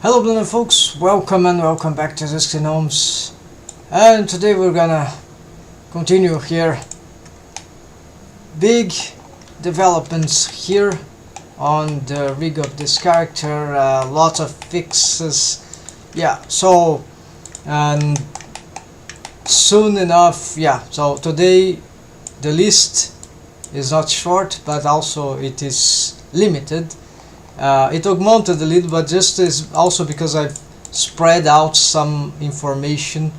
Hello Blender folks, welcome and welcome back to epistemic-gnomes, and today we're gonna continue here. Big developments here on the rig of this character, lots of fixes, and soon enough, so today the list is not short but also it is limited. It augmented a little, but just is also because I've spread out some information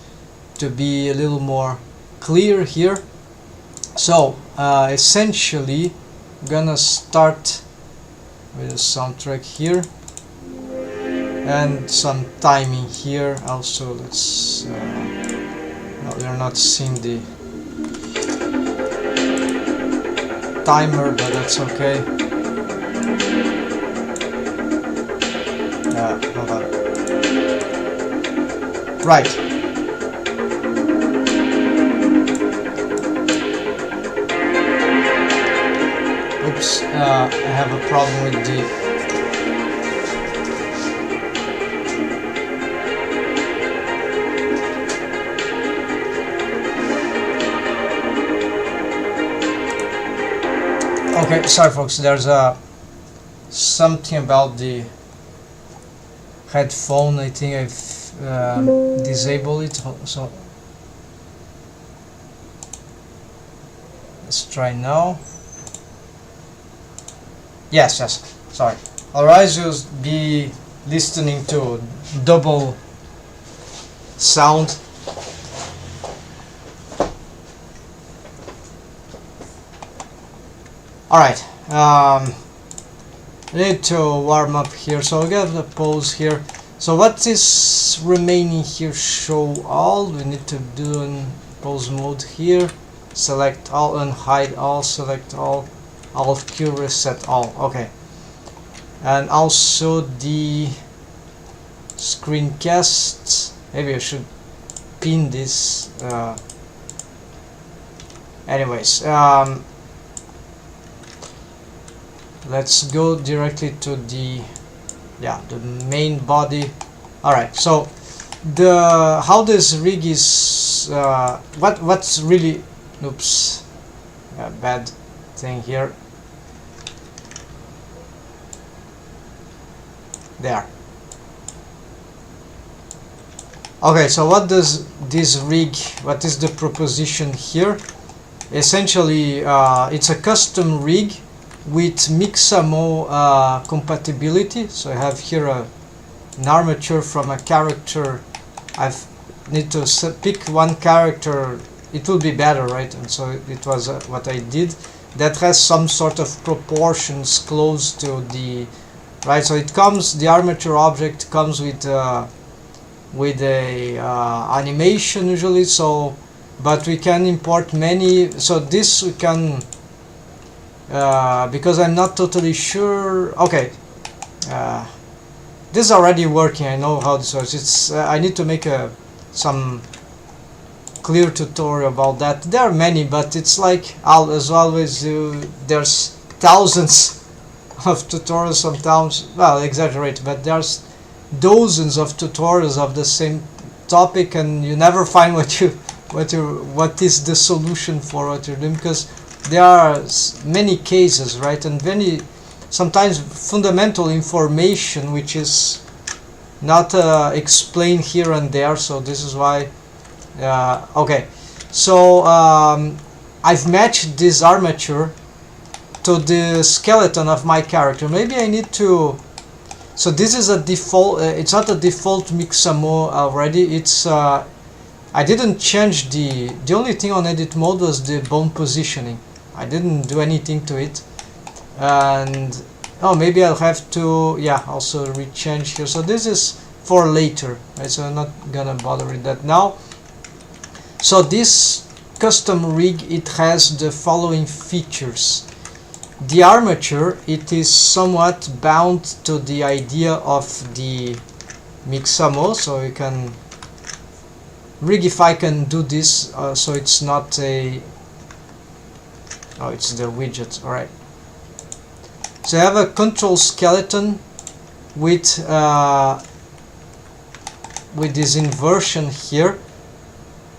to be a little more clear here. So essentially I'm gonna start with a soundtrack here and some timing here. Also let's no, we're not seeing the timer, but that's okay. Hold on. Right. Oops, I have a problem with the... Okay, sorry folks, there's something about the headphone. I think I've disabled it, so let's try now. Yes, sorry. Otherwise you'll be listening to double sound. Alright, I need to warm up here, so I'll get the pause here. So what is remaining here? Show all. We need to do in pause mode here. Select all, unhide all, select all, alt Q, reset all. Okay. And also the screencast. Maybe I should pin this. Anyways, let's go directly to the main body. Alright, so the how this rig is what's really bad thing here. There. Okay, so what does this rig, what is the proposition here? Essentially it's a custom rig with Mixamo compatibility. So I have here an armature from a character. I need to pick one character, it will be better, right? And so it was what I did, that has some sort of proportions close to the right. So it comes, the armature object comes with a animation usually. So but we can import many, so this we can because I'm not totally sure. Okay, this is already working. I know how this works. It's I need to make some clear tutorial about that. There are many, but it's like as always there's thousands of tutorials sometimes. Well, exaggerate, but there's dozens of tutorials of the same topic, and you never find what is the solution for what you're doing, because there are many cases, right, and many sometimes fundamental information which is not explained here and there. So this is why okay, so I've matched this armature to the skeleton of my character. Maybe I need to, so this is a default, it's not a default Mixamo already, it's I didn't change the only thing on edit mode was the bone positioning. I didn't do anything to it, and maybe I'll have to also rechange here. So this is for later, right? So I'm not gonna bother with that now. So this custom rig, it has the following features. The armature, it is somewhat bound to the idea of the Mixamo, so you can rigify can do this, so it's not a it's the widget. Alright, so I have a control skeleton with with this inversion here,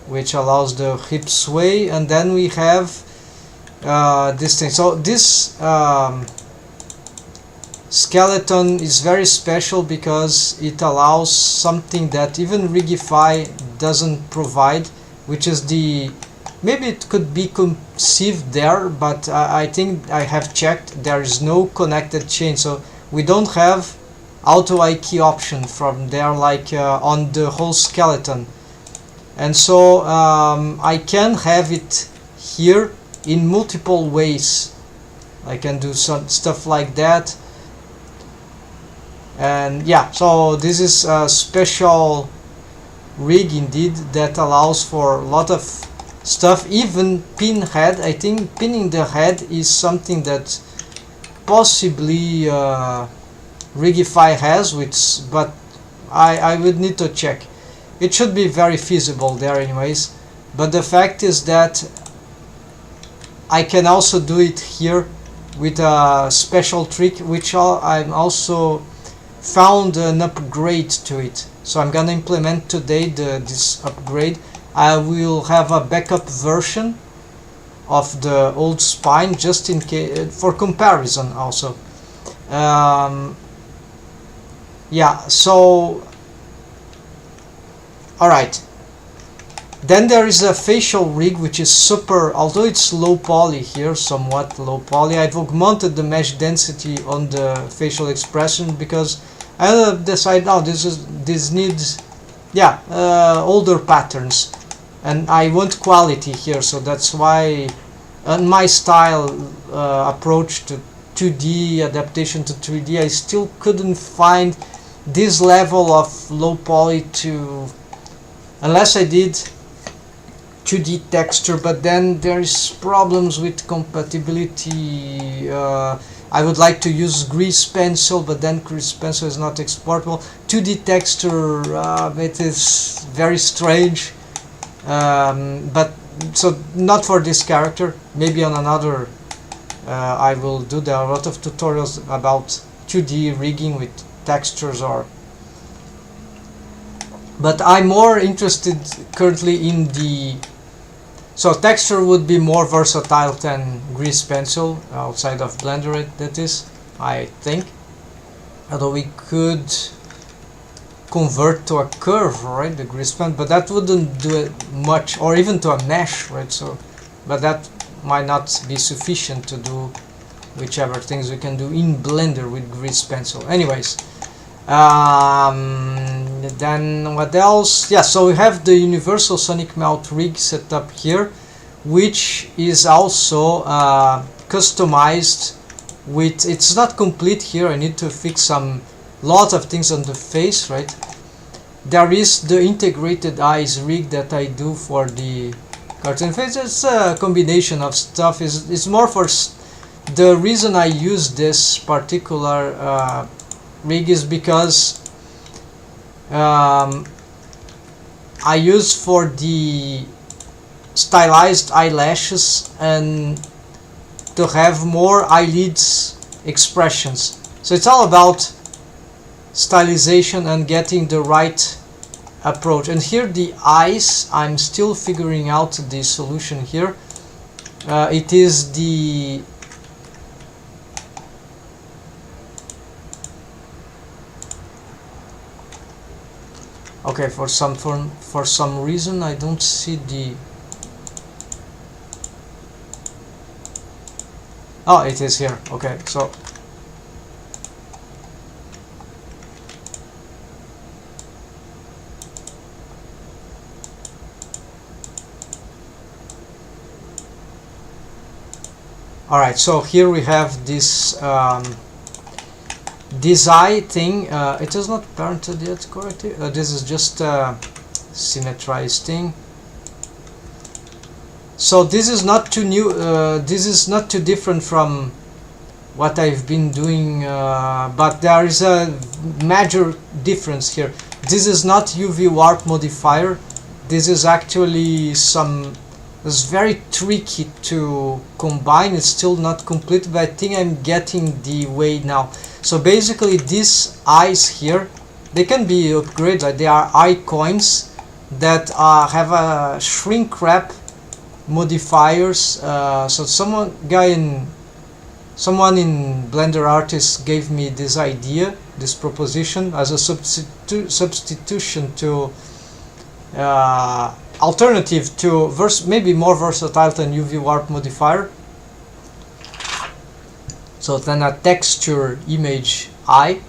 which allows the hip sway, and then we have this thing. So this skeleton is very special because it allows something that even Rigify doesn't provide, which is the, maybe it could be conceived there, but I think I have checked, there is no connected chain, so we don't have auto IK option from there like on the whole skeleton. And so I can have it here in multiple ways. I can do some stuff like that. And yeah, so this is a special rig indeed that allows for a lot of stuff, even pin head. I think pinning the head is something that possibly Rigify has, but I would need to check. It should be very feasible there anyways, but the fact is that I can also do it here with a special trick, which I'm also found an upgrade to it. So I'm gonna implement today this upgrade. I will have a backup version of the old spine just in case, for comparison also. Yeah, so alright. Then there is a facial rig which is super, although it's low poly here, somewhat low poly. I've augmented the mesh density on the facial expression because I decided now this needs, yeah, older patterns, and I want quality here, so that's why my style approach to 2D adaptation to 3D, I still couldn't find this level of low poly to, unless I did 2D texture, but then there's problems with compatibility. I would like to use grease pencil, but then grease pencil is not exportable. 2D texture, it is very strange, but so not for this character. Maybe on another I will do. There are a lot of tutorials about 2D rigging with textures, but I'm more interested currently in the, so texture would be more versatile than grease pencil outside of Blender, that is, I think. Although we could convert to a curve, right, the grease pen, but that wouldn't do it much, or even to a mesh, right? So, but that might not be sufficient to do whichever things we can do in Blender with grease pencil. Anyways, then what else? Yeah, so we have the universal sonic melt rig set up here, which is also customized with, it's not complete here, I need to fix some lot of things on the face, right? There is the integrated eyes rig that I do for the cartoon face. It's a combination of stuff. It's more for the reason I use this particular rig is because I use for the stylized eyelashes and to have more eyelids expressions. So it's all about stylization and getting the right approach. And here the eyes, I'm still figuring out the solution here. It is the okay, for some reason I don't see the, oh, it is here. Okay, so alright, so here we have this this eye thing. It is not parented yet correctly. This is just a symmetrized thing. So this is not too new, this is not too different from what I've been doing, but there is a major difference here. This is not UV warp modifier. This is actually some, it's very tricky to combine. It's still not complete, but I think I'm getting the way now. So basically these eyes here, they can be upgraded. Like they are eye coins that have a shrink wrap modifiers. So someone in Blender Artist gave me this idea, this proposition as a substitution to alternative to maybe more versatile than UV warp modifier. So then a texture image eye,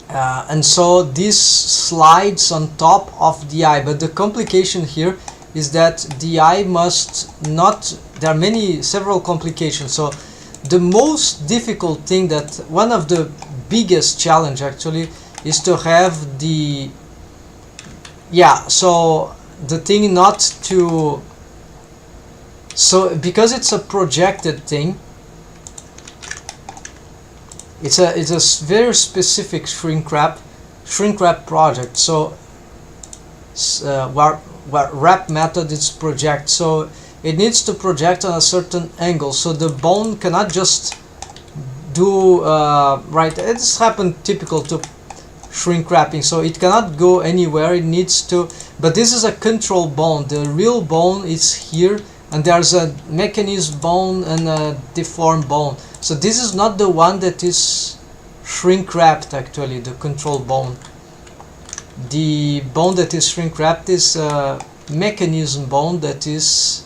and so this slides on top of the eye. But the complication here is that the eye must not. There are several complications. So the most difficult thing, that one of the biggest challenge actually, is to have the so the thing not to, so because it's a projected thing, it's a very specific shrink wrap project. So wrap method is project, so it needs to project on a certain angle, so the bone cannot just do right. It's happened typical to shrink wrapping, so it cannot go anywhere. It needs to, but this is a control bone. The real bone is here, and there's a mechanism bone and a deformed bone. So this is not the one that is shrink wrapped actually, the control bone. The bone that is shrink wrapped is a mechanism bone that is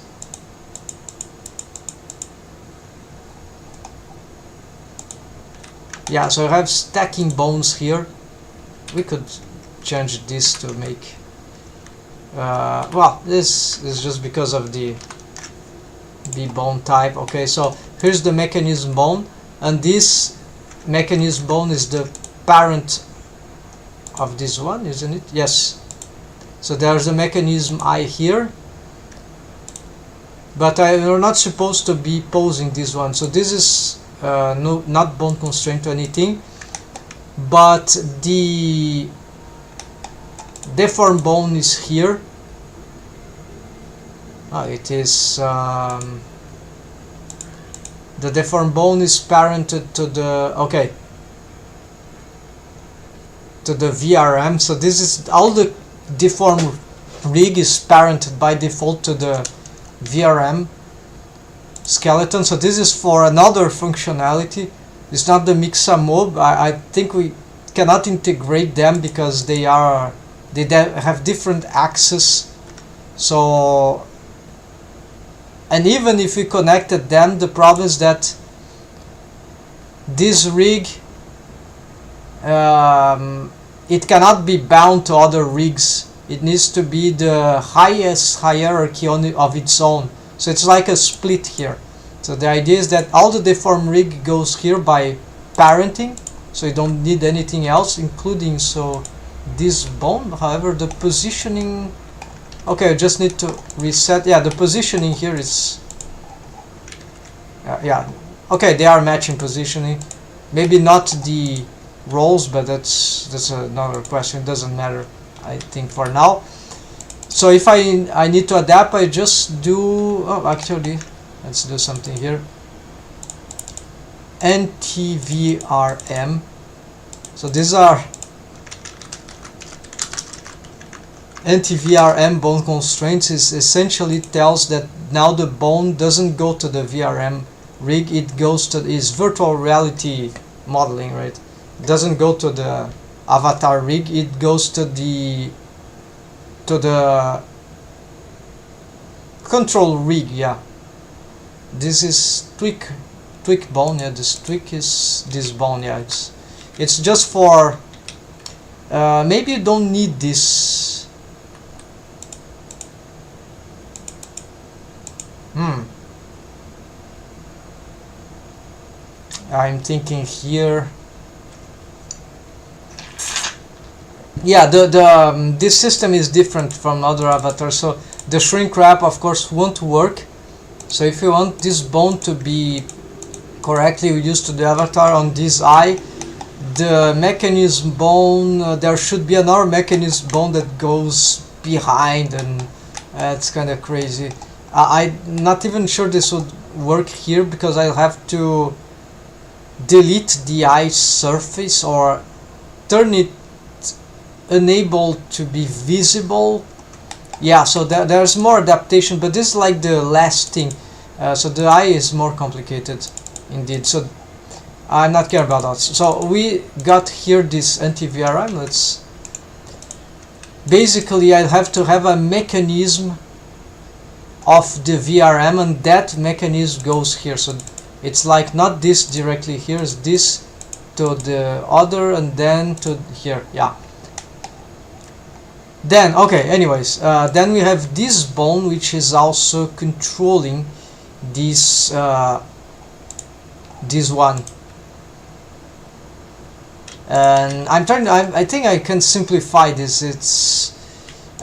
so I have stacking bones here. We could change this to make well, this is just because of the bone type. Okay, so here's the mechanism bone, and this mechanism bone is the parent of this one, isn't it? Yes. So there's the mechanism eye here, but we're not supposed to be posing this one. So this is not bone constraint or anything, but the deformed bone is here. It is the deformed bone is parented to the to the VRM. So this is all the deformed rig is parented by default to the VRM skeleton. So this is for another functionality. It's not the Mixamob. I think we cannot integrate them because they have different axes. So, and even if we connected them, the problem is that this rig it cannot be bound to other rigs. It needs to be the highest hierarchy of its own. So it's like a split here. So the idea is that all the deform rig goes here by parenting, so you don't need anything else, including this bone. However, the positioning, okay, I just need to reset. Yeah, the positioning here is okay, they are matching positioning. Maybe not the roles, but that's another question. It doesn't matter, I think, for now. So if I need to adapt, I just do, actually let's do something here. NTVRM. So these are NTVRM bone constraints. Is essentially tells that now the bone doesn't go to the VRM rig, it goes to is virtual reality modeling, right? It doesn't go to the avatar rig, it goes to the control rig. Yeah, this is tweak bone. Yeah, this tweak is this bone. Yeah, it's just for maybe you don't need this. I'm thinking here. Yeah, this system is different from other avatars, so the shrink wrap of course won't work. So if you want this bone to be correctly used to the avatar on this eye, the mechanism bone, there should be another mechanism bone that goes behind, and it's kind of crazy. I'm not even sure this would work here because I'll have to delete the eye surface or turn it unable to be visible. Yeah, so there's more adaptation, but this is like the last thing. So the eye is more complicated indeed, so I'm not care about that. So we got here this anti-VRM. Let's basically, I have to have a mechanism of the VRM, and that mechanism goes here. So it's like not this directly here, it's this to the other and then to here. Yeah. Then okay, anyways, then we have this bone which is also controlling this this one, and I think I can simplify this.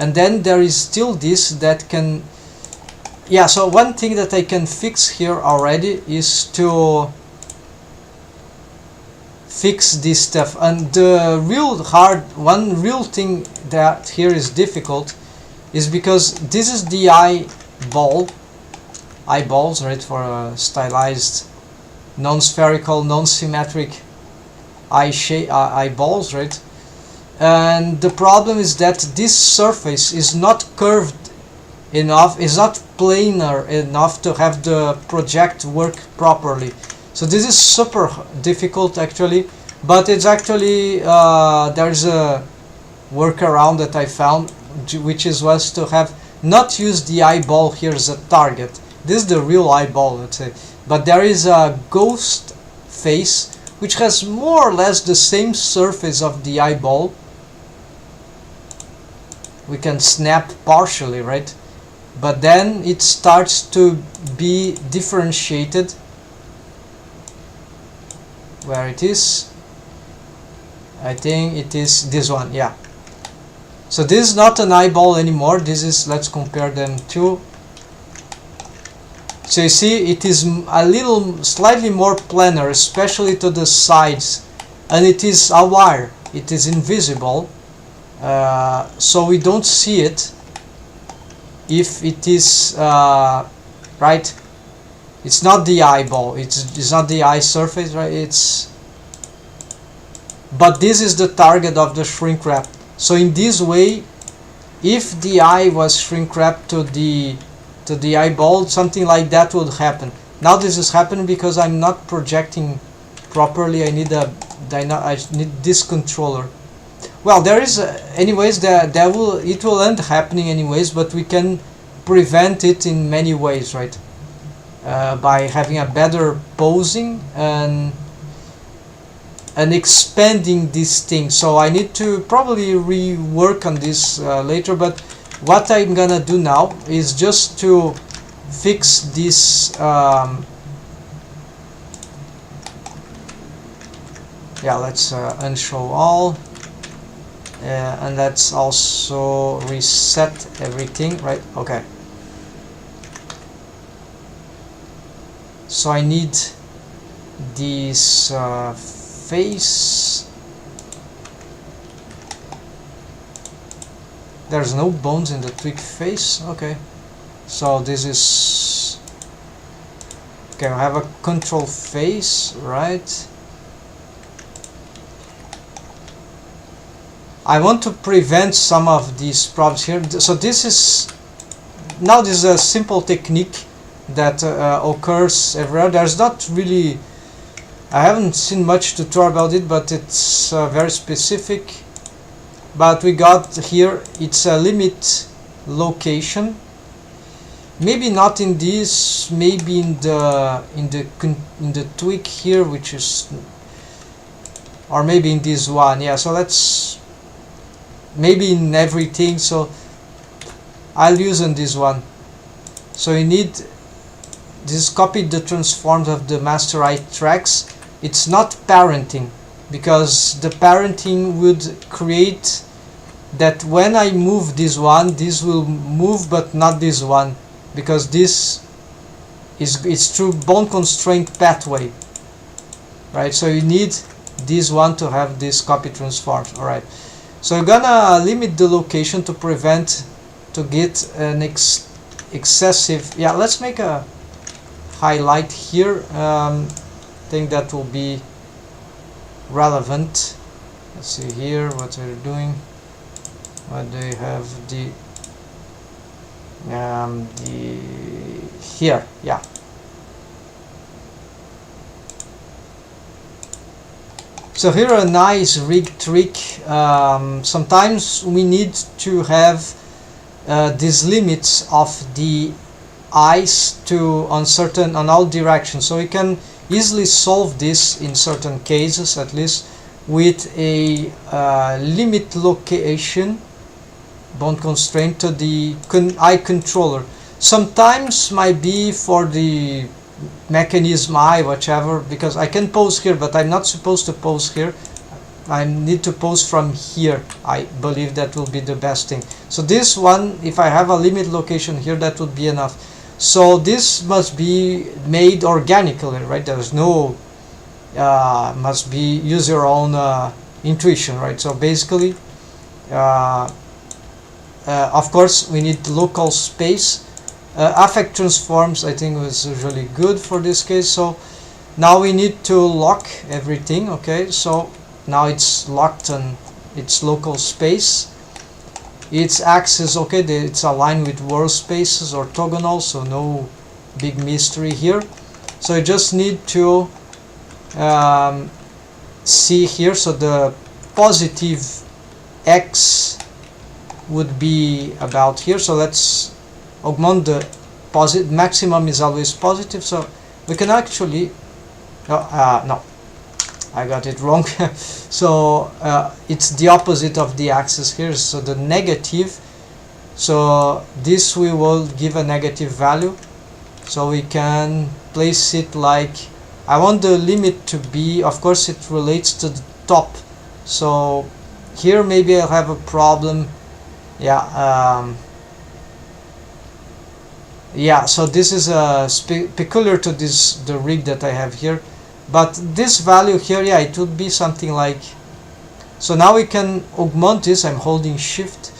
And then there is still this that can, yeah. So one thing that I can fix here already is to fix this stuff, and the one real thing that here is difficult is because this is the eyeballs, right, for a stylized non-spherical, non-symmetric eyeballs, right? And the problem is that this surface is not curved enough, is not planar enough to have the project work properly. So this is super difficult actually, but it's actually there's a workaround that I found, which was to have not use the eyeball here as a target. This is the real eyeball, let's say, but there is a ghost face which has more or less the same surface of the eyeball. We can snap partially, right? But then it starts to be differentiated. Where it is? I think it is this one, yeah. So this is not an eyeball anymore. This is, let's compare them to. So you see, it is a little slightly more planar, especially to the sides, and it is a wire. It is invisible, so we don't see it if it is right. It's not the eyeball. It's not the eye surface, right? But this is the target of the shrink wrap. So in this way, if the eye was shrink wrapped to the eyeball, something like that would happen. Now this is happening because I'm not projecting properly. I need this controller. Well, there is anyways it will end happening anyways, but we can prevent it in many ways, right? By having a better posing and expanding this thing. So I need to probably rework on this later, but what I'm gonna do now is just to fix this yeah, let's unshow all, and let's also reset everything, right? Okay, so I need this face. There's no bones in the twig face. Okay, so this is okay. I have a control face, right? I want to prevent some of these problems here. So this is a simple technique that occurs everywhere. There's not really, I haven't seen much tutorial about it, but it's very specific. But we got here, it's a limit location. Maybe not in this, maybe in the twig here, which is, or maybe in this one. Yeah, so let's, maybe in everything. So I'll use on this one. So you need this, copy the transforms of the master eye tracks. It's not parenting, because the parenting would create that when I move this one, this will move, but not this one, because this is, it's through bone constraint pathway, right? So you need this one to have this copy transforms. All right, so you're gonna limit the location to prevent, to get an excessive, yeah, let's make a highlight here. Think that will be relevant. Let's see here what we're doing. What do you have? The here, yeah. So here a nice rig trick. Sometimes we need to have these limits of the eyes to on all directions, so we can easily solve this in certain cases, at least with a limit location bound constraint to the eye controller. Sometimes might be for the mechanism eye, whichever, because I can pose here, but I'm not supposed to pose here. I need to pose from here. I believe that will be the best thing. So this one, if I have a limit location here, that would be enough. So this must be made organically, right? There's no must be use your own intuition, right? So basically of course we need local space. Affect transforms I think was usually good for this case. So now we need to lock everything. Okay, so now it's locked on its local space. Its axis, okay, it's aligned with world spaces orthogonal, so no big mystery here. So you just need to see here, so the positive x would be about here. So let's augment the positive. Maximum is always positive, so we can actually no, I got it wrong. So it's the opposite of the axis here, so the negative. So this we will give a negative value, so we can place it like, I want the limit to be, of course it relates to the top, so here maybe I'll have a problem. Yeah, yeah, so this is peculiar to the rig that I have here. But this value here, yeah, it would be something like, so now we can augment this. I'm holding shift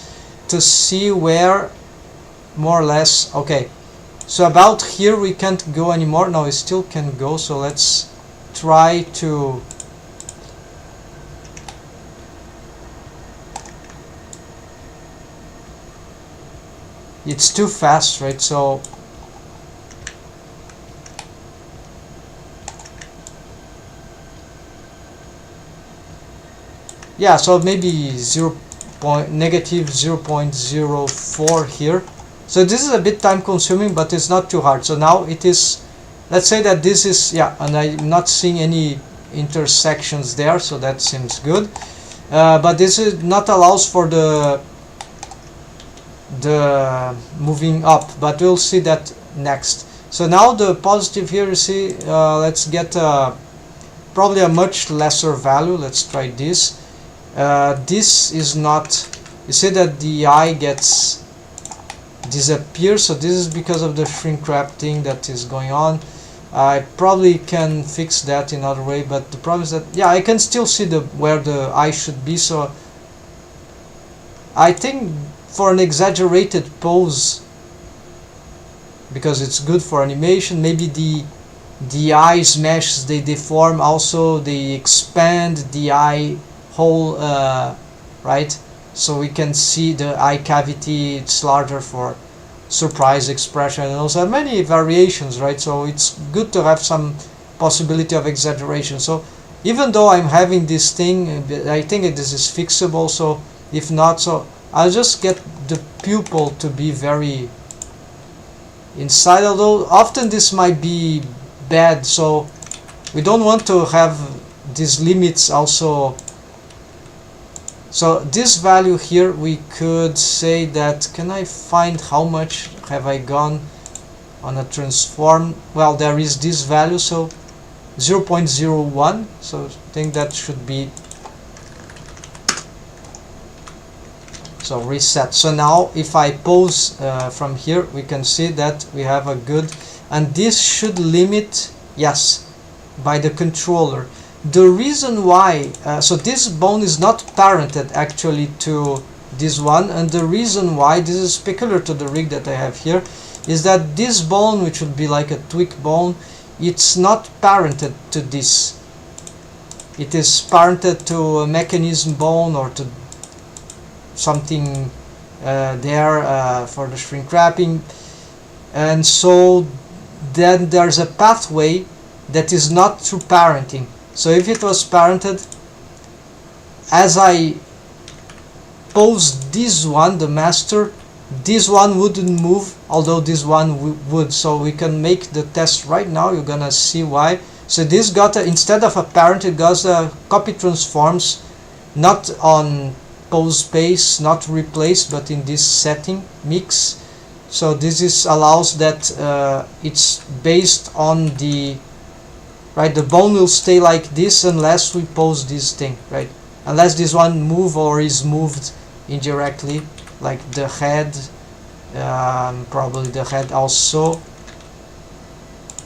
to see where more or less, okay, so about here we can't go anymore. No, we still can go, so let's try to it's too fast, right? So yeah, so maybe negative 0.04 here. So this is a bit time consuming, but it's not too hard. So now it is, let's say that this is, yeah, and I'm not seeing any intersections there, so that seems good. But this is not allows for the moving up, but we'll see that next. So now the positive here, you see, let's get probably a much lesser value. Let's try this. This is not, you see that the eye gets disappears, so this is because of the shrink wrap thing that is going on. I probably can fix that in other way, but the problem is that, yeah, I can still see where the eye should be. So I think for an exaggerated pose, because it's good for animation, maybe the eyes meshes, they deform also, they expand the eye hole, right? So we can see the eye cavity, it's larger for surprise expression, and also many variations, right? So it's good to have some possibility of exaggeration. So even though I'm having this thing, I think this is fixable. So if not, so I'll just get the pupil to be very inside, although often this might be bad, so we don't want to have these limits also. So this value here, we could say that, can I find how much have I gone on a transform? Well, there is this value, so 0.01, so I think that should be, so reset. So now if I pose from here, we can see that we have a good, and this should limit, yes, by the controller. The reason why, so this bone is not parented actually to this one, and the reason why, this is peculiar to the rig that I have here, is that this bone, which would be like a tweak bone, it's not parented to this. It is parented to a mechanism bone or to something there for the shrink wrapping. And so then there's a pathway that is not through parenting. So if it was parented, as I pose this one, the master, this one wouldn't move, although this one would. So we can make the test right now. You're gonna see why. So this got instead of a parent, it got a copy transforms, not on pose space, not replace, but in this setting mix. So this is allows that it's based on the right. The bone will stay like this unless we pose this thing, right? Unless this one move or is moved indirectly, like the head, probably the head also.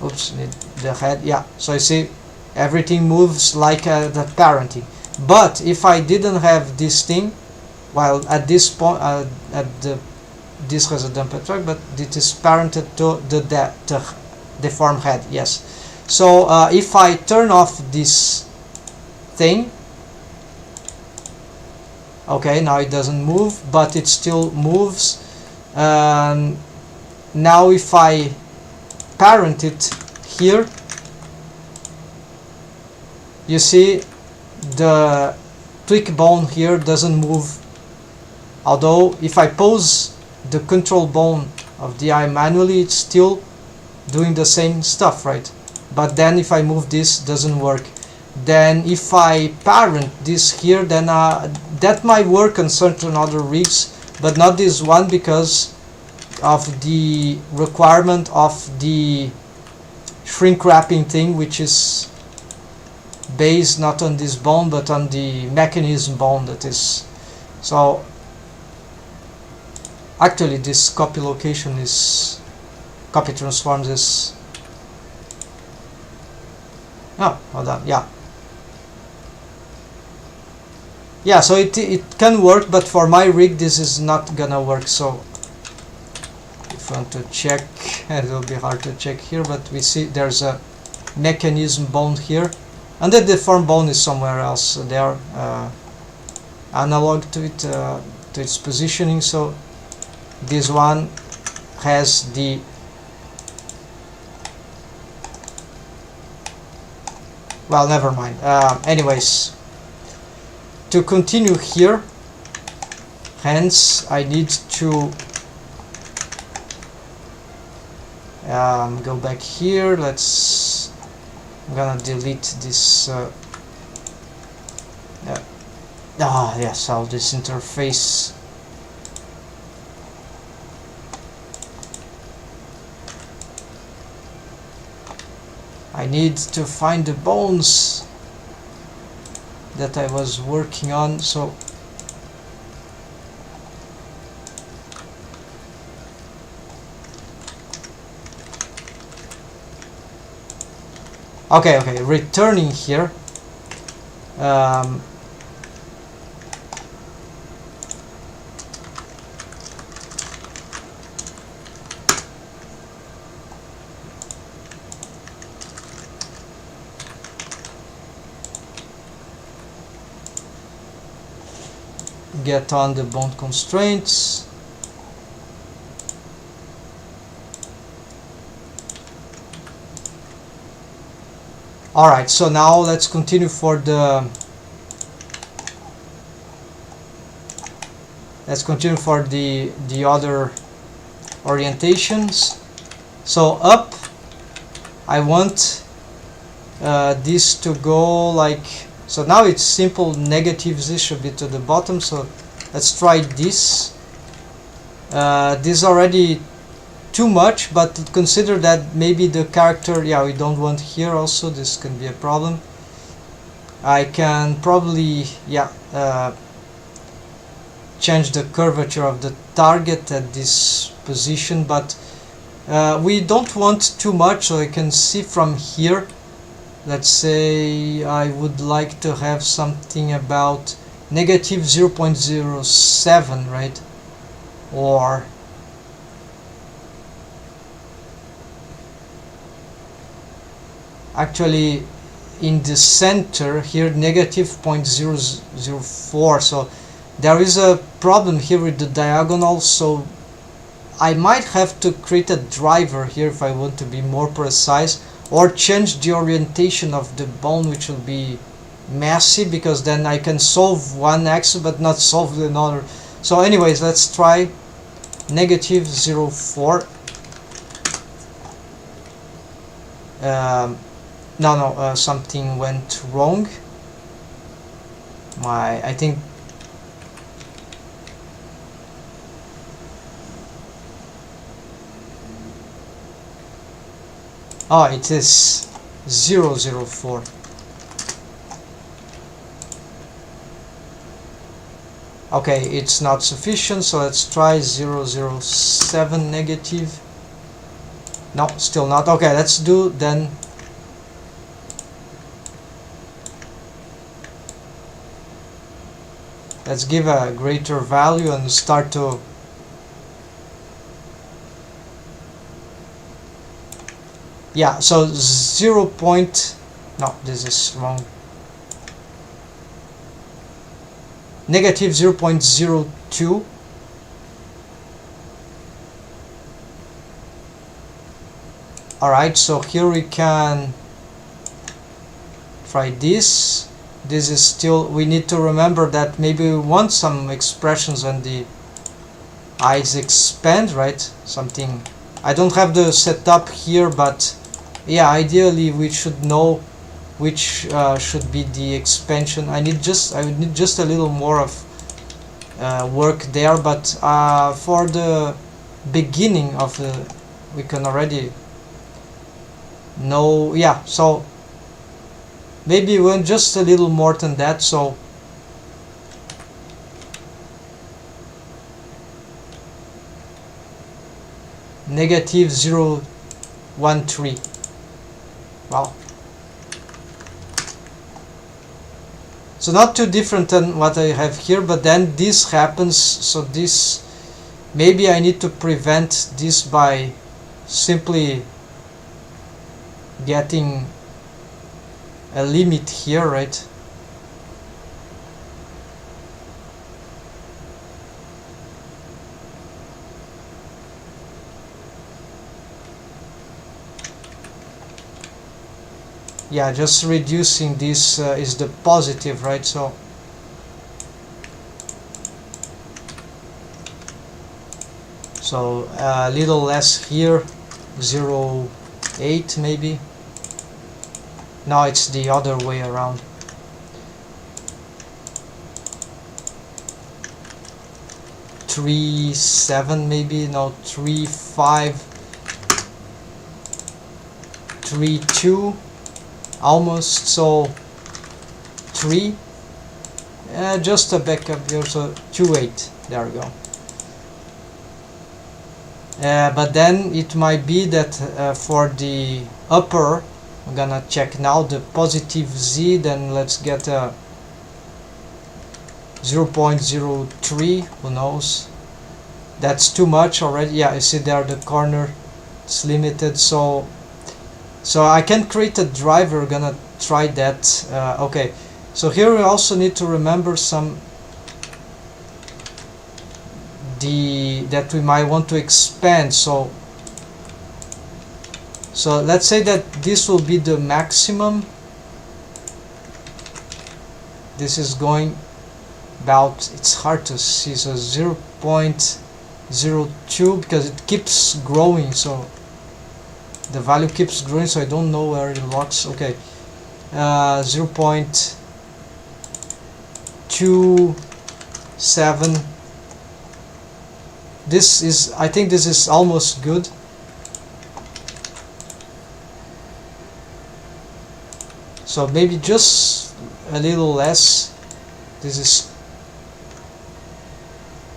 Oops, the head, yeah. So you see, everything moves like the parenting. But if I didn't have this thing, well, at this point, this has a dumper track, but it is parented to the deformed head. Yes. So if I turn off this thing, okay, now it doesn't move, but it still moves. Now if I parent it here, you see the tweak bone here doesn't move, although if I pose the control bone of the eye manually, it's still doing the same stuff, right? But then if I move this, doesn't work. Then if I parent this here, then that might work on certain other rigs, but not this one, because of the requirement of the shrink wrapping thing, which is based not on this bone but on the mechanism bone that is. So actually this copy location is copy transforms is, oh, hold on, yeah, so it can work, but for my rig this is not gonna work. So if I want to check, it will be hard to check here, but we see there's a mechanism bone here, and the deformed bone is somewhere else there, analog to it, to its positioning. So this one has the well, never mind. Anyways, to continue here, hence I need to go back here. I'm gonna delete this yes, all this interface. I need to find the bones that I was working on. So okay, returning here, get on the bone constraints. Alright, so now let's continue for the other orientations. So up, I want this to go like so. Now it's simple negatives, this should be to the bottom. So let's try this. This already too much, but consider that maybe the character, yeah, we don't want here also. This can be a problem. I can probably, yeah, change the curvature of the target at this position, but we don't want too much. So I can see from here, let's say I would like to have something about negative 0.07, right? Or actually in the center here, negative 0.004. So there is a problem here with the diagonal, so I might have to create a driver here if I want to be more precise, or change the orientation of the bone, which will be messy, because then I can solve one axis but not solve another. So anyways, let's try negative 0.4. Something went wrong. I think it is 0.04. Okay, it's not sufficient, so let's try 0.07 negative. No, still not. Okay, let's do then. Let's give a greater value and start to so 0. No, this is wrong. Negative 0.02. Alright, so here we can try this. This is still, we need to remember that maybe we want some expressions when the eyes expand, right? Something, I don't have the setup here, but yeah, ideally we should know which should be the expansion. I would need just a little more of work there, but for the beginning of the, we can already know. Yeah, so maybe we want just a little more than that. So negative 0.13. Wow. So not too different than what I have here, but then this happens, so this, maybe I need to prevent this by simply getting a limit here, right? Yeah, just reducing this is the positive, right? So a little less here, 0.8 maybe. No, it's the other way around. Three seven maybe. No, 3.5, 3.2. Almost. So 3, just a backup here, so 2.8. There we go. But then it might be that for the upper, I'm gonna check now the positive z, then let's get a 0.03. Who knows, that's too much already. Yeah, you see there the corner, it's limited, so I can create a driver. We're gonna try that. Okay, so here we also need to remember some that we might want to expand. So let's say that this will be the maximum. This is going about, it's hard to see, so 0.02, because it keeps growing, so the value keeps growing, so I don't know where it locks. Okay, 0.27. This is, I think this is almost good. So maybe just a little less. This is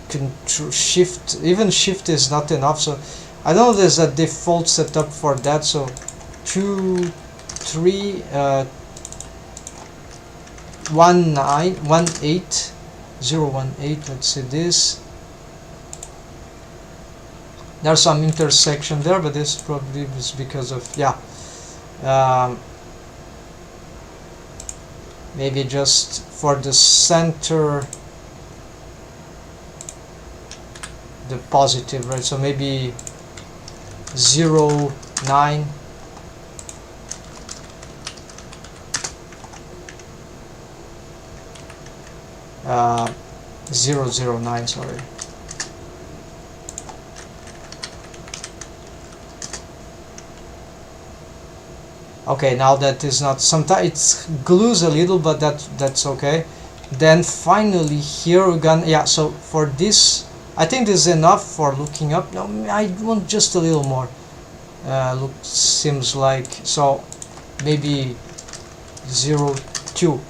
Control Shift, even Shift is not enough, so I know there's a default setup for that. So 2, 3, 18, 0.18. Let's see this. There's some intersection there, but this probably is because of, yeah, maybe just for the center the positive, right? So maybe 0, 9. Uh, 009, sorry. Okay, now that is not, sometimes it glues a little, but that's okay. Then finally here we're gonna, yeah, so for this I think this is enough for looking up. No, I want just a little more. Seems like, so maybe 0, 2.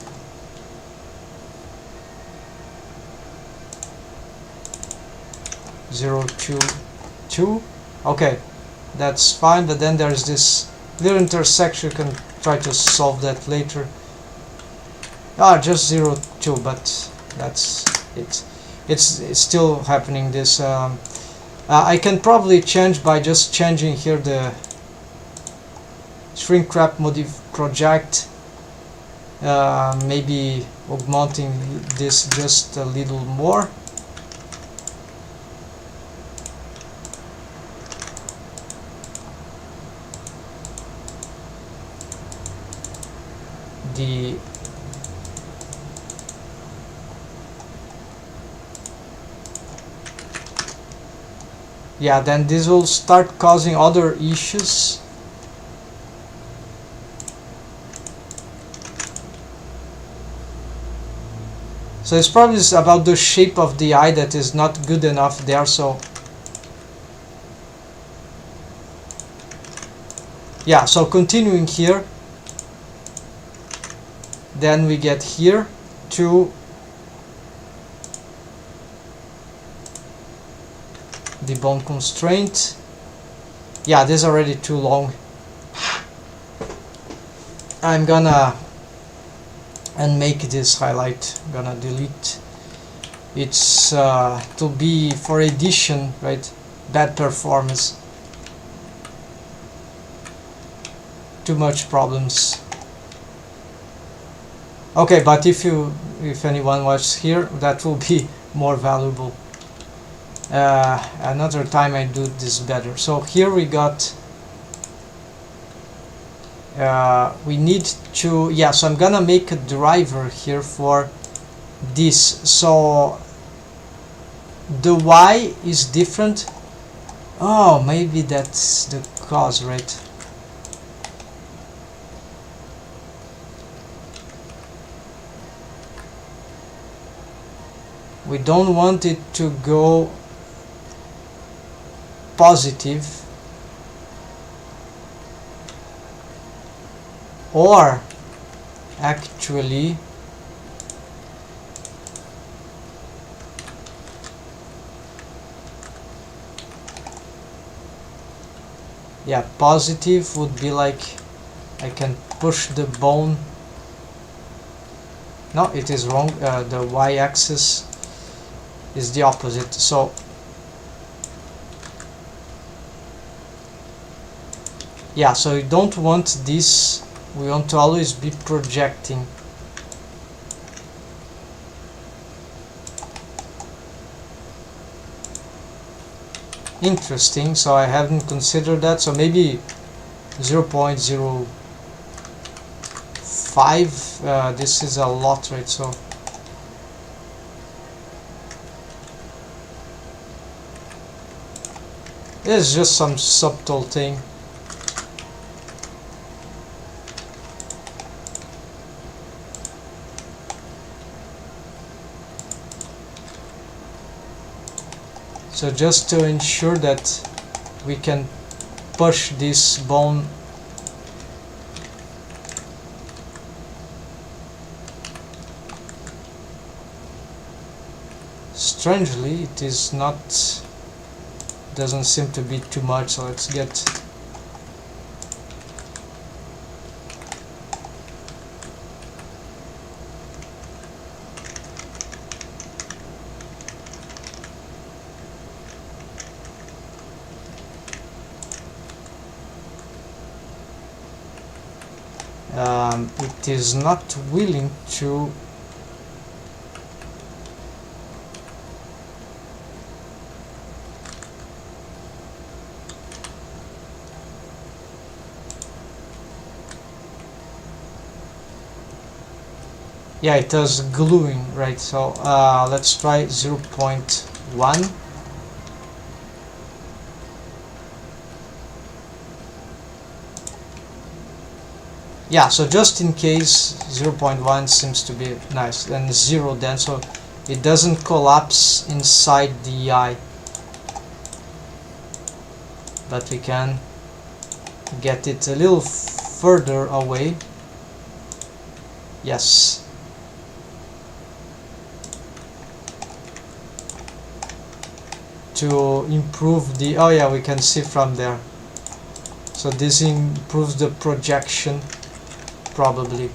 Zero, two, two. Okay, that's fine, but then there's this little intersection. You can try to solve that later. Just 0, 2, but that's it. It's still happening. This I can probably change by just changing here the shrink wrap modif project, maybe augmenting this just a little more. Yeah, then this will start causing other issues. So it's probably about the shape of the eye that is not good enough there. So yeah, so continuing here, then we get here to the bone constraint. Yeah, this is already too long. I'm gonna make this highlight. I'm gonna delete. It's to be for edition, right? Bad performance. Too much problems. Okay, but if anyone watches here, that will be more valuable. Another time I do this better. So here we got we need to, yeah, so I'm gonna make a driver here for this. So the Y is different. Oh, maybe that's the cause, right? We don't want it to go positive, or actually yeah, positive would be like I can push the bone. No, it is wrong. The y-axis is the opposite. So yeah, so you don't want this. We want to always be projecting. Interesting, so I haven't considered that. So maybe 0.05. This is a lot, right? So it's just some subtle thing. So just to ensure that we can push this bone strangely, it is not, doesn't seem to be too much. So let's get it is not willing to yeah, it does gluing, right? So let's try 0.1. Yeah, so just in case 0.1 seems to be nice, then 0 then, so it doesn't collapse inside the eye, but we can get it a little further away. Yes. To improve the, oh yeah, we can see from there. So this improves the projection, probably.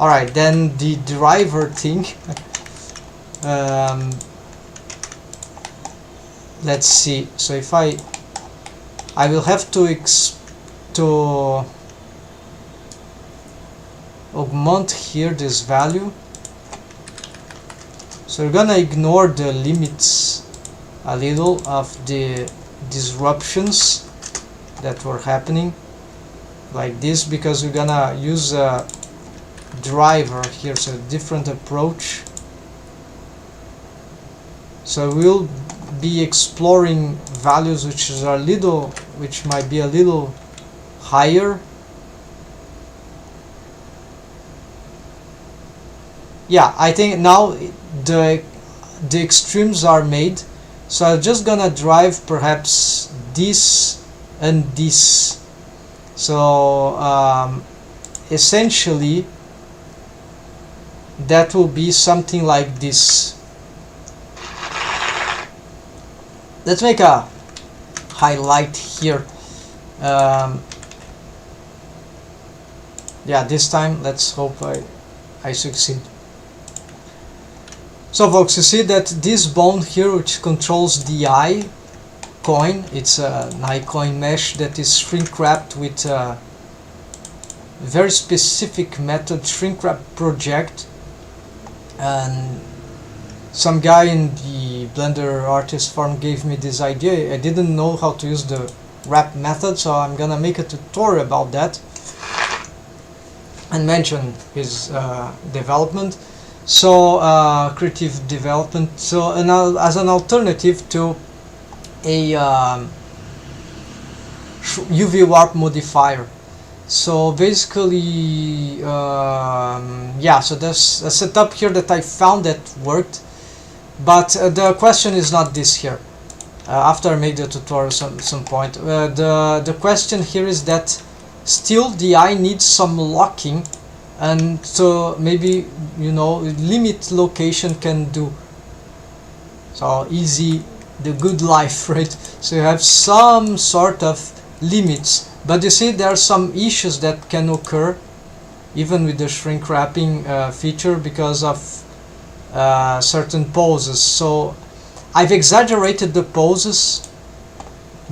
Alright, then the driver thing. Let's see. So if I will have to augment here this value. So we're gonna ignore the limits a little of the disruptions that were happening like this, because we're gonna use a driver here, so a different approach. So we'll be exploring values which might be a little higher. Yeah, I think now the extremes are made, so I'm just gonna drive perhaps this and this. So essentially that will be something like this. Let's make a highlight here. Yeah, this time let's hope I succeed. So folks, you see that this bone here, which controls the eye coin, it's an eye coin mesh that is shrink wrapped with a very specific method, shrink wrap project. And some guy in the Blender artist forum gave me this idea. I didn't know how to use the wrap method, so I'm gonna make a tutorial about that and mention his development. So creative development. So as an alternative to a UV warp modifier. So basically, yeah, so there's a setup here that I found that worked, but the question is not this here. After I make the tutorial some point, the question here is that still the eye needs some locking, and so maybe, you know, limit location can do. So easy, the good life, right? So you have some sort of limits, but you see there are some issues that can occur even with the shrink wrapping feature because of certain poses. So I've exaggerated the poses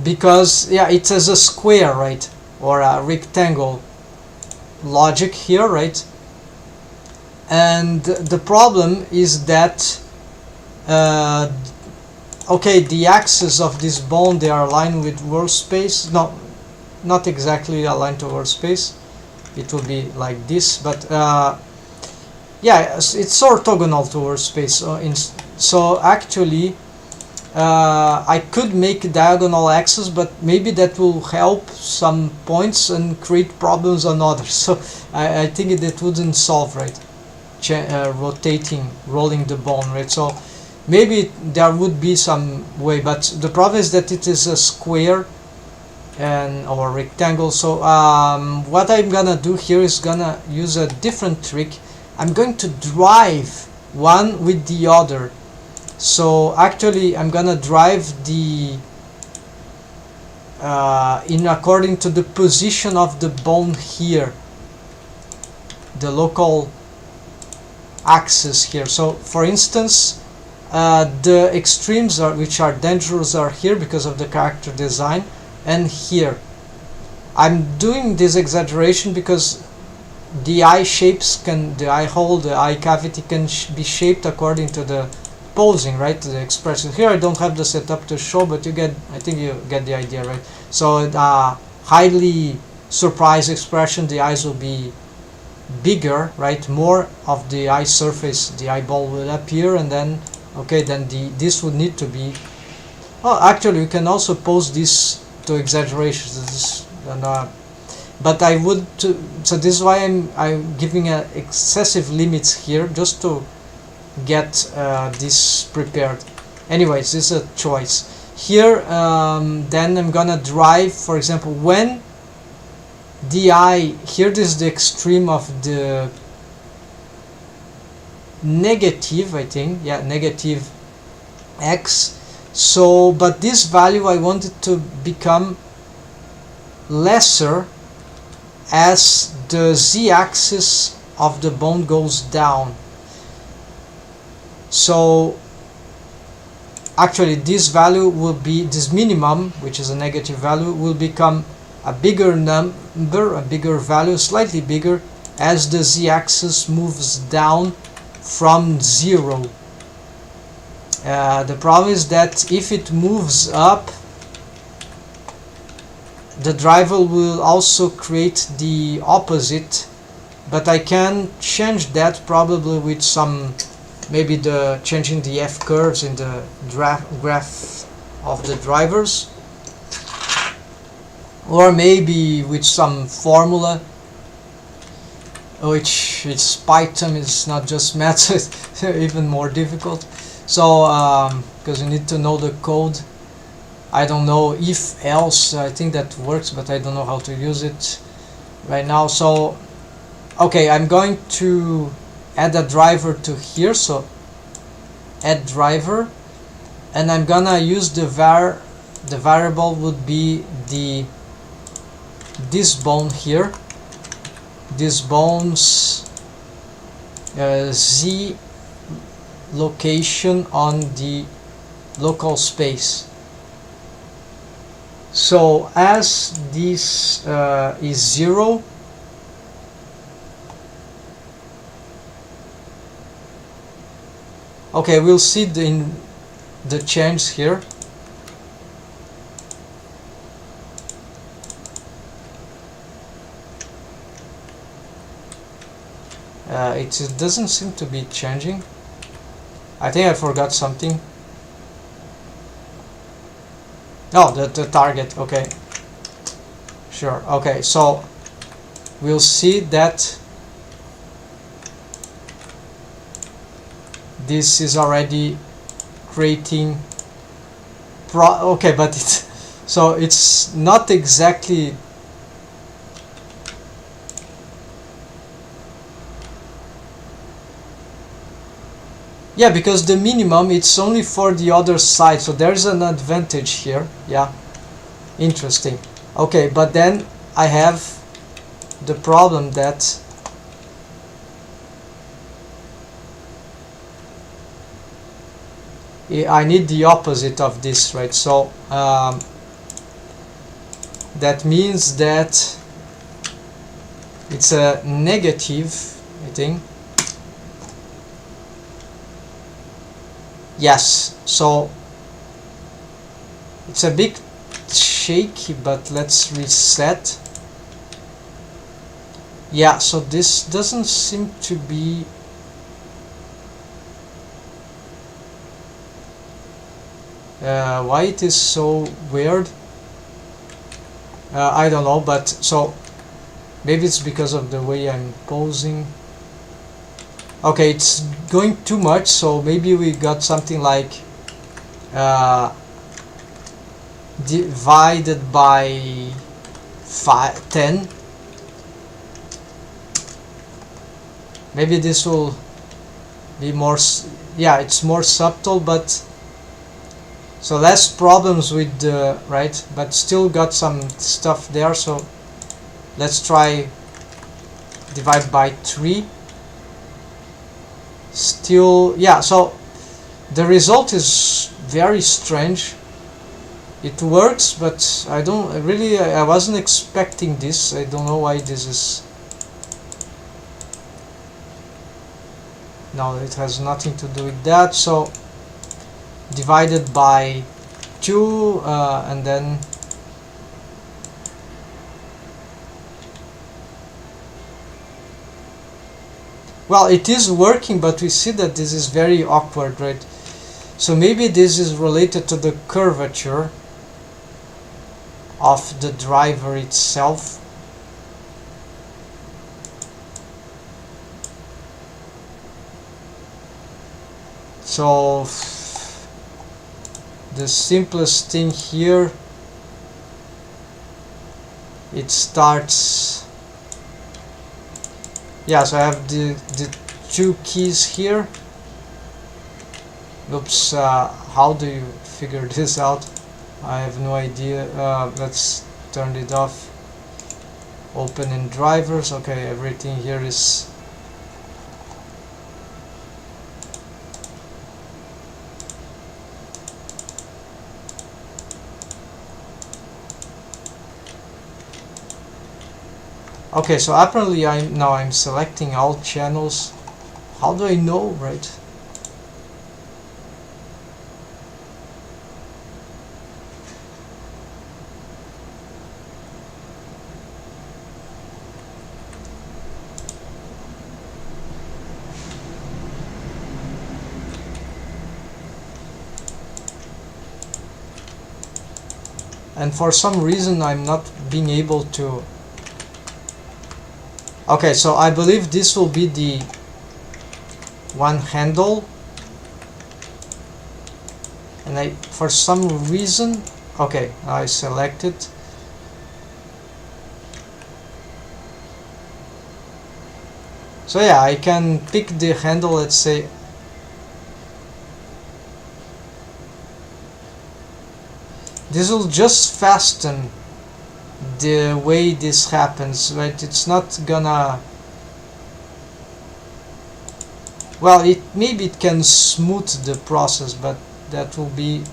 because, yeah, it's as a square, right, or a rectangle logic here, right? And the problem is that okay, the axes of this bone, they are aligned with world space. No, not exactly aligned to world space. It will be like this, but yeah, it's orthogonal to world space. So actually I could make diagonal axes, but maybe that will help some points and create problems on others. So I think that wouldn't solve, right? Rolling the bone, right? So maybe there would be some way, but the problem is that it is a square or rectangle. So what I'm gonna do here is gonna use a different trick. I'm going to drive one with the other. So actually I'm gonna drive the in according to the position of the bone here, the local axis here. So for instance, the extremes which are dangerous are here because of the character design, and here I'm doing this exaggeration because the eye shapes the eye hole, the eye cavity can be shaped according to the posing, right, the expression. Here I don't have the setup to show, but you get, I think you get the idea, right? So highly surprised expression, the eyes will be bigger, right, more of the eye surface, the eyeball will appear, and then okay, then this would need to be, oh, actually you can also pose this to exaggeration. But I would so this is why I'm giving excessive limits here, just to get this prepared. Anyways, this is a choice here. Then I'm gonna drive, for example, when the eye here, this is the extreme of the negative, I think, yeah, negative x. So but this value I want it to become lesser as the z-axis of the bone goes down. So actually this value will be, this minimum, which is a negative value, will become a bigger number, a bigger value, slightly bigger, as the z-axis moves down from 0. The problem is that if it moves up, the driver will also create the opposite, but I can change that probably with some, maybe the changing the f curves in the graph of the drivers, or maybe with some formula, which it's Python, it's not just math, it's even more difficult. So because you need to know the code. I don't know if else, I think that works, but I don't know how to use it right now. So okay, I'm going to add a driver to here, so add driver, and I'm gonna use the variable would be this bone here, this bone's z location on the local space. So as this is 0, okay, we'll see the change here. It doesn't seem to be changing. I think I forgot something. Oh, the target, okay. Sure, okay, so we'll see that this is already creating okay, but so it's not exactly yeah, because the minimum it's only for the other side, so there's an advantage here. Yeah, interesting. Okay, but then I have the problem that I need the opposite of this, right? So that means that it's a negative, I think. Yes, so it's a bit shaky, but let's reset. Yeah, so this doesn't seem to be why it is so weird. I don't know, but so maybe it's because of the way I'm posing. Okay, it's going too much, so maybe we got something like divided by 10. Maybe this will be more, yeah, it's more subtle, but so less problems with the, right, but still got some stuff there. So let's try divide by 3. Still, yeah, so the result is very strange. It works, but I don't really, I wasn't expecting this. I don't know why this is. No, it has nothing to do with that. So divided by 2 and then well, it is working, but we see that this is very awkward, right? So maybe this is related to the curvature of the driver itself. So the simplest thing here, it starts, yeah, so I have the two keys here. Oops, how do you figure this out? I have no idea. Let's turn it off. Open in drivers. Okay, everything here is okay. So apparently I'm selecting all channels. How do I know, right? And for some reason I'm not being able to. Okay, so I believe this will be the one handle, and I, for some reason, okay, I select it. So yeah, I can pick the handle, let's say. This will just fasten the way this happens, right? It's not gonna, well, it maybe it can smooth the process, but that will be,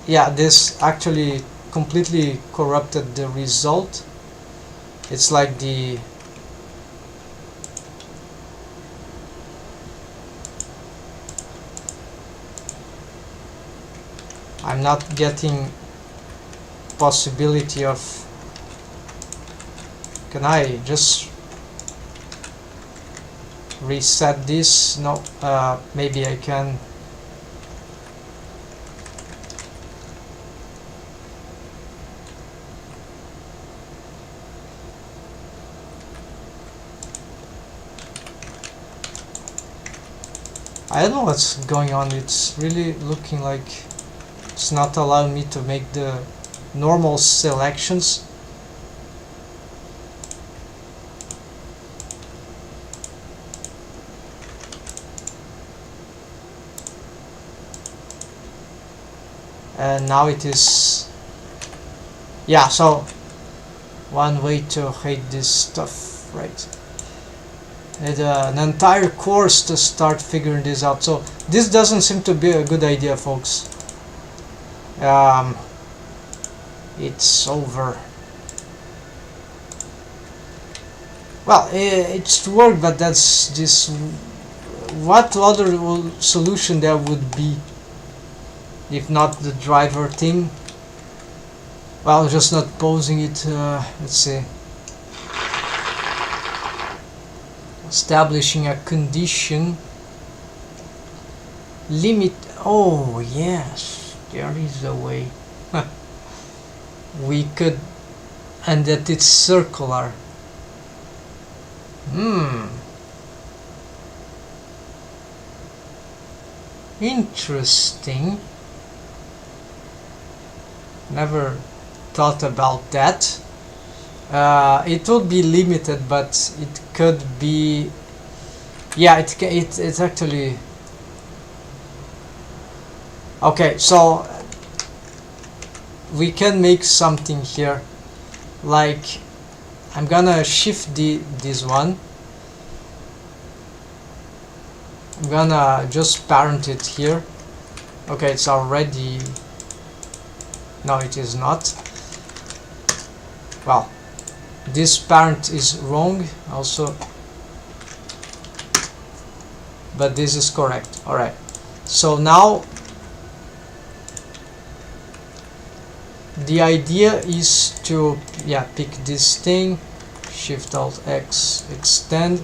yeah, this actually completely corrupted the result. It's like the, I'm not getting possibility of, can I just reset this? No, maybe I can. I don't know what's going on. It's really looking like it's not allowing me to make the normal selections. And now it is, yeah, so one way to hate this stuff, right? An entire course to start figuring this out. So this doesn't seem to be a good idea, folks. It's over. Well, it's to work, but that's this. What other solution there would be if not the driver thing? Well, just not posing it. Let's see. Establishing a condition limit. Oh yes, there is a way. We could, and that it's circular. Interesting. Never thought about that. It would be limited, but it could be, yeah, it's actually okay. So we can make something here, like I'm gonna shift this one. I'm gonna just parent it here. Okay, it's already, no, it is not. well, this parent is wrong also, but this is correct. Alright, so now the idea is to pick this thing, Shift Alt X, extend,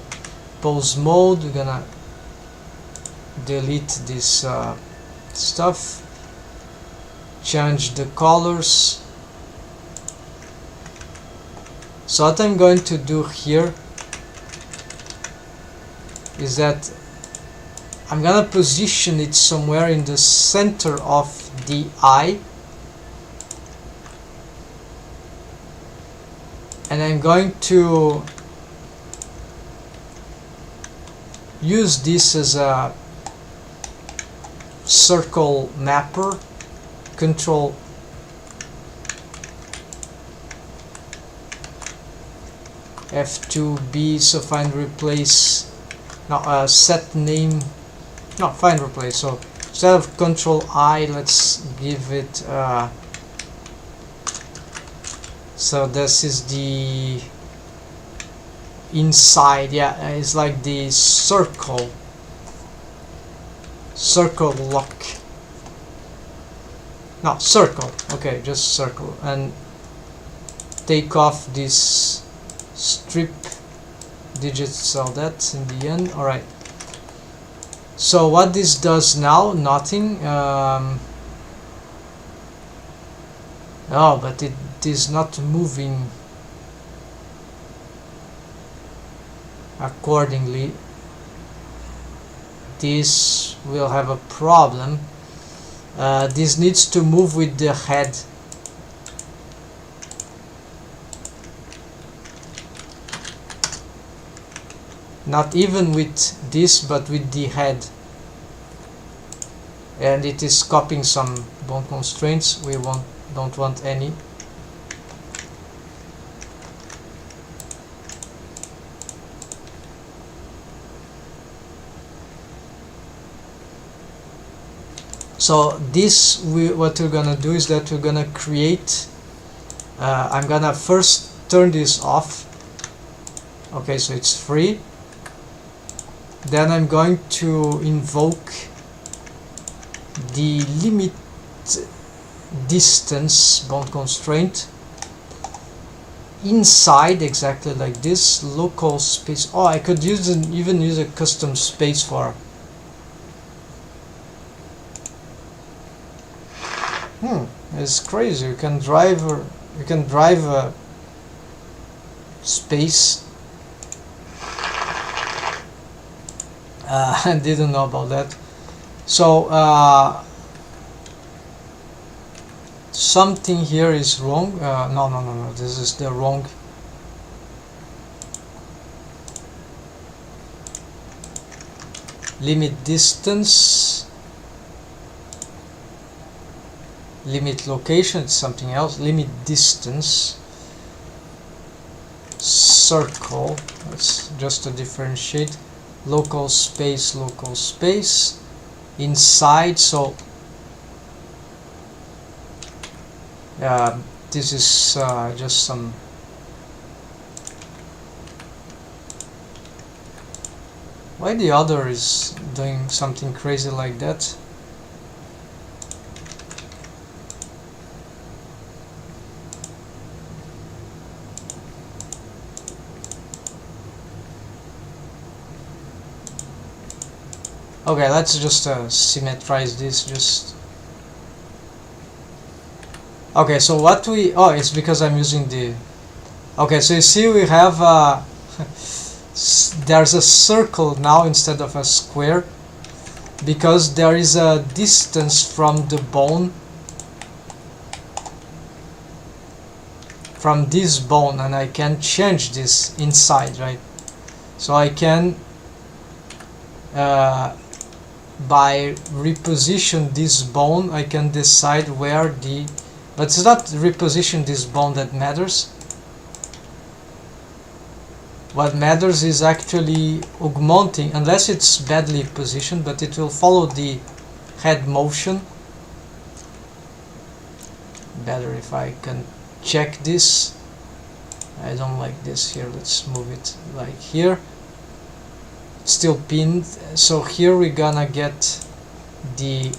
pose mode. We're gonna delete this stuff, change the colors. So what I'm going to do here is that I'm gonna position it somewhere in the center of the eye, and I'm going to use this as a circle mapper. Control F2B, so find replace, no, set name, no, find replace. So instead of Control I, let's give it so this is the inside, it's like the circle lock, no, circle, okay, just circle, and take off this strip digits, so that's in the end. Alright, so what this does now, nothing. Oh, but it is not moving accordingly. This will have a problem. This needs to move with the head. Not even with this, but with the head. And it is copying some bone constraints. We don't want any. So this, what we're gonna do is that we're gonna create, I'm gonna first turn this off. Okay, so it's free. Then I'm going to invoke the limit distance bone constraint inside, exactly like this, local space. Oh, I could even use a custom space for. It's crazy. You can drive a space. I didn't know about that. So something here is wrong. No, this is the wrong. Limit distance, limit location, it's something else. Limit distance, circle, that's just to differentiate. Local space, inside. So this is just some. Why the other is doing something crazy like that? Okay, let's just symmetrize this. Just okay. So what we it's because I'm using the. Okay, so you see we have there's a circle now instead of a square because there is a distance from the bone, from this bone, and I can change this inside, right? So I can by reposition this bone, I can decide where the, but it's not reposition this bone that matters. What matters is actually augmenting, unless it's badly positioned, but it will follow the head motion. Better if I can check this. I don't like this here. Let's move it like here. It's still pinned. So here we're gonna get the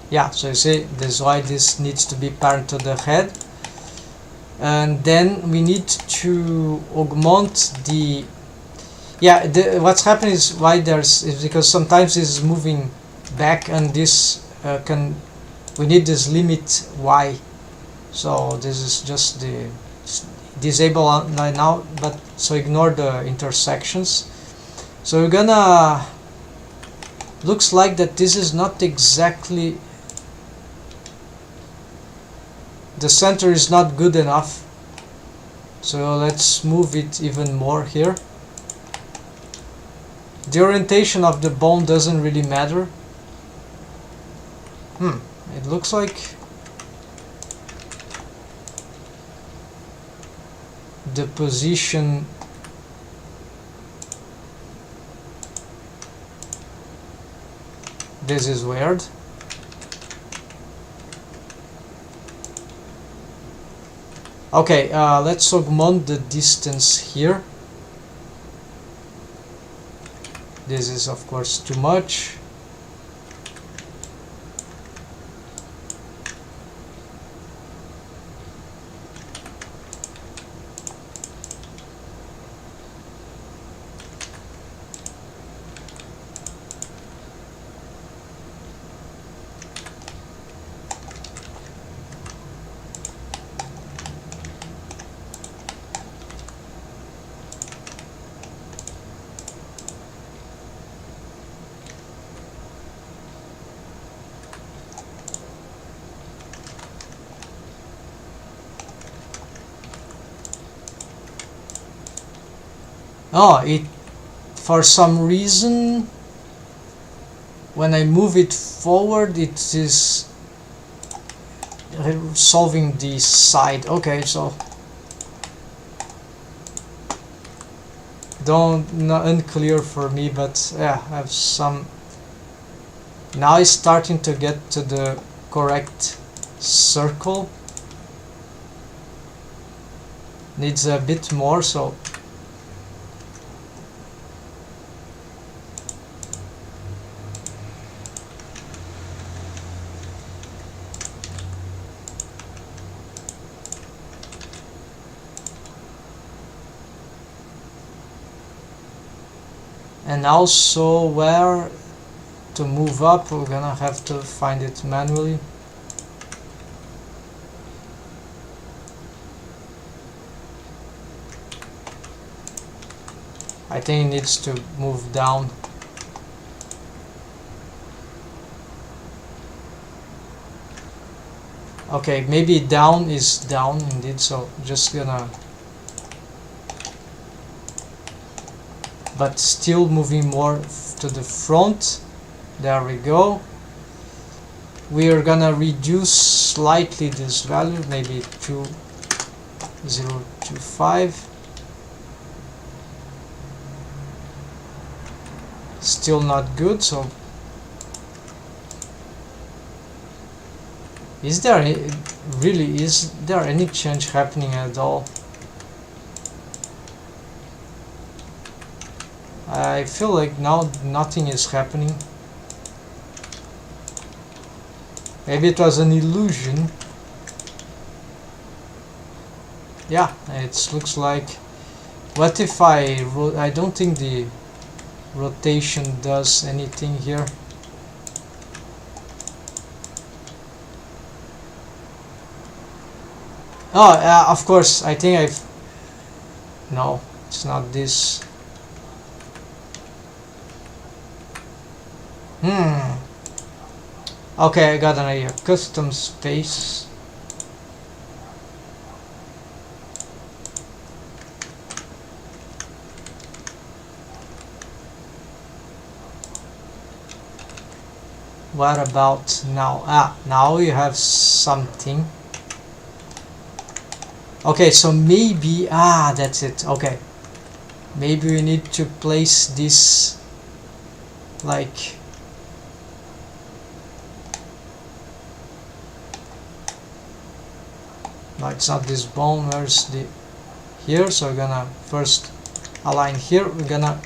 yeah, so you see this is why this needs to be parent to the head. And then we need to augment the what's happening is why is because sometimes this is moving back, and this we need this limit y. So this is just the disable now, but so ignore the intersections. So we're gonna looks like that this is not exactly, the center is not good enough, so let's move it even more here. The orientation of the bone doesn't really matter. It looks like the position this is weird. Okay, let's augment the distance here. This is of course too much. Oh, it for some reason when I move it forward it is solving the side. Okay, so unclear for me, but yeah, I have some. Now it's starting to get to the correct circle. Needs a bit more, so and also where to move up, we're gonna have to find it manually. I think it needs to move down. Okay, maybe down is down indeed, so just gonna, but still moving more to the front. There we go. We are gonna reduce slightly this value, maybe 2025. Still not good, so is there any change happening at all? I feel like now nothing is happening. Maybe it was an illusion. Yeah, it looks like. What if I don't think the rotation does anything here. Oh, of course, I think no, it's not this. Okay, I got an idea. Custom space. What about now? Now you have something. Okay, so maybe, that's it. Okay, maybe we need to place this like No, it's not this bone. Where's the here? So we're gonna first align here. We're gonna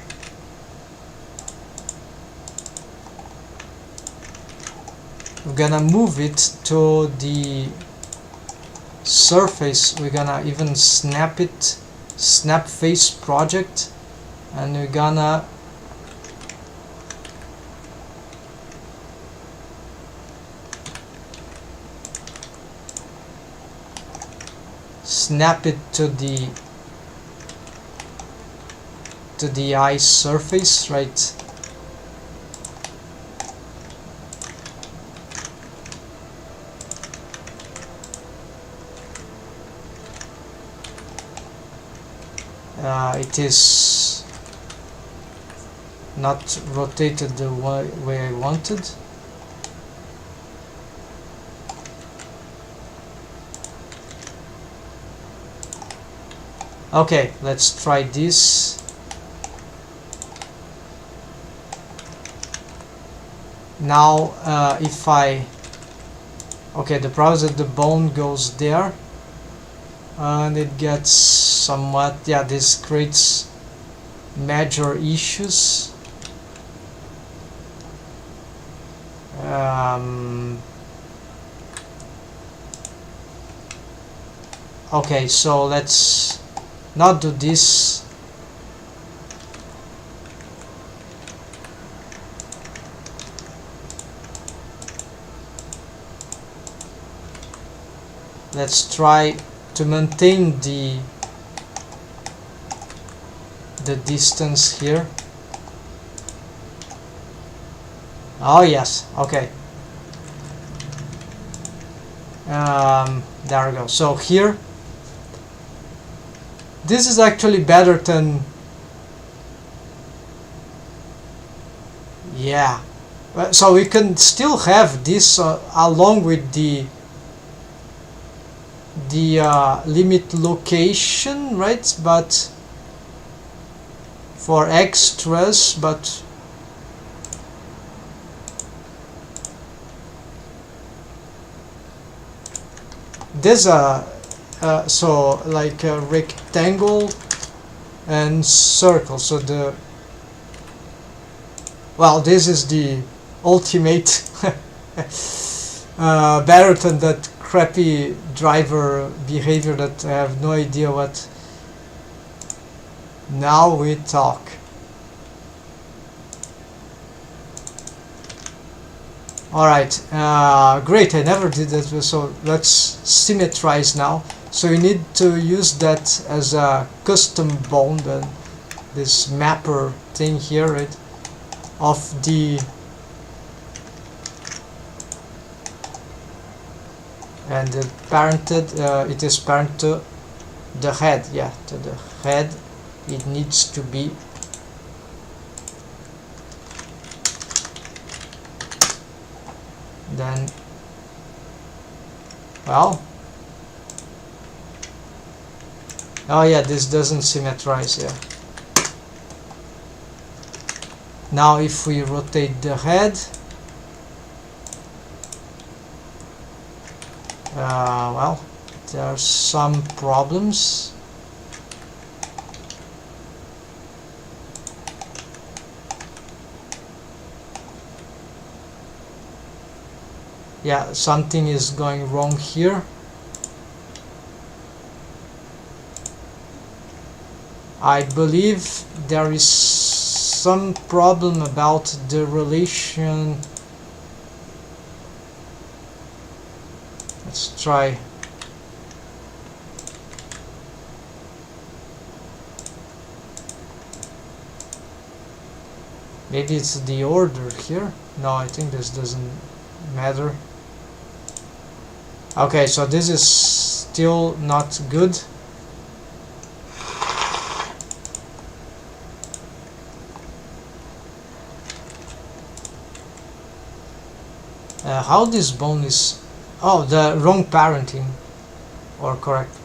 move it to the surface. We're gonna even snap it, snap face project, and we're gonna snap it to the eye surface, right? It is not rotated the way I wanted. Okay, let's try this. Now if I okay, the problem is that the bone goes there and it gets somewhat, yeah, this creates major issues. Okay, so let's not do this. Let's try to maintain the distance here. Oh yes, okay. There we go. So here, this is actually better than, yeah. So we can still have this along with the limit location, right? But for extras, but there's a so like a rectangle and circle. So the, well, this is the ultimate better than that crappy driver behavior that I have no idea what. Now we talk. Alright, great, I never did that, so let's symmetrize now. So we need to use that as a custom bone, then this mapper thing here, right, of the, and the parented, it is parent to the head, yeah, to the head. It needs to be then, well, oh yeah, this doesn't symmetrize, yeah. Now if we rotate the head, well, there are some problems. Yeah, something is going wrong here. I believe there is some problem about the relation. Let's try. Maybe it's the order here. No, I think this doesn't matter. Okay, so this is still not good. How this bone is, oh, the wrong parenting, or correct.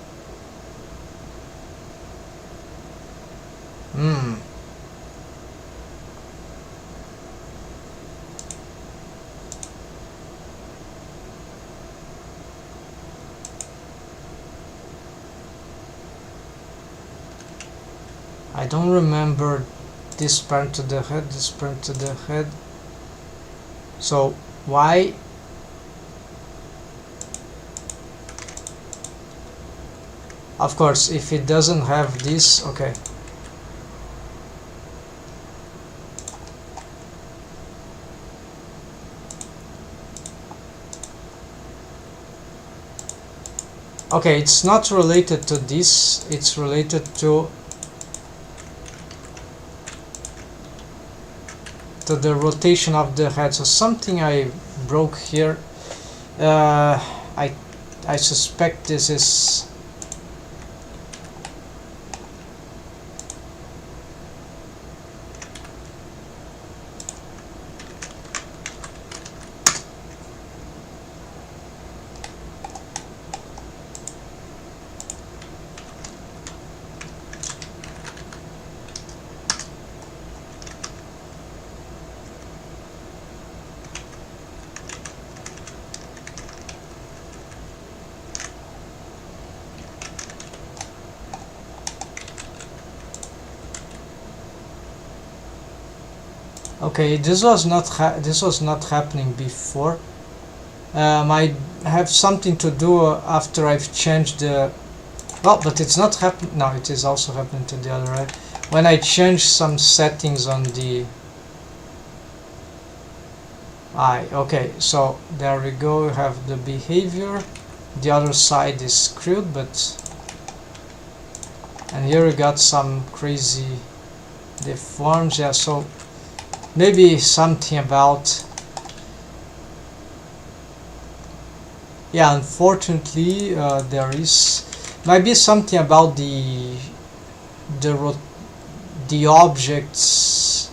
I don't remember this parent to the head, this parent to the head. So why? Of course, if it doesn't have this, okay. Okay, it's not related to this, it's related to the rotation of the head. So something I broke here. I suspect this is okay. This was not happening before. Might have something to do after I've changed the. Well, but it's not happening. No, it is also happening to the other right. When I change some settings on the eye. Okay, so there we go. We have the behavior. The other side is screwed, but and here we got some crazy deforms. Yeah, so maybe something about. Yeah, unfortunately, there is might be something about the objects.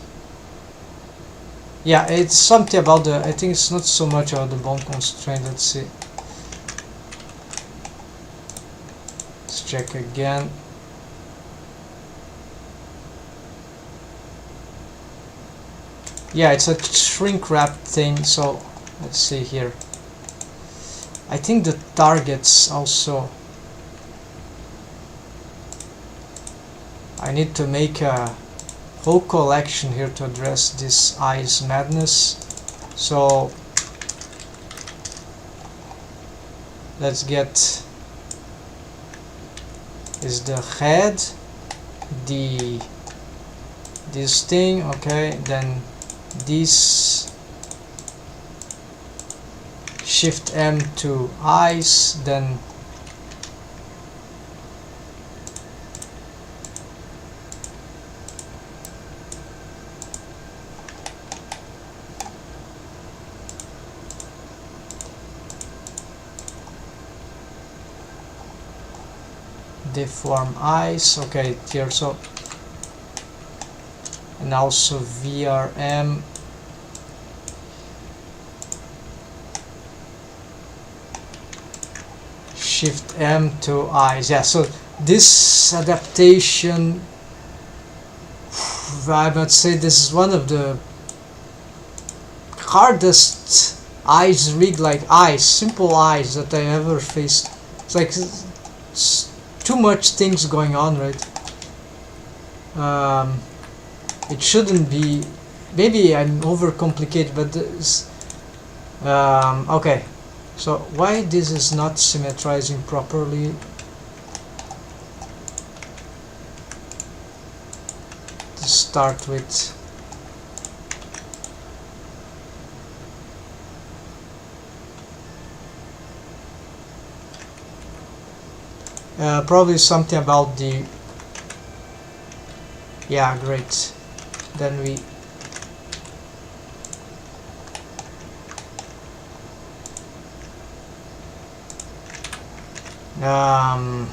Yeah, it's something about the. I think it's not so much about the bone constraint. Let's see. Let's check again. Yeah, it's a shrink wrap thing. So let's see here. I think the targets also. I need to make a whole collection here to address this eyes madness. So let's get is the head, this thing, okay, then this Shift M to eyes, then deform eyes, okay, here, so and also VRM Shift M to eyes. Yeah, so this adaptation, I would say this is one of the hardest eyes rig like eyes, simple eyes that I ever faced. It's like it's too much things going on, right? It shouldn't be. Maybe I'm overcomplicated, but this, okay. So why this is not symmetrizing properly? To start with. Probably something about the. Yeah, great. Then we.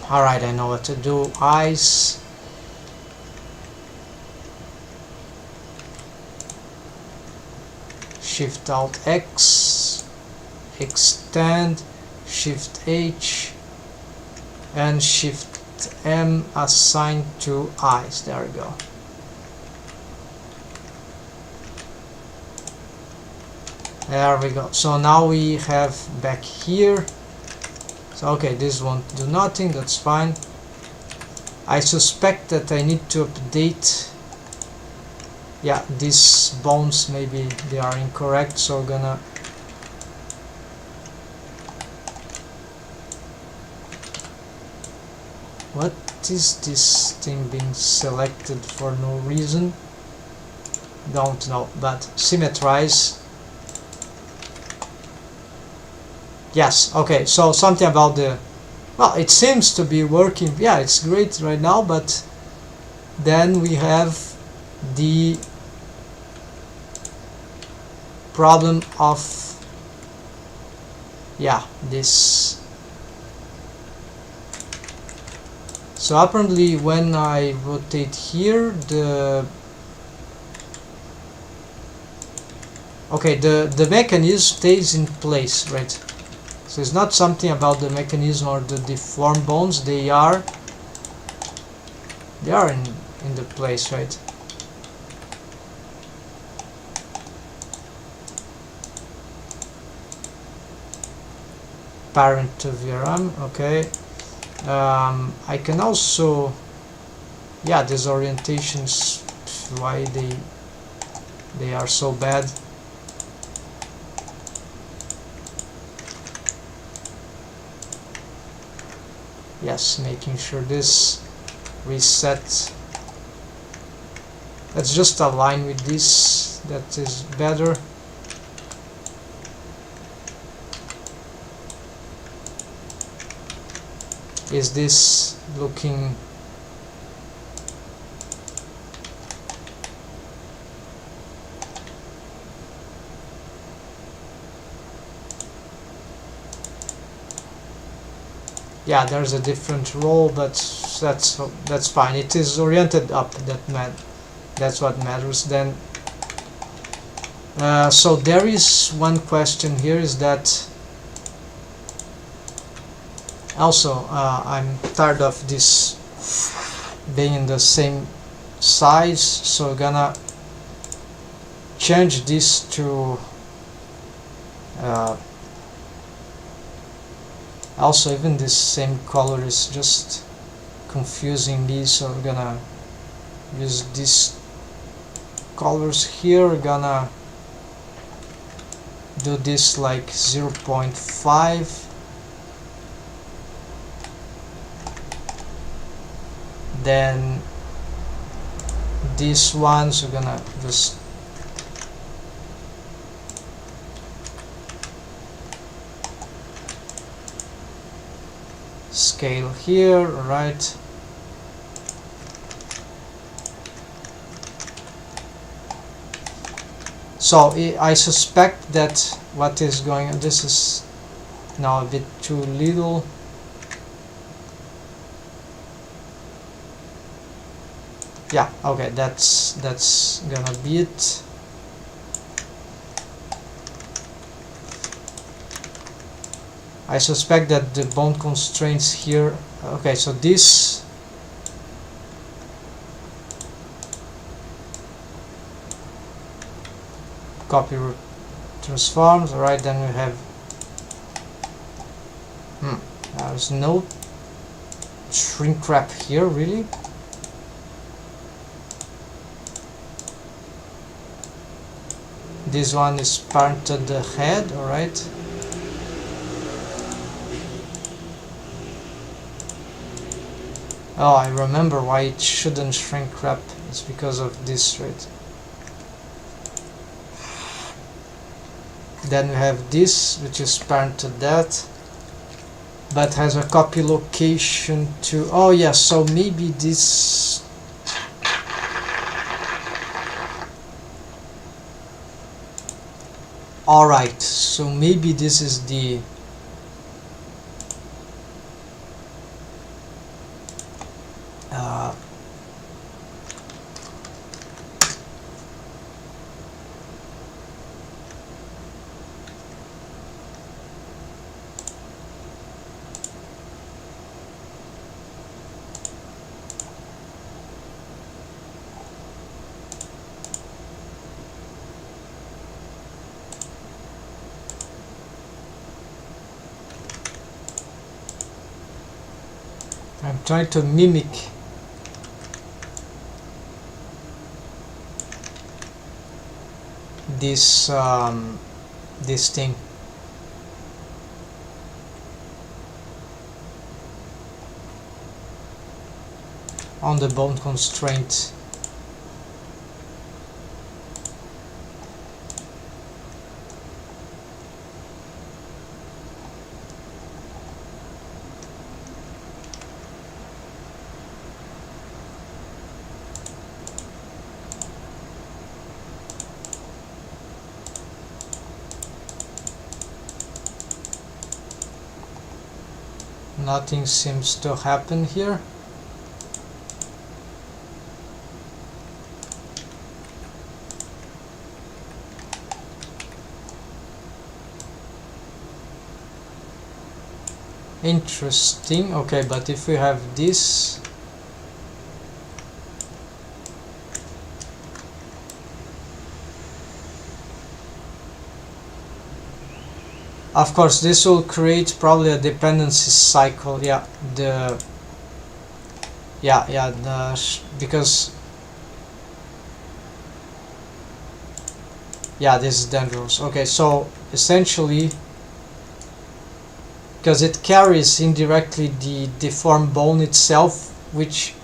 Alright, I know what to do. Eyes. Shift Alt X. Extend. Shift H. And Shift M assigned to eyes. There we go. There we go. So now we have back here. So okay, this won't do nothing, that's fine. I suspect that I need to update, yeah, these bones, maybe they are incorrect, so I'm gonna what is this thing being selected for no reason? Don't know, but symmetrize. Yes, okay, so something about the, well, it seems to be working. Yeah, it's great right now, but then we have the problem of, yeah, this. So apparently when I rotate here, the mechanism stays in place, right? So it's not something about the mechanism or the deformed bones, they are in the place, right? Parent to VRM, okay. I can also, yeah, these orientations, why they are so bad. Yes, making sure this reset. Let's just align with this, that is better. Is this looking yeah, there's a different roll, but that's fine. It is oriented up, that's what matters then. So there is one question here, is that also I'm tired of this being in the same size, so I'm gonna change this to also even this same color is just confusing me, so I'm gonna use these colors here. We're gonna do this like 0.5, then these ones we're gonna just scale here, right? So I suspect that what is going on, this is now a bit too little. Yeah, okay, that's gonna be it. I suspect that the bone constraints here, okay, so this copy transforms, alright, then we have there's no shrink wrap here, really? This one is parented the head, alright. Oh, I remember why it shouldn't shrink wrap. It's because of this, right? Then we have this, which is parent to that, but has a copy location to, oh yes, so maybe this, alright, so maybe this is the I'm trying to mimic this this thing. On the bone constraint. Nothing seems to happen here. Interesting. Okay, but if we have this, of course this will create probably a dependency cycle. Yeah, because yeah, this is dangerous. Okay, so essentially, because it carries indirectly the deformed bone itself, which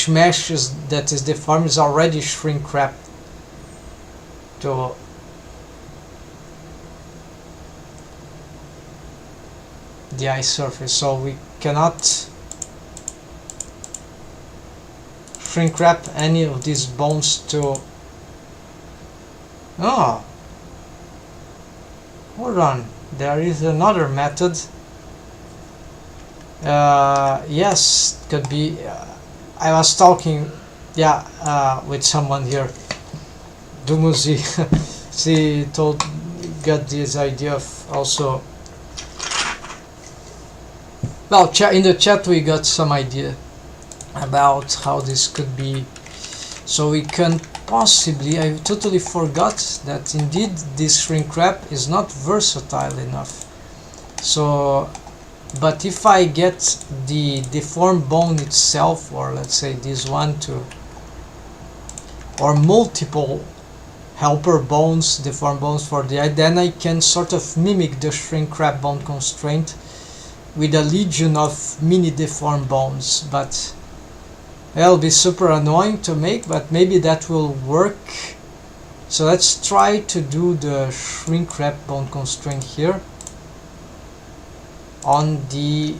mesh that is deformed is already shrink wrapped to the eye surface, so we cannot shrink wrap any of these bones to... Oh, hold on, there is another method. Yes, could be. I was talking, with someone here, Dumuzi. She got this idea of also. Well, in the chat we got some idea about how this could be. So we can possibly, I totally forgot that indeed this shrink wrap is not versatile enough. So, but if I get the deformed bone itself, or let's say this one too, or multiple helper bones, deformed bones for the eye, then I can sort of mimic the shrink wrap bone constraint with a legion of mini deformed bones. But it'll be super annoying to make, but maybe that will work. So let's try to do the shrink wrap bone constraint here on the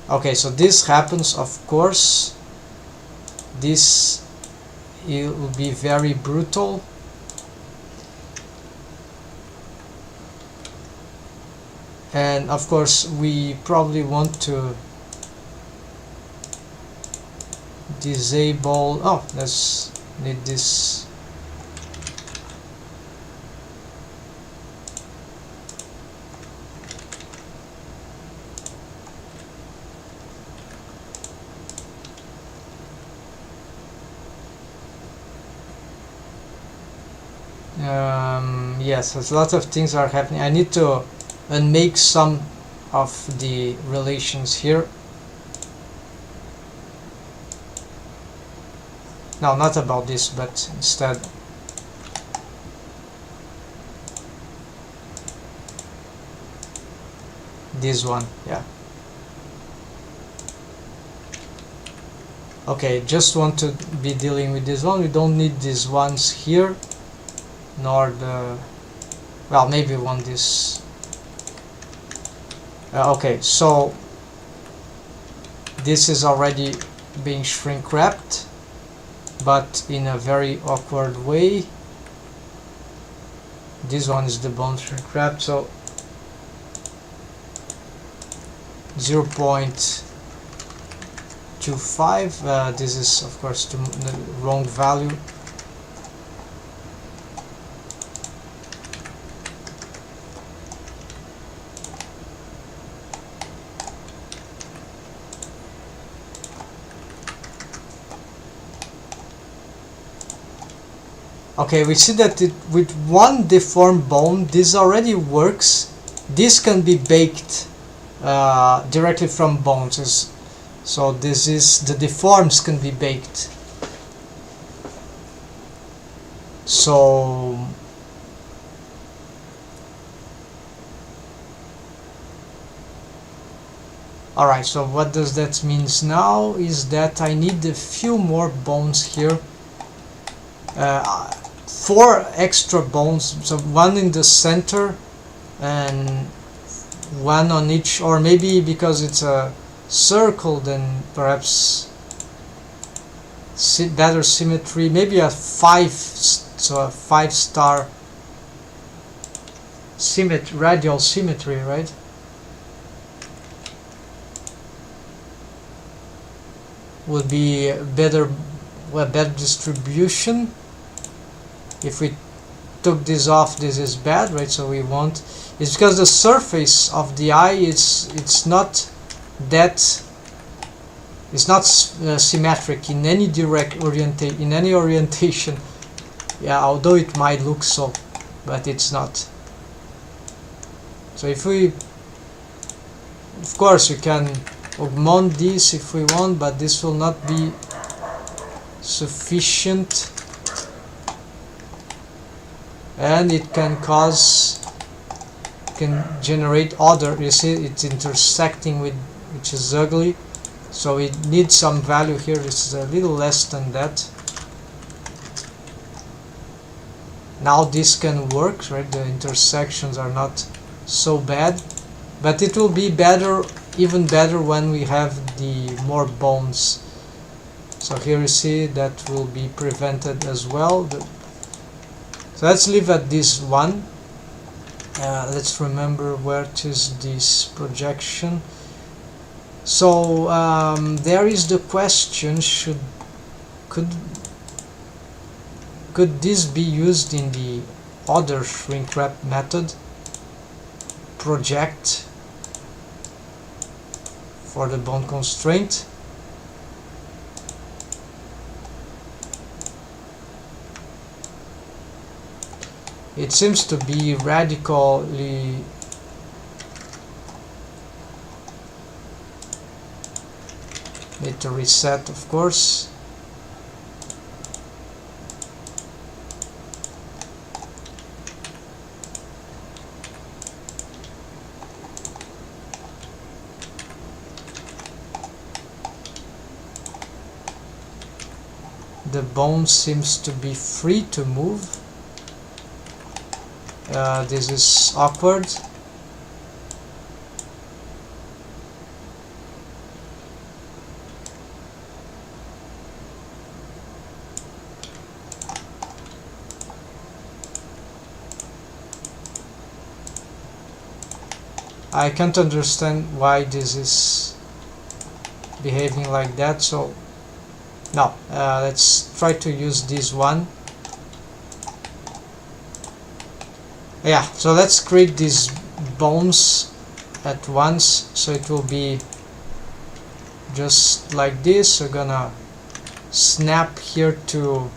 okay, so this happens, of course. This, it will be very brutal. And of course we probably want to disable, let's need this. Yes, a lot of things are happening. I need to unmake some of the relations here. No, not about this, but instead this one. Yeah. Okay, just want to be dealing with this one. We don't need these ones here, nor the, well, maybe we want this. Okay, so this is already being shrink wrapped, but in a very awkward way. This one is the bone shrink wrapped, so 0.25. This is of course the wrong value. Okay, we see that with one deformed bone, this already works. This can be baked directly from bones. So this is, the deforms can be baked. So alright, so what does that means now is that I need a few more bones here, 4 extra bones, so one in the center and one on each, or maybe because it's a circle then perhaps better symmetry, maybe a 5, so a 5-star radial symmetry, right? Would be a better distribution. If we took this off, this is bad, right? So we want, it's because the surface of the eye it's not that, it's not symmetric in any orientation. Yeah, although it might look so, but it's not. So if we, of course, we can augment this if we want, but this will not be sufficient, and it can generate other, you see it's intersecting with, which is ugly, so it needs some value here. This is a little less than that. Now this can work, right? The intersections are not so bad, but it will be better, even better, when we have the more bones. So here you see that will be prevented as well. So let's leave at this one. Let's remember where it is this projection. So there is the question: could this be used in the other shrink wrap method? Project for the bone constraint. It seems to be radically need to reset, of course. The bone seems to be free to move. This is awkward. I can't understand why this is behaving like that, so now let's try to use this one. Yeah, so let's create these bones at once, so it will be just like this. We're gonna snap here to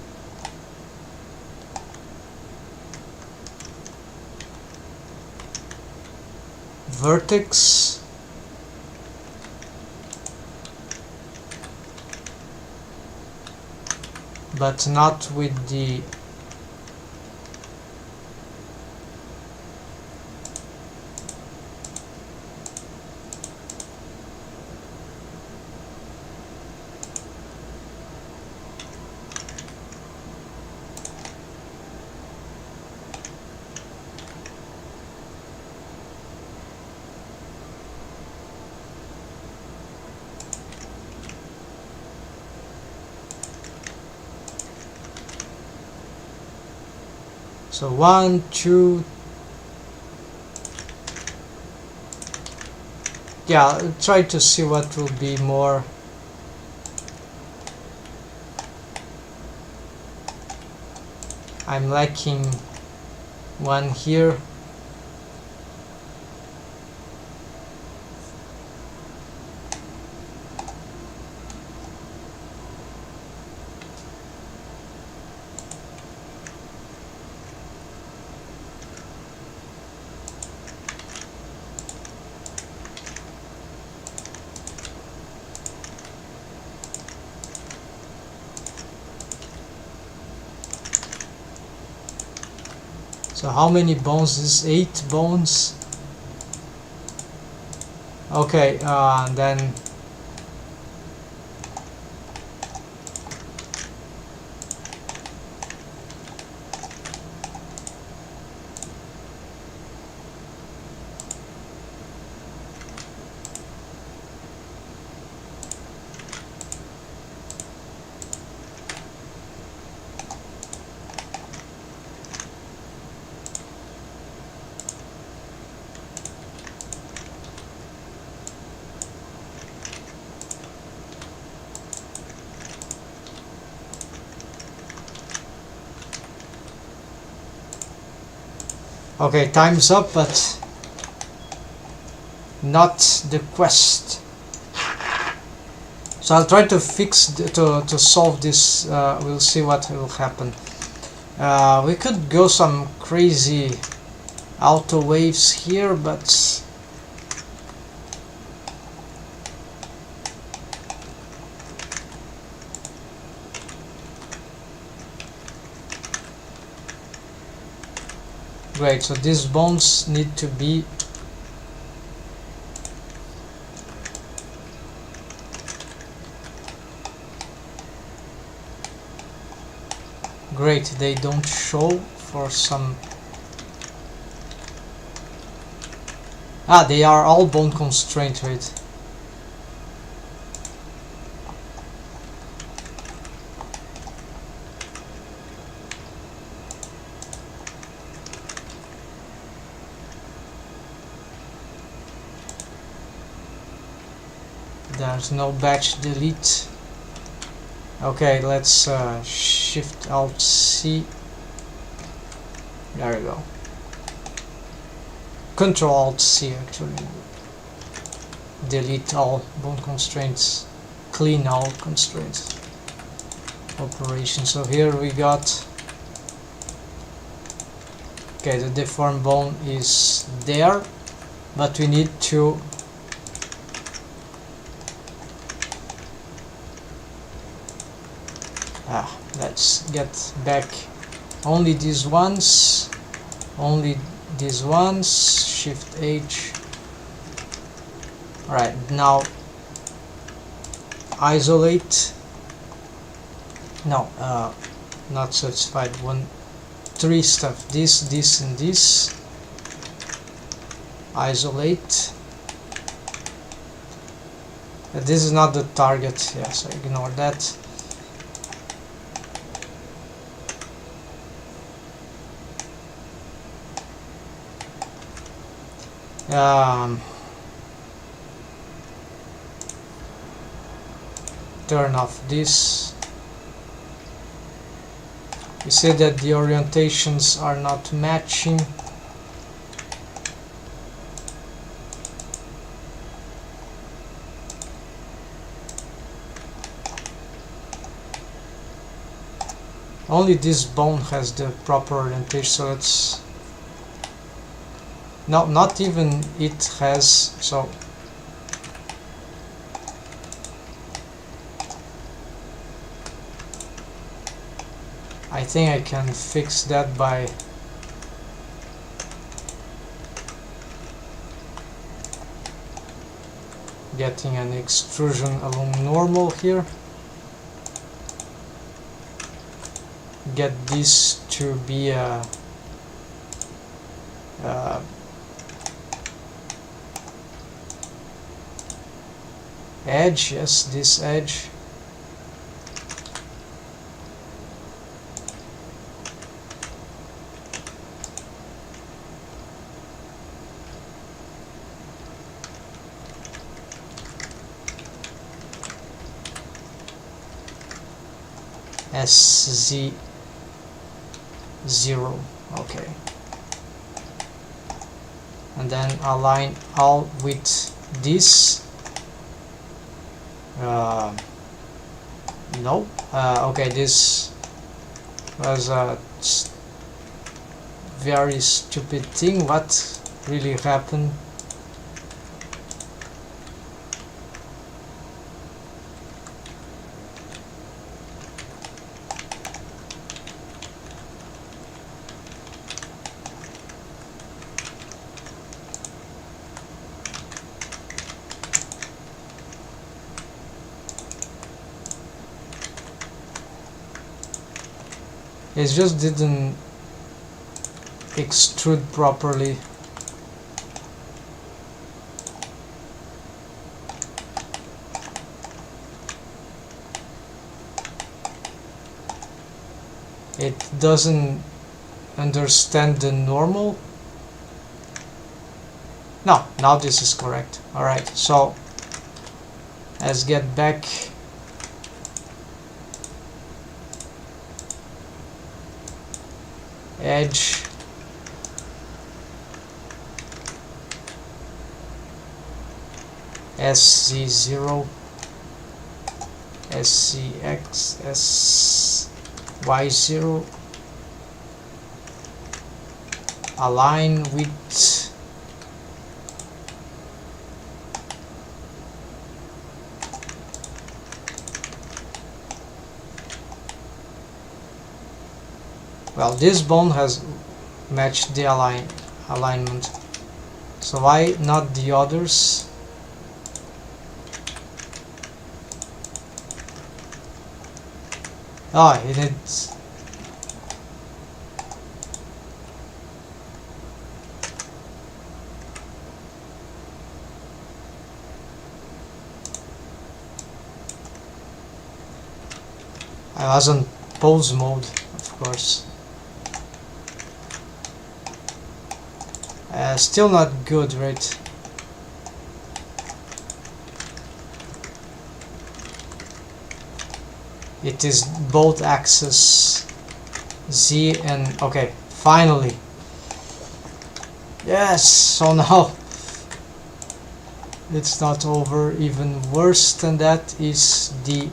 vertex, but not with the so 1, 2. Yeah, try to see what will be more. I'm lacking one here. So how many bones is 8 bones? Okay, then okay, time's up, but not the quest. So I'll try to fix to solve this. We'll see what will happen. We could go some crazy auto waves here, but great. So these bones need to be great. They don't show for some. They are all bone constrained. Wait. There's no batch delete. Okay, let's Shift Alt C. There we go. Control Alt C actually. Delete all bone constraints. Clean all constraints. Operation. So here we got. Okay, the deformed bone is there, but we need to let's get back only these ones, Shift H. Alright, now isolate. No, not satisfied. 3 stuff. This and this. Isolate. This is not the target. Yes, I ignore that. Turn off this. You see that the orientations are not matching. Only this bone has the proper orientation, so it's no, not even it has. So I think I can fix that by getting an extrusion along normal here. Get this to be a edge. Yes, this edge. SZ0. Okay, and then align all with this. No. Okay, this was a very stupid thing. What really happened? It just didn't extrude properly. It doesn't understand the normal. No, now this is correct. Alright, so let's get back. Edge. SZ0, SCX, SY0, align with well, this bone has matched the alignment, so why not the others? Oh, it needs. I was on pose mode, of course. Still not good, right? It is both axes Z and okay, finally. Yes, so now it's not over. Even worse than that is the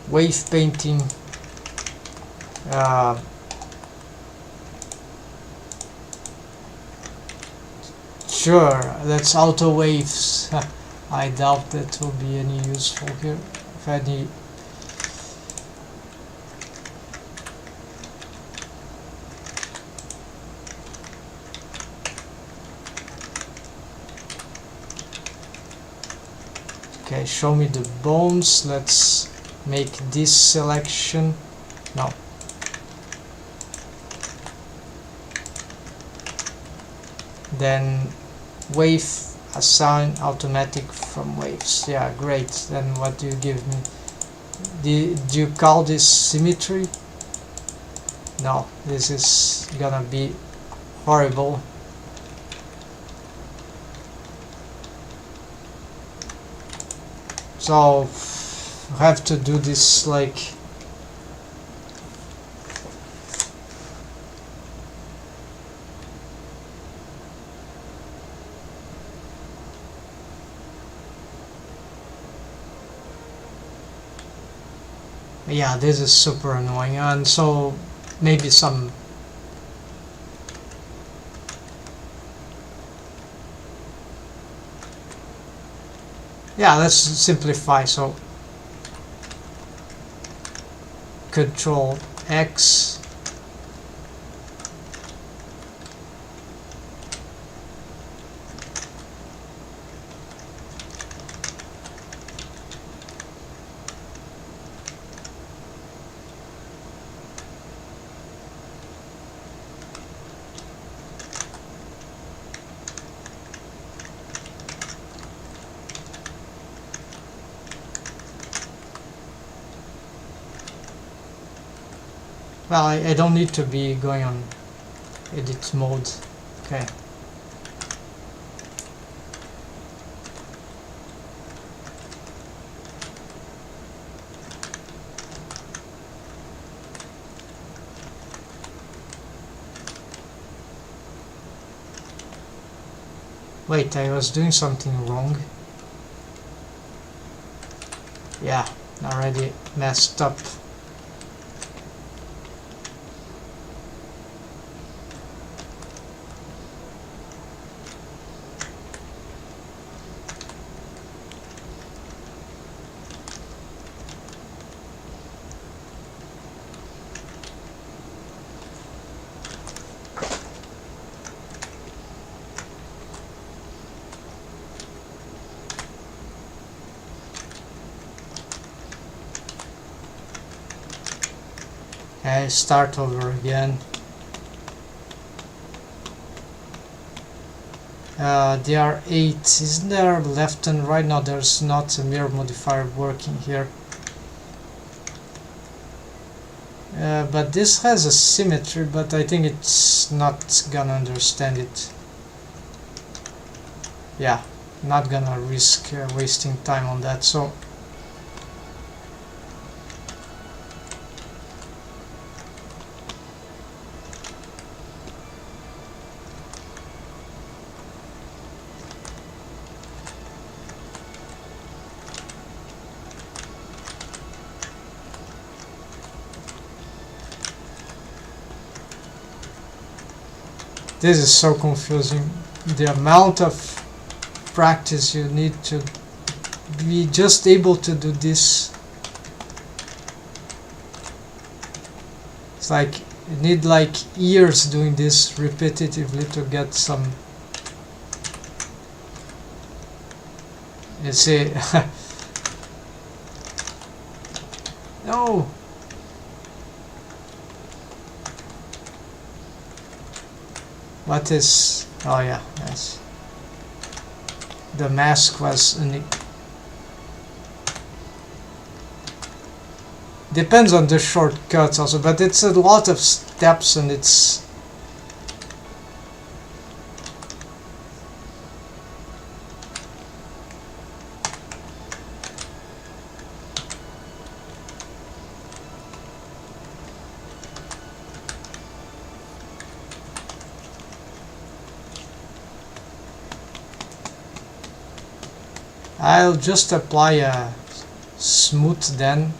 wave painting. Sure, that's auto waves. I doubt that will be any useful here. If any. Okay, show me the bones. Let's make this selection. No. Then wave assign automatic from waves. Yeah, great. Then what do you give me? Do you call this symmetry? No, this is gonna be horrible. So I have to do this like yeah, this is super annoying, and so maybe some yeah, let's simplify. So Control X, well, I don't need to be going on edit mode. Okay. Wait, I was doing something wrong. Yeah, already messed up. Okay, start over again. There are 8. Isn't there left and right? No, there's not a mirror modifier working here. But this has a symmetry, but I think it's not gonna understand it. Yeah, not gonna risk wasting time on that. So this is so confusing. The amount of practice you need to be just able to do this. It's like you need like years doing this repetitively to get some. You see. No. What is? Oh yeah, yes. The mask was unique. Depends on the shortcuts also, but it's a lot of steps and it's. I'll just apply a smooth then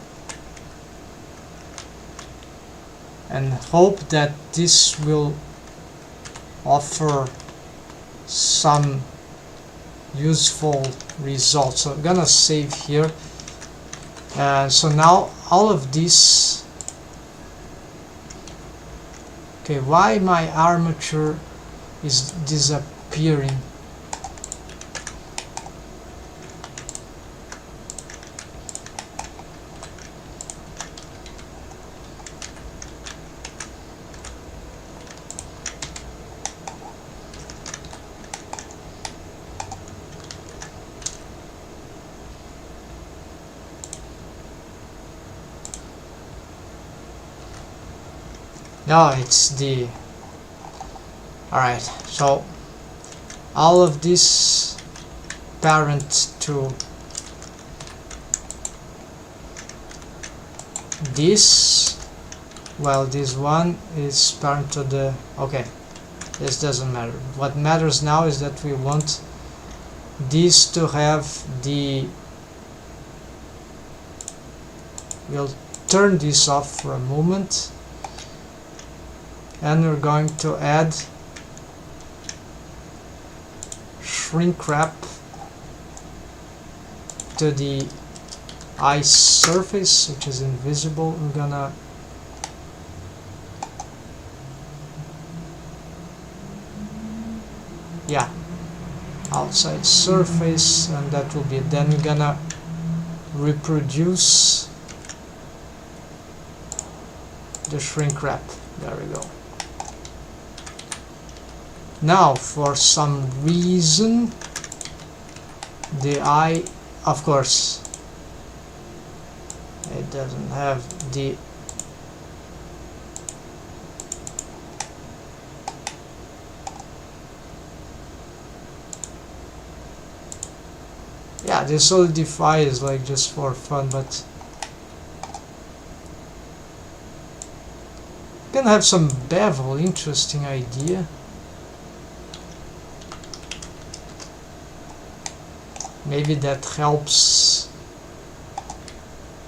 and hope that this will offer some useful results. So I'm gonna save here. So now all of this. Okay, why my armature is disappearing? No, it's the. Alright, so all of this parent to this, well, this one is parent to the. Okay, this doesn't matter. What matters now is that we want this to have the. We'll turn this off for a moment. And we're going to add shrink wrap to the eye surface, which is invisible. We're gonna outside surface, and that will be it. Then we're gonna reproduce the shrink wrap. There we go. Now, for some reason, the eye, of course, it doesn't have the. Yeah, the solidify is like just for fun, but can have some bevel. Interesting idea. Maybe that helps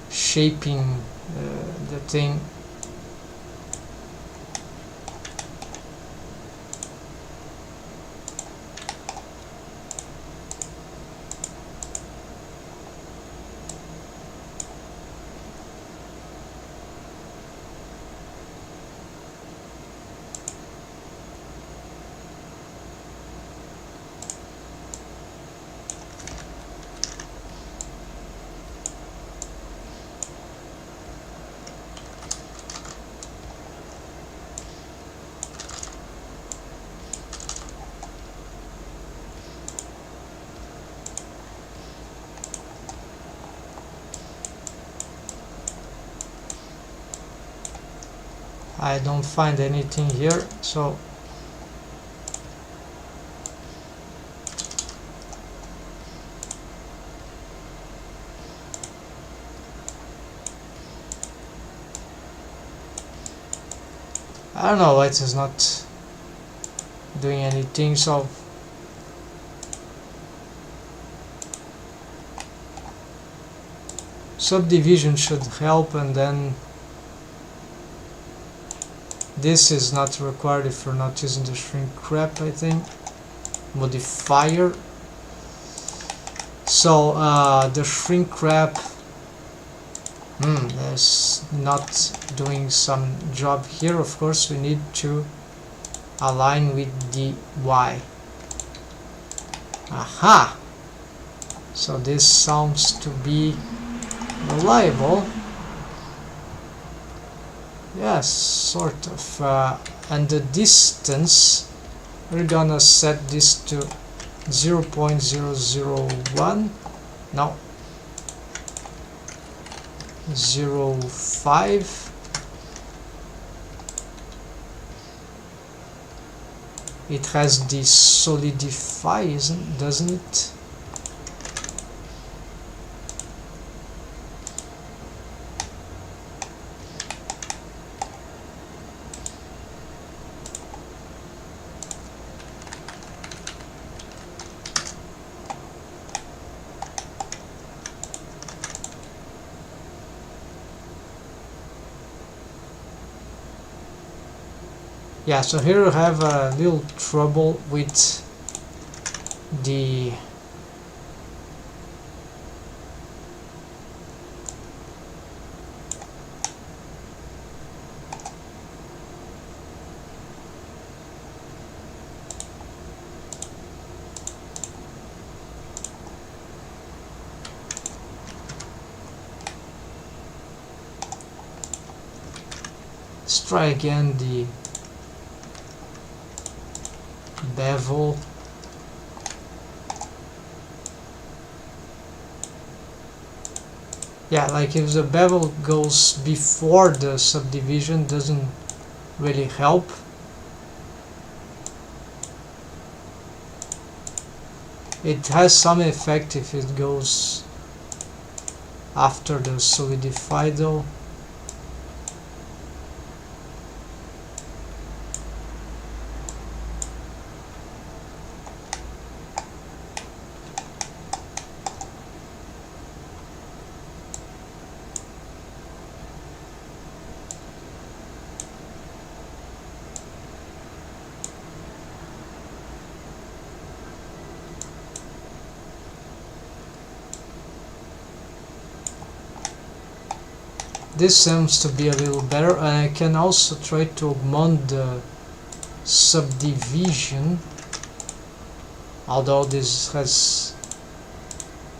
shaping the thing. I don't find anything here, so I don't know why it is not doing anything. So subdivision should help, and then this is not required if you're not using the shrink wrap, I think. Modifier. So the shrink wrap is not doing some job here. Of course, we need to align with the Y. Aha! So this sounds to be reliable. Yes, sort of. And the distance, we're gonna set this to 0.001. No, 0.5. It has the solidify, doesn't it? Yeah, so here we have a little trouble with the let's try again the bevel. Yeah, like if the bevel goes before the subdivision, doesn't really help. It has some effect if it goes after the solidify though. This seems to be a little better, and I can also try to augment the subdivision, although this has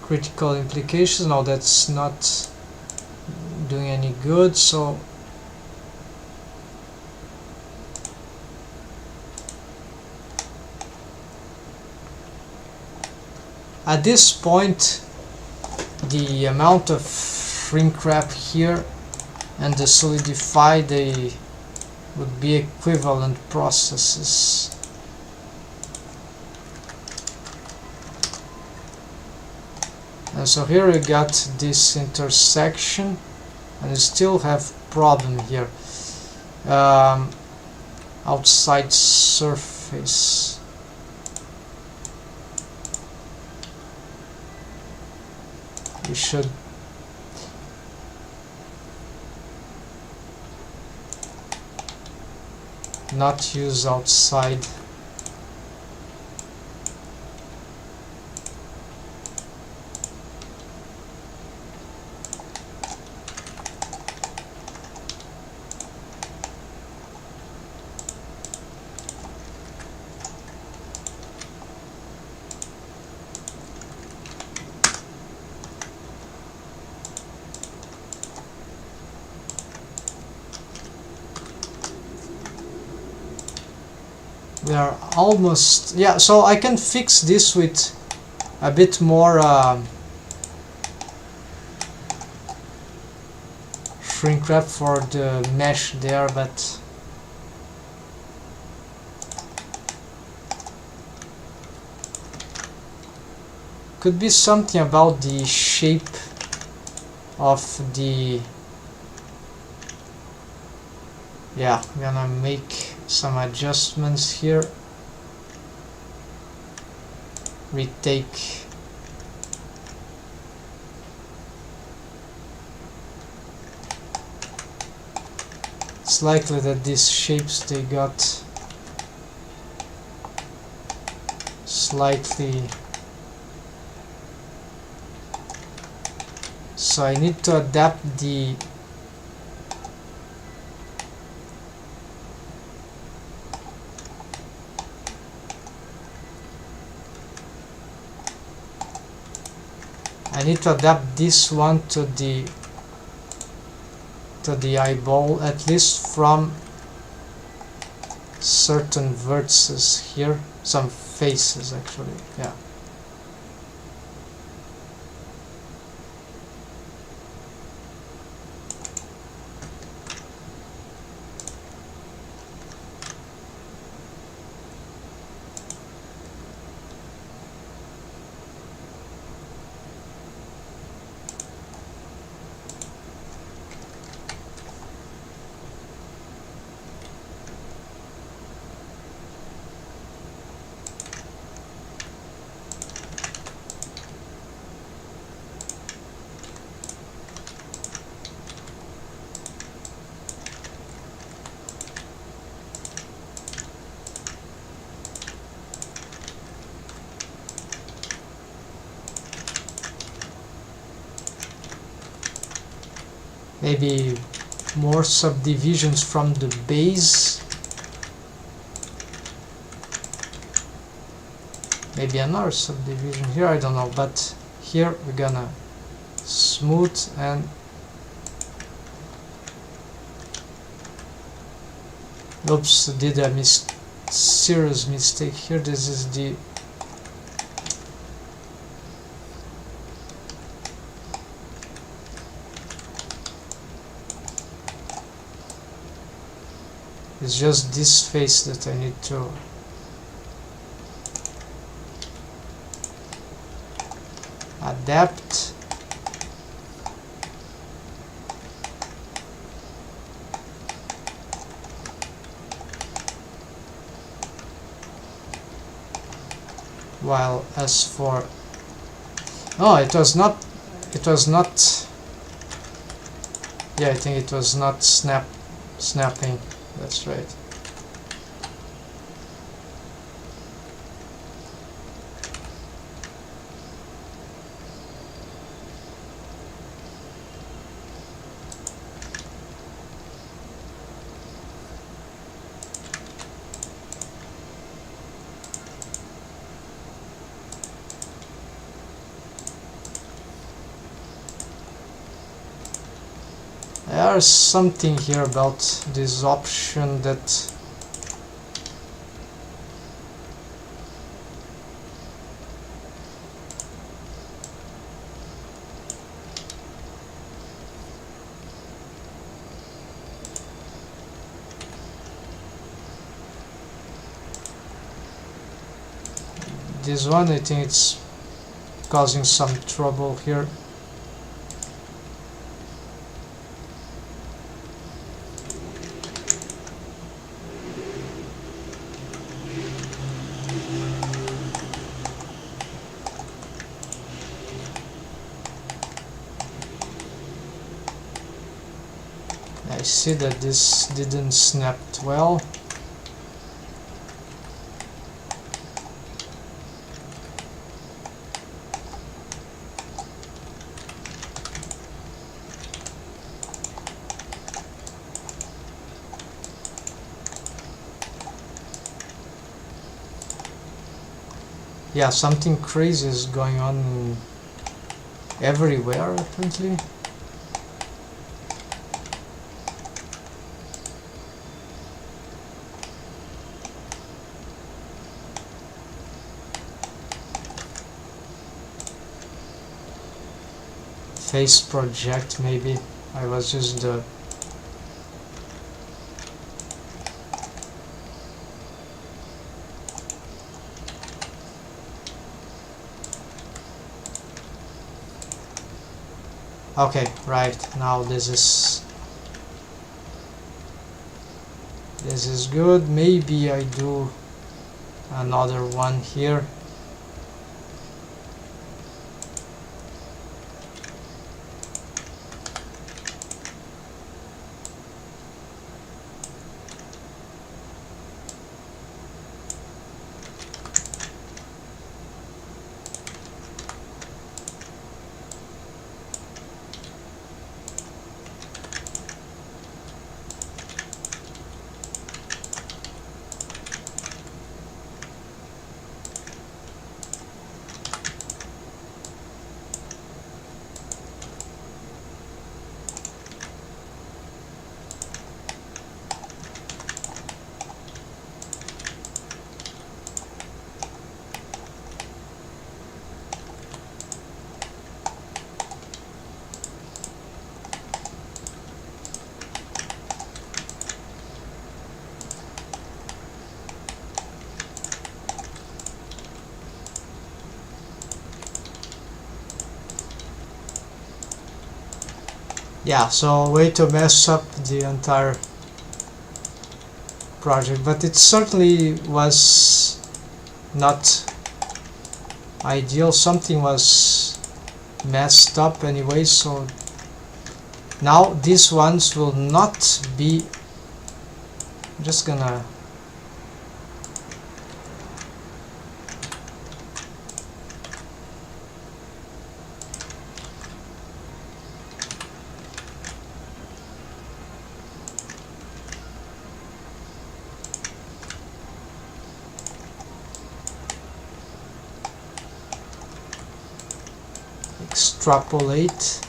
critical implications. Now that's not doing any good, so at this point the amount of shrink wrap here and the solidify, they would be equivalent processes. And so here we got this intersection, and we still have problem here. Outside surface. We should not use outside. We are almost, yeah, so I can fix this with a bit more shrink wrap for the mesh there, but could be something about the shape of the... Yeah, I'm gonna make some adjustments here. Retake. It's likely that these shapes, they got slightly... So I need to adapt the... I need to adapt this one to the eyeball, at least from certain vertices here, some faces actually, yeah. Maybe more subdivisions from the base. Maybe another subdivision here, I don't know, but here we're gonna smooth and... Oops, did a serious mistake here. This is the... It's just this face that I need to... adapt. While as for... Oh, it was not... Yeah, I think it was not snapping. That's right. There's something here about this option that this one, I think it's causing some trouble here. I see that this didn't snap well. Yeah, something crazy is going on everywhere apparently. Face project, maybe. I was just the... Okay, right, now this is good. Maybe I do another one here. Yeah, so way to mess up the entire project, but it certainly was not ideal. Something was messed up anyway, so now these ones will not be. I'm just gonna extrapolate.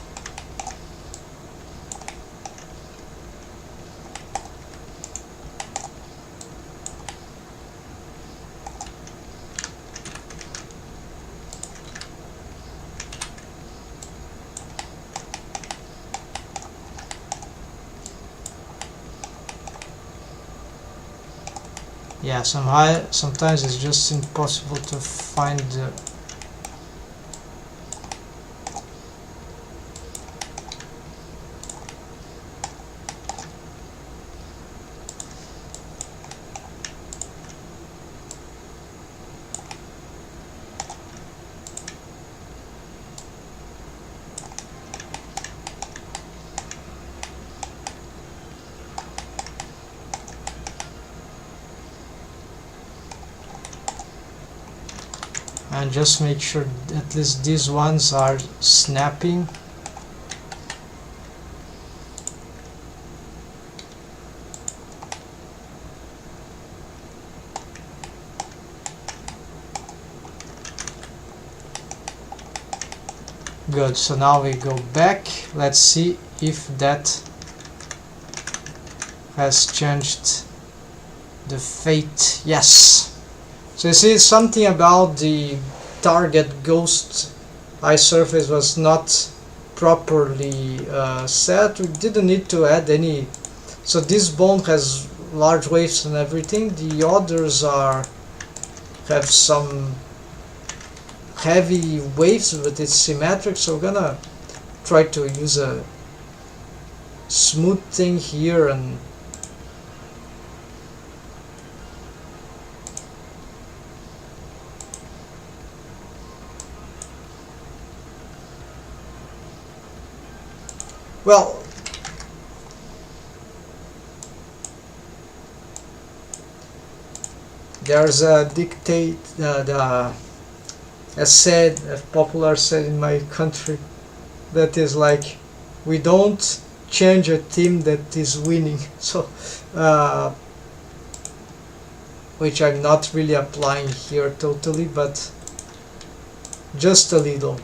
Yeah, sometimes it's just impossible to find the and just make sure at least these ones are snapping. Good, so now we go back. Let's see if that has changed the fate. Yes. So you see, something about the target ghost eye surface was not properly set. We didn't need to add any. So this bone has large waves and everything. The others have some heavy waves, but it's symmetric. So we're gonna try to use a smooth thing here and well, there's a dictate, a popular said in my country, that is like, we don't change a team that is winning. So, which I'm not really applying here totally, but just a little.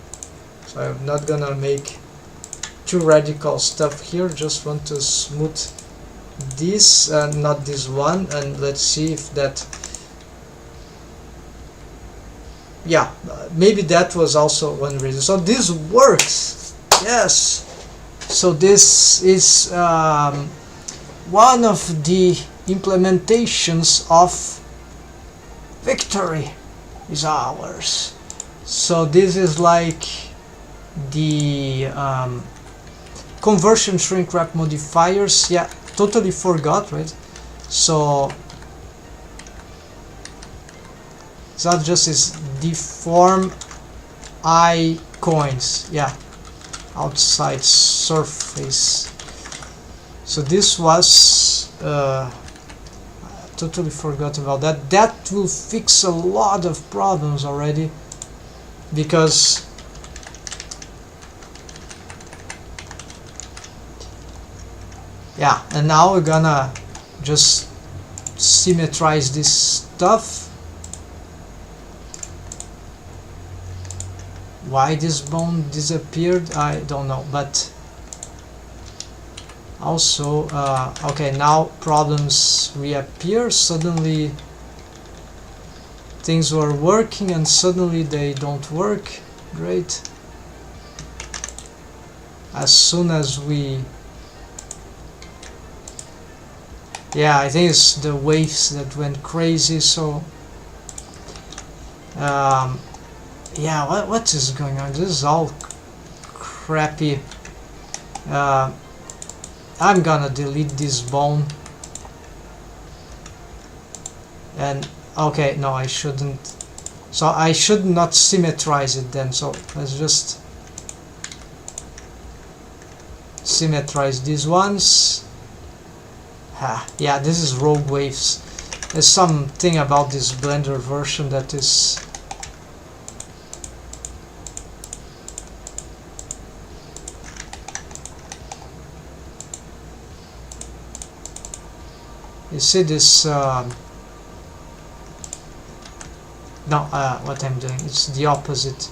So I'm not gonna make too radical stuff here, just want to smooth this and not this one, and let's see if that, yeah, maybe that was also one reason. So this works, yes. So this is one of the implementations of victory is ours. So this is like the conversion shrink wrap modifiers. Yeah, totally forgot, right? So that just is deform icons. Yeah, outside surface. So this was totally forgot about that. That will fix a lot of problems already, because yeah, and now we're gonna just symmetrize this stuff. Why this bone disappeared, I don't know, but also okay, now problems reappear. Suddenly things were working and suddenly they don't work. Great. As soon as we, yeah, I think it's the waves that went crazy. So yeah, what is going on? This is all crappy. I'm gonna delete this bone. And okay, no, I shouldn't. So I should not symmetrize it then. So let's just symmetrize these ones. Yeah, this is rogue waves. There's something about this Blender version that is you see this no, what I'm doing, it's the opposite.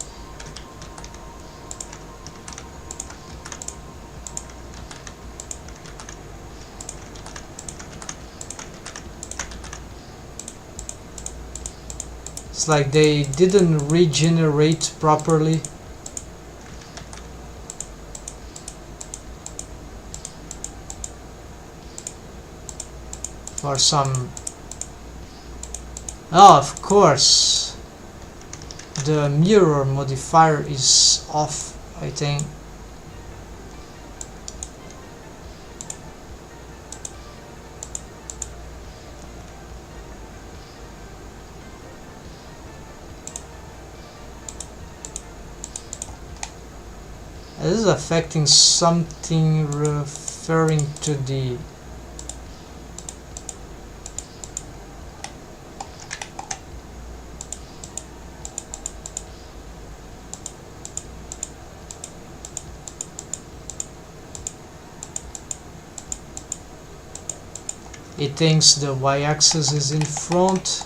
It's like they didn't regenerate properly. For some, oh, of course, the mirror modifier is off, I think. This is affecting something referring to the it thinks the y-axis is in front,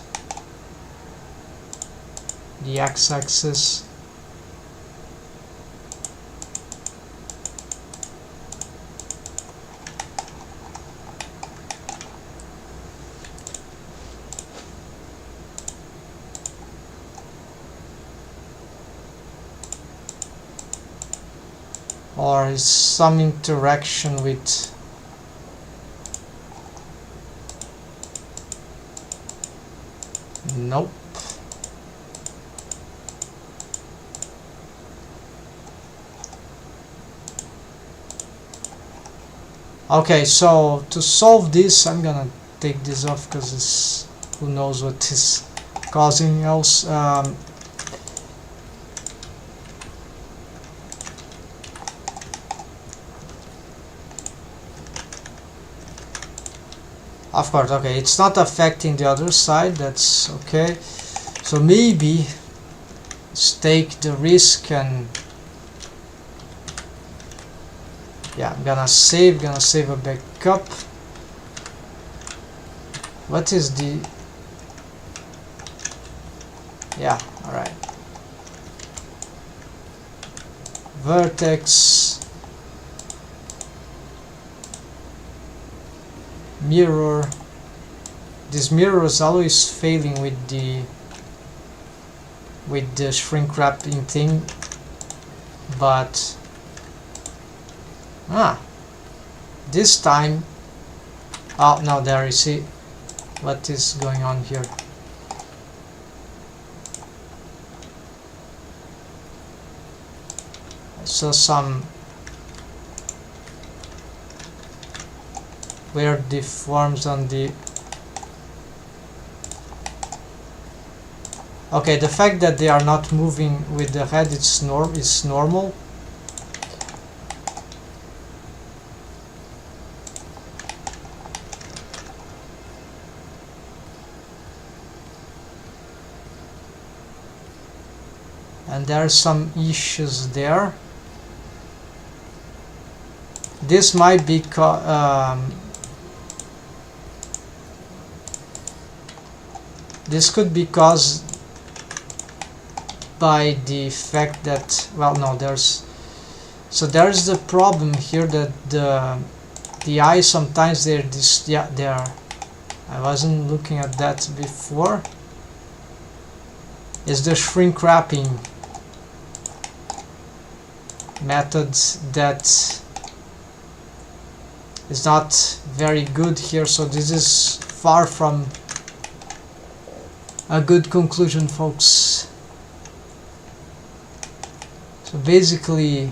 the x-axis. Or is some interaction with nope. Okay, so to solve this, I'm gonna take this off because it's who knows what is causing else. Of course, okay, it's not affecting the other side, that's okay. So maybe let's take the risk and yeah, I'm gonna save a backup. What is the, yeah, alright. Vertex mirror. This mirror is always failing with the shrink wrapping thing, but this time, oh no, there you see what is going on here. I saw some where deforms on the... Okay, the fact that they are not moving with the head is normal. And there are some issues there. This might be this could be caused by the fact that, well, no, there's the problem here that the eyes sometimes they're this, yeah, they are. I wasn't looking at that before. Is the shrink wrapping method that is not very good here, so this is far from a good conclusion, folks. So basically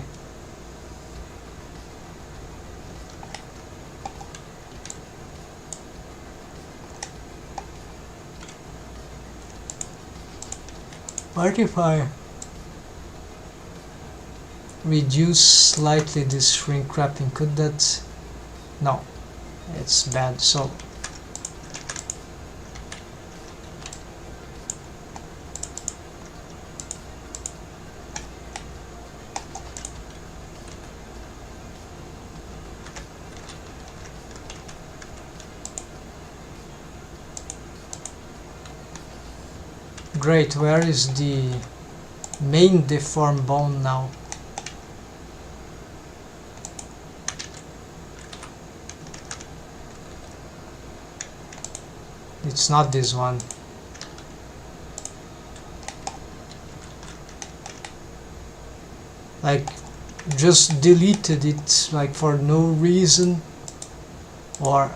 what if I reduce slightly this shrink wrapping? Could that... No, it's bad. So great, where is the main deformed bone now? It's not this one. Like, just deleted it like for no reason, or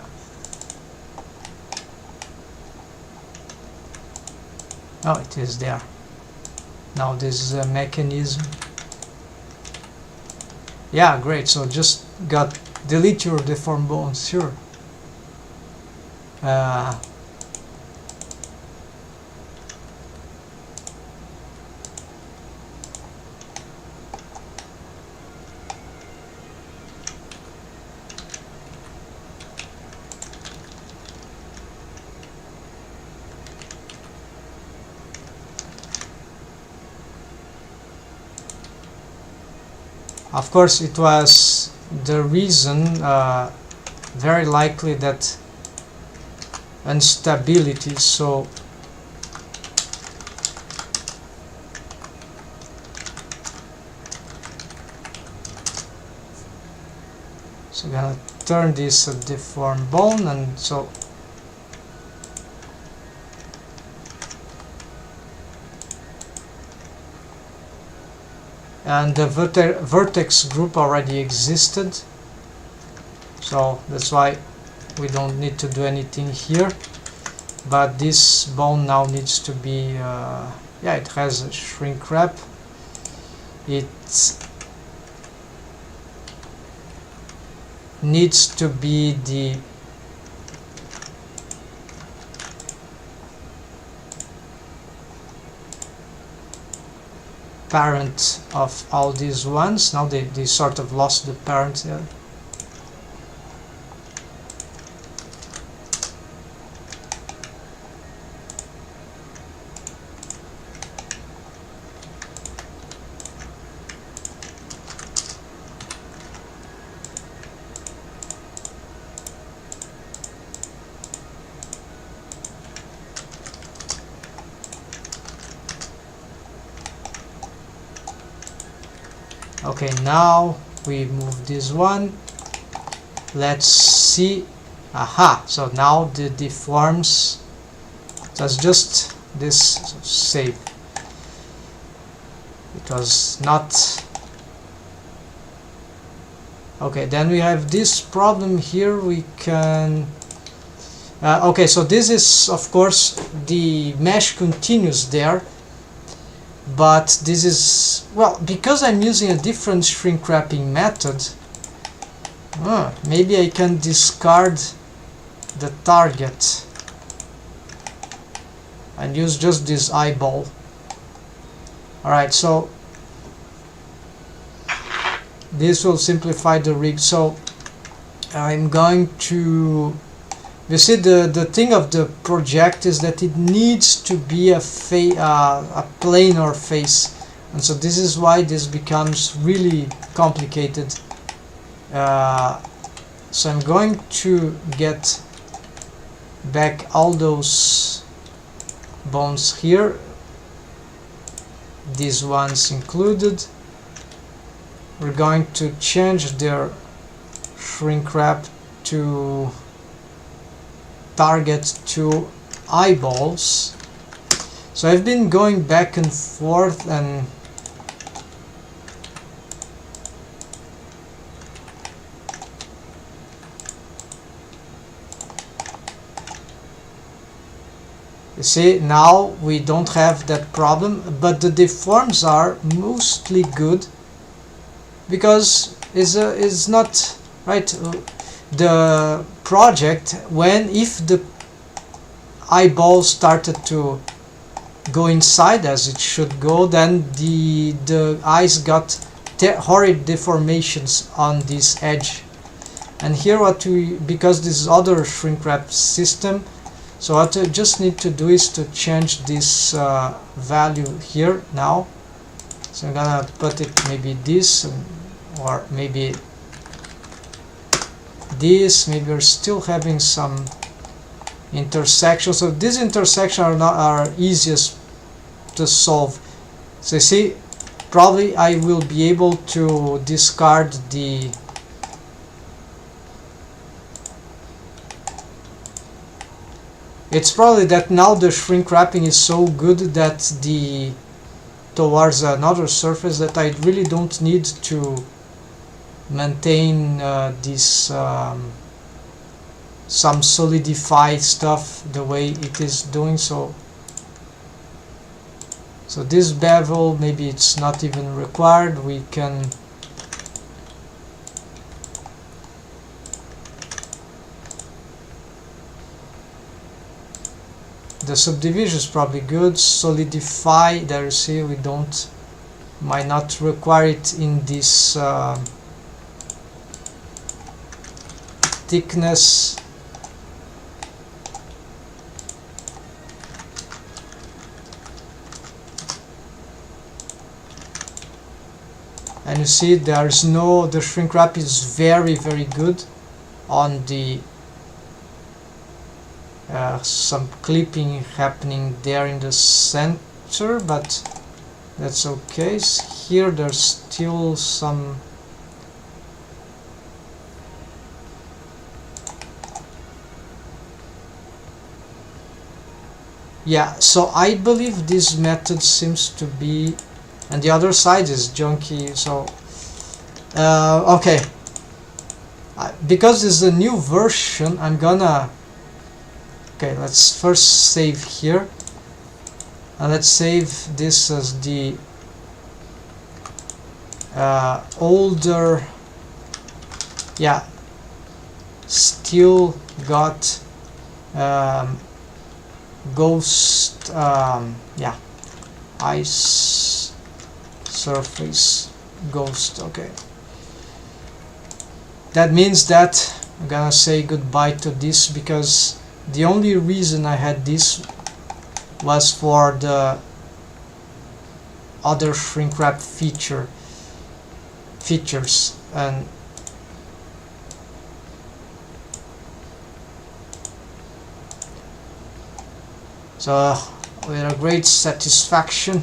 oh, it is there. Now this is a mechanism. Yeah, great. So just got delete your deformed bones, sure. Of course, it was the reason, very likely, that instability. So I'm gonna turn this a deformed bone, and so and the vertex group already existed, so that's why we don't need to do anything here. But this bone now needs to be yeah, it has a shrink wrap. It needs to be the parent of all these ones. Now they sort of lost the parent there. Okay, now we move this one. Let's see. Aha, so now the deforms. That's just this, so save. It was not. Okay, then we have this problem here. We can okay, so this is, of course, the mesh continues there, but this is, well, because I'm using a different shrink wrapping method, maybe I can discard the target and use just this eyeball. Alright, so this will simplify the rig. So I'm going to, you see, the thing of the project is that it needs to be a planar face, and so this is why this becomes really complicated. So I'm going to get back all those bones here, these ones included. We're going to change their shrink wrap to target to eyeballs. So I've been going back and forth, and you see, now we don't have that problem, but the deforms are mostly good because it's not right. The project, if the eyeball started to go inside as it should go, then the eyes got horrid deformations on this edge. And here because this is other shrink wrap system, so what I just need to do is to change this value here now. So I'm gonna put it maybe this, or maybe this. Maybe we're still having some intersections. So these intersections are easiest to solve. So you see, probably I will be able to discard the it's probably that now the shrink wrapping is so good that towards another surface that I really don't need to maintain this some solidified stuff the way it is doing. So this bevel, maybe it's not even required. We can the subdivision is probably good. Solidify, there you see, we might not require it in this thickness. And you see, the shrink wrap is very good on the some clipping happening there in the center, but that's okay. Here there's still some so I believe this method seems to be, and the other side is junky. So okay, because this is a new version, I'm gonna let's first save here, and let's save this as the older. Still got ghost ice surface ghost. Okay, that means that I'm gonna say goodbye to this, because the only reason I had this was for the other shrink wrap features, and so with a great satisfaction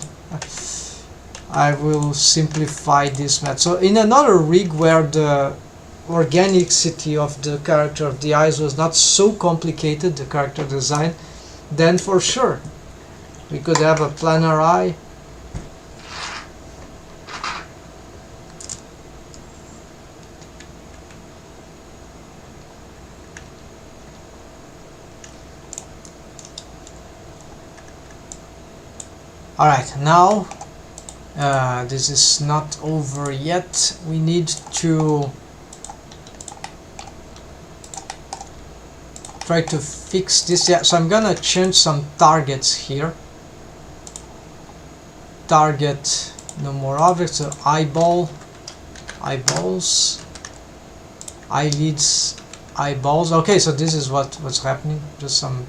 I will simplify this method. So in another rig where the organicity of the character of the eyes was not so complicated, the character design, then for sure we could have a planar eye. Alright, now this is not over yet. We need to try to fix this. Yeah, so I'm gonna change some targets here. Target, no more objects, so eyeball, eyeballs, eyelids, eyeballs. Okay, so this is what's happening. Just some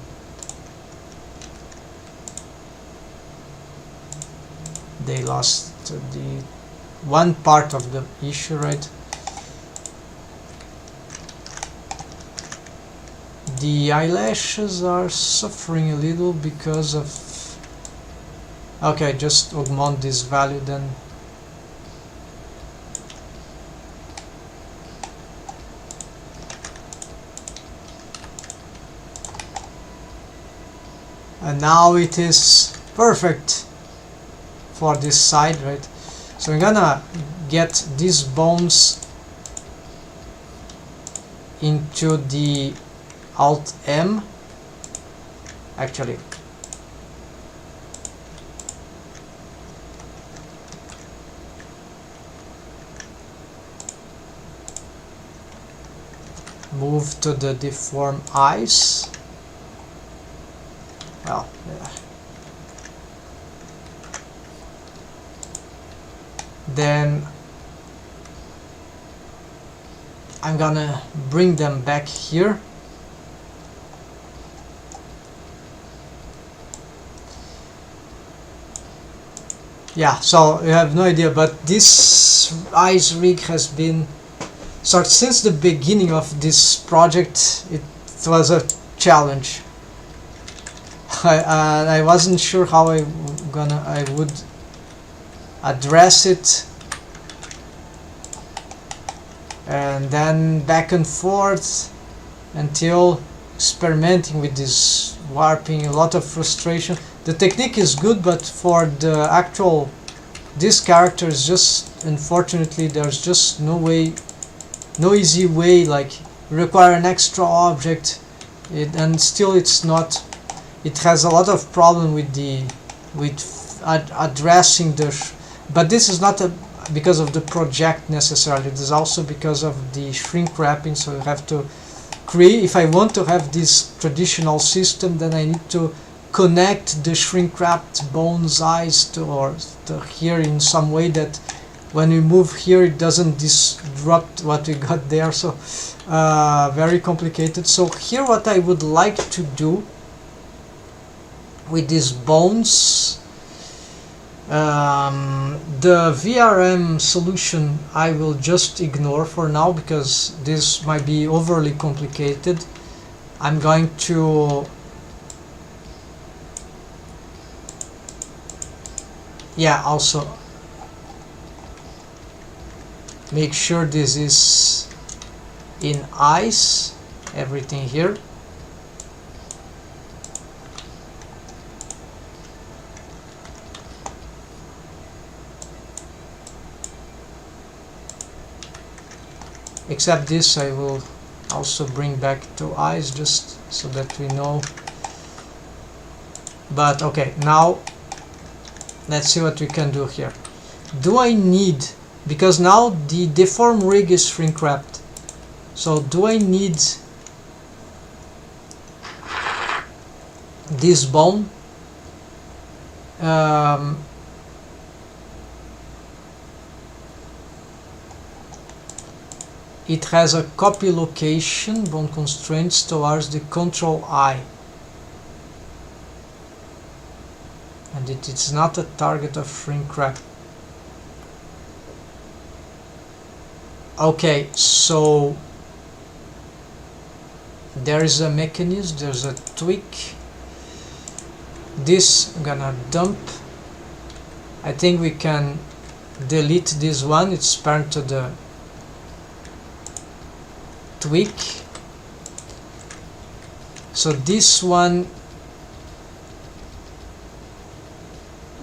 they lost the one part of the issue, right? The eyelashes are suffering a little because of... Okay, just augment this value then. And now it is perfect for this side, right? So I'm gonna get these bones into the Alt M. Actually, move to the deform eyes. Well, yeah. Then I'm gonna bring them back here. Yeah, so you have no idea, but this eyes rig has been sort since the beginning of this project. It was a challenge. I wasn't sure how I would address it, and then back and forth until experimenting with this warping, a lot of frustration. The technique is good, but for the actual this character is just, unfortunately, there's just no way, no easy way. Like, require an extra object, and still it's not. It has a lot of problem with the addressing the. But this is not because of the project necessarily. It is also because of the shrink wrapping. So you have to create. If I want to have this traditional system, then I need to connect the shrink wrapped bones eyes to here in some way that when we move here it doesn't disrupt what we got there. So very complicated. So here what I would like to do with these bones, the VRM solution I will just ignore for now because this might be overly complicated. I'm going to also make sure this is in eyes, everything here. Except this I will also bring back to eyes just so that we know. But okay, now let's see what we can do here. Do I need, because now the deform rig is shrink wrapped, so do I need this bone? It has a copy location, bone constraints towards the control eye. And it's not a target of shrink wrap. Okay, so there is a mechanism, there's a tweak. This I'm gonna dump. I think we can delete this one, it's parent to the tweak. So this one,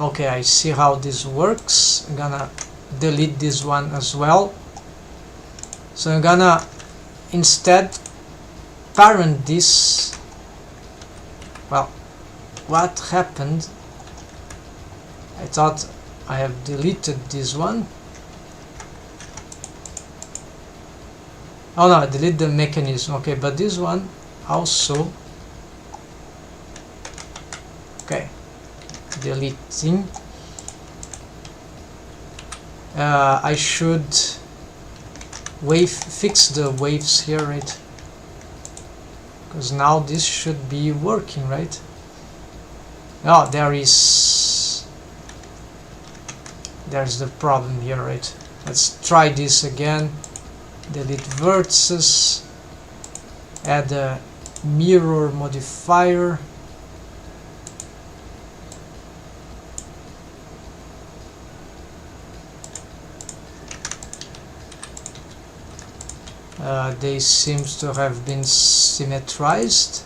okay, I see how this works. I'm gonna delete this one as well. So I'm gonna instead parent this. Well, what happened? I thought I have deleted this one. Oh no, I delete the mechanism. Okay, but this one also, okay, deleting. I should fix the waves here, right? Because now this should be working, right? Oh, there's the problem here, right? Let's try this again. Delete vertices, add a mirror modifier. They seem to have been symmetrized.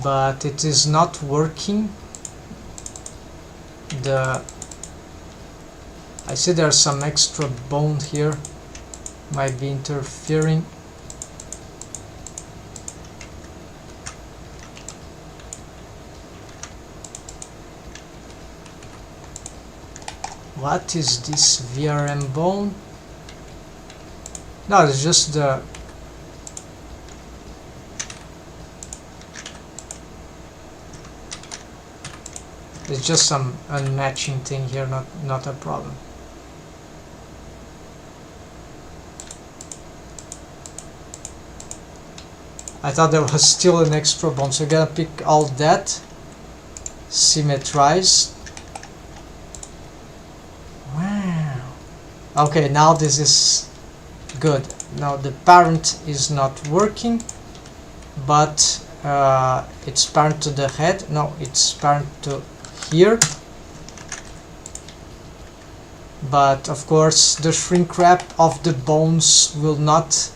But it is not working. I see there's some extra bone here, might be interfering. What is this VRM bone? No, it's just the it's just some unmatching thing here, not a problem. I thought there was still an extra bone, so I'm gonna pick all that, symmetrize. Wow. Okay, now this is good. Now the parent is not working, but it's parent to the head. No, it's parent to here. But of course the shrink wrap of the bones will not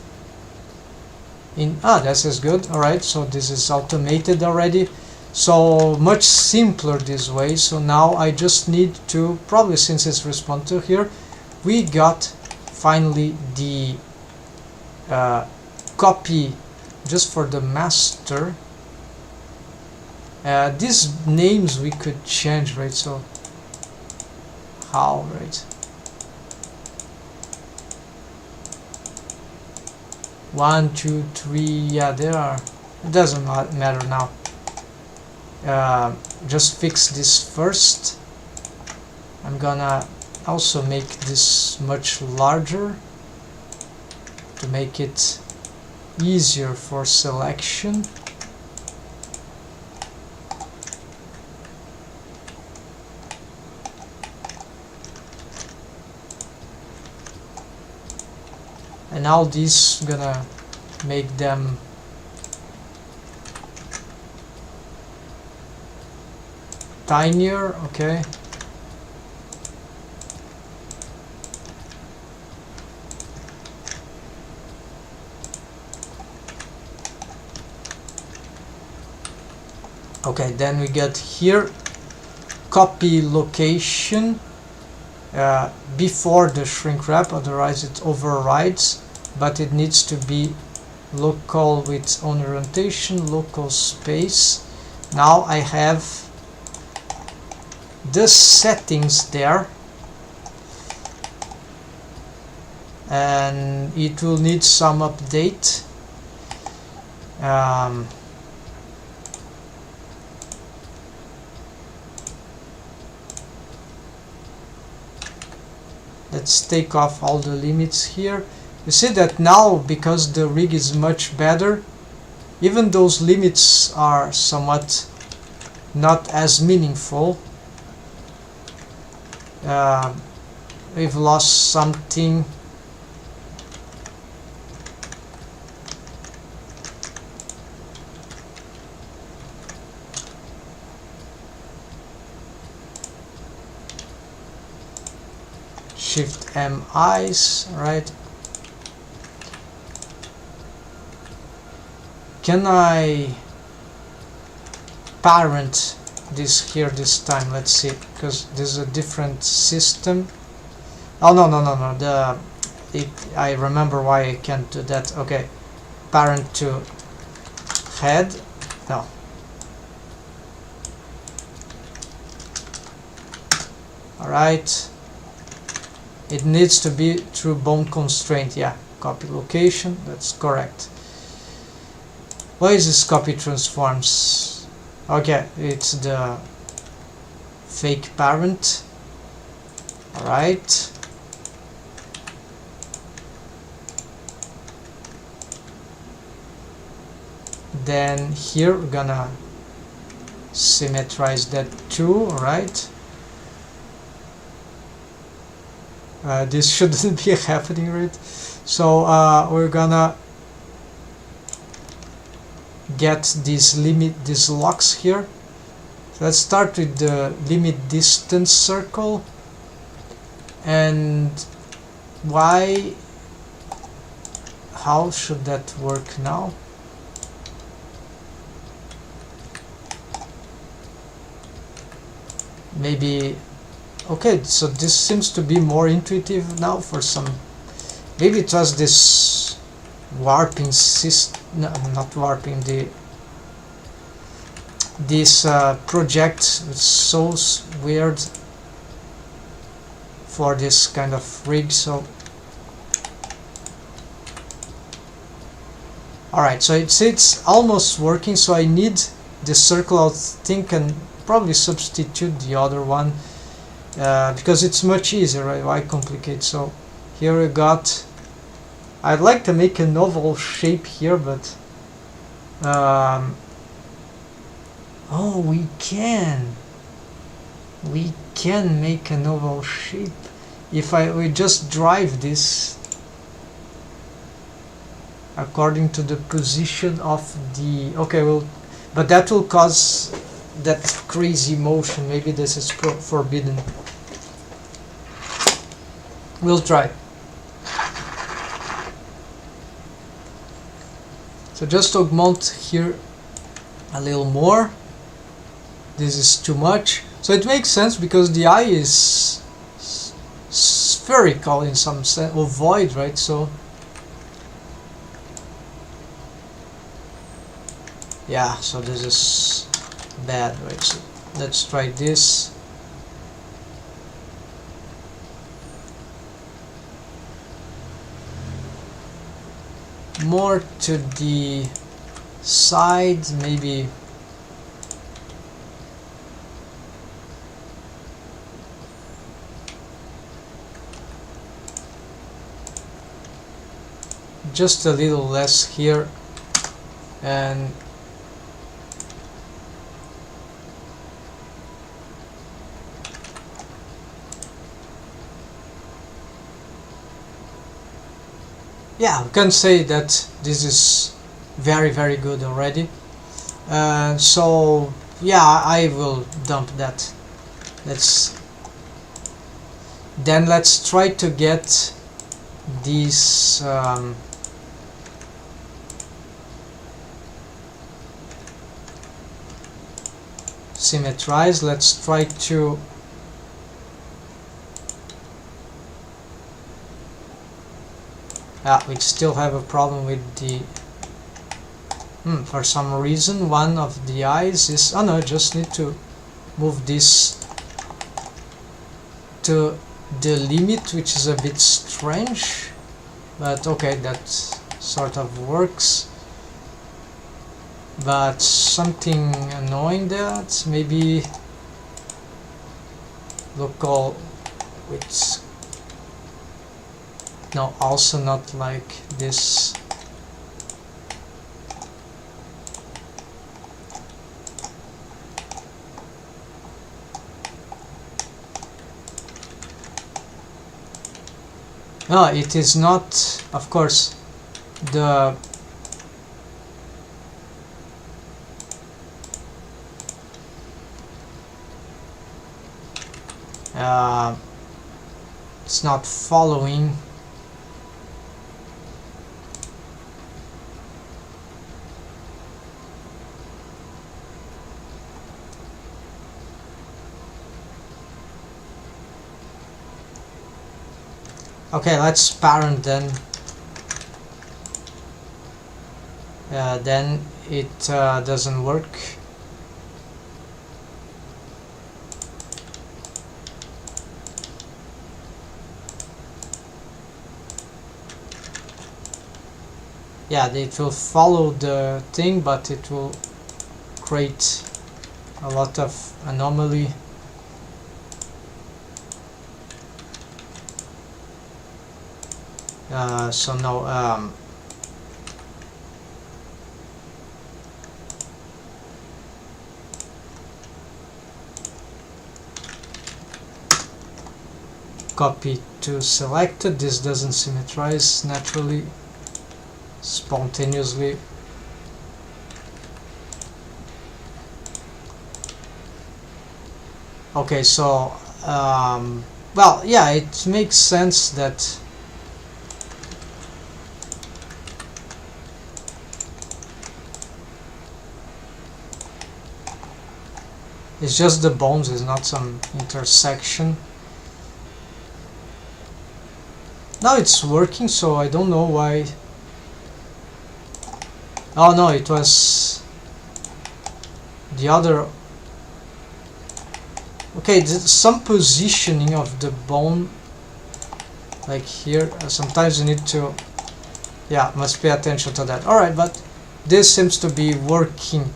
this is good. Alright, so this is automated already, so much simpler this way. So now I just need to, probably since it's respond to here, we got finally the copy just for the master. These names we could change, right? So how, right? 1, 2, 3, yeah, there are. It doesn't matter now. Just fix this first. I'm gonna also make this much larger to make it easier for selection. And now these gonna make them tinier, okay. Okay, then we get here copy location before the shrink wrap, otherwise it overrides, but it needs to be local with own orientation, local space. Now I have the settings there, and it will need some update. Let's take off all the limits here. You see that now, because the rig is much better, even those limits are somewhat not as meaningful. We've lost something. Shift M eyes, right? Can I parent this here this time? Let's see, because this is a different system. Oh no. I remember why I can't do that. Okay, parent to head. No. All right. It needs to be through bound constraint. Yeah, copy location, that's correct. What is this copy transforms? Okay, it's the fake parent. Alright. Then here we're gonna symmetrize that too. Alright. This shouldn't be happening, right? So we're gonna get this locks here. So let's start with the limit distance circle. And how should that work now? Maybe, okay, so this seems to be more intuitive now for some, maybe it was this warping system, no, not warping, this project is so weird for this kind of rig. So alright, so it's almost working, so I need the circle, I think, and probably substitute the other one because it's much easier, right? Why complicate? So here we got, I'd like to make an oval shape here, but oh, we can make an oval shape if we just drive this according to the position of the, okay, well, but that will cause that crazy motion. Maybe this is forbidden. We'll try. So just augment here a little more. This is too much. So it makes sense because the eye is spherical in some sense, or void, right? So yeah, so this is bad, right? So let's try this. More to the side, maybe. Just a little less here, and yeah, we can say that this is very, very good already. So yeah, I will dump that. Let's try to get these symmetrized. Let's try to we still have a problem with the for some reason one of the eyes is, oh no, I just need to move this to the limit, which is a bit strange, but okay, that sort of works. But something annoying, that maybe local width, no, also not like this. No, it is not, of course, the it's not following. Okay, let's parent then. Then it doesn't work. yeah, it will follow the thing, but it will create a lot of anomaly. So no, copy to selected. This doesn't symmetrize naturally, spontaneously. Okay, so well, yeah, it makes sense that it's just the bones, it's not some intersection. Now it's working, so I don't know why. Oh no, it was the other. Okay, some positioning of the bone, like here. Sometimes you need to, yeah, must pay attention to that. Alright, but this seems to be working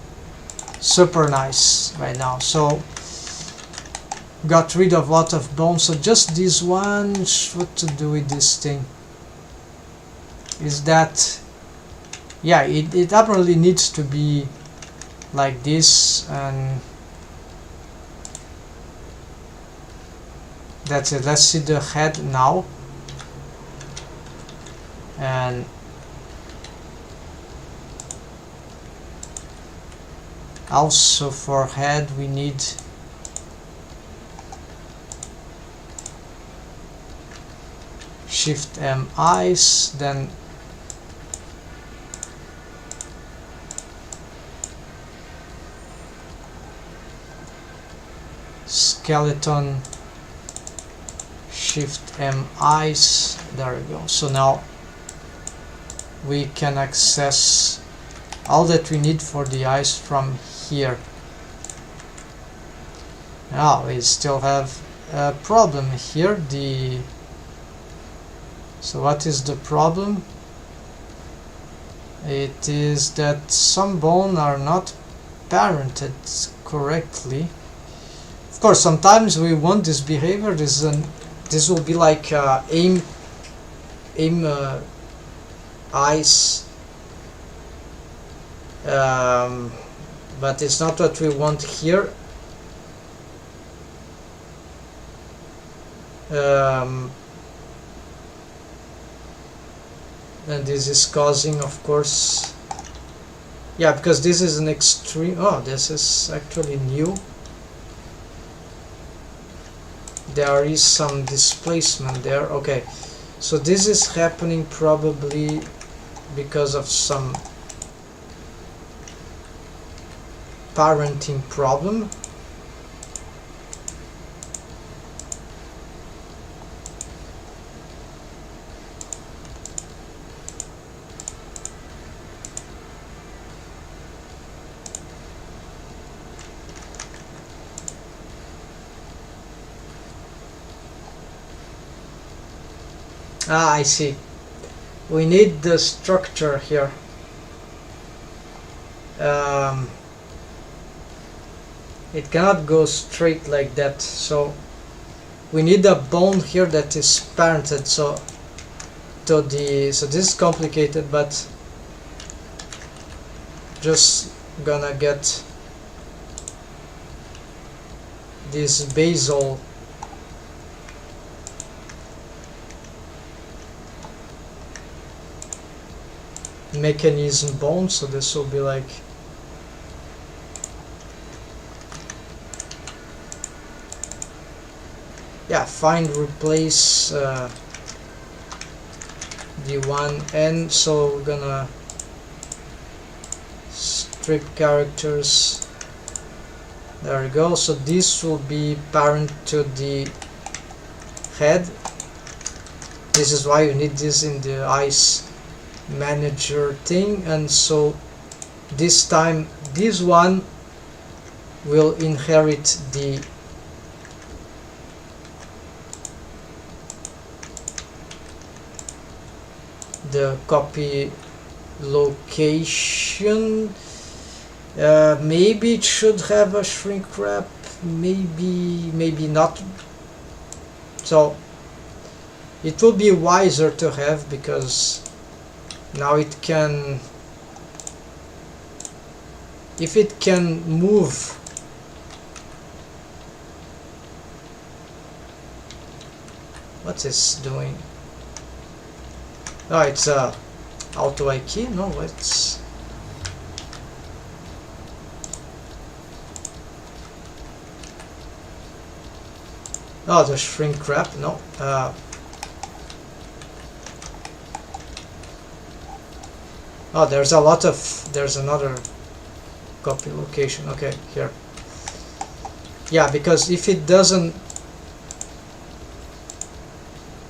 super nice right now. So got rid of a lot of bones, so just this one. What to do with this thing is that, yeah, it apparently needs to be like this, and that's it. Let's see the head now, and also for head we need Shift M eyes, then skeleton, Shift M eyes. There we go. So now we can access all that we need for the eyes from here. Now we still have a problem here. So what is the problem? It is that some bones are not parented correctly. Of course, sometimes we want this behavior. This will be like aim eyes, but it's not what we want here. And this is causing, of course, yeah, because this is an extreme. Oh, this is actually new. There is some displacement there. Okay, so this is happening probably because of some parenting problem. Ah, I see. We need the structure here. It cannot go straight like that, so we need a bone here that is parented. So this is complicated, but just gonna get this basal mechanism bone. So this will be like, yeah, find replace the one, and so we're gonna strip characters. There we go. So this will be parent to the head. This is why you need this in the eyes manager thing. And so this time this one will inherit the copy location. Maybe it should have a shrink wrap, maybe not. So it will be wiser to have, because now it can, if it can move what's this doing? Oh, it's auto I key? No, it's oh, the shrink wrap. No, oh, there's a lot of, there's another copy location. Okay, here. Yeah, because if it doesn't,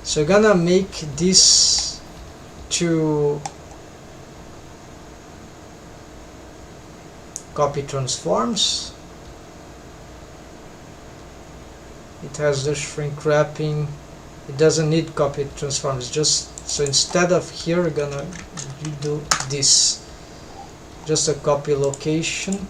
so I'm gonna make this to copy transforms. It has the shrink wrapping. It doesn't need copy transforms. Just so instead of here, we're gonna do this. Just a copy location.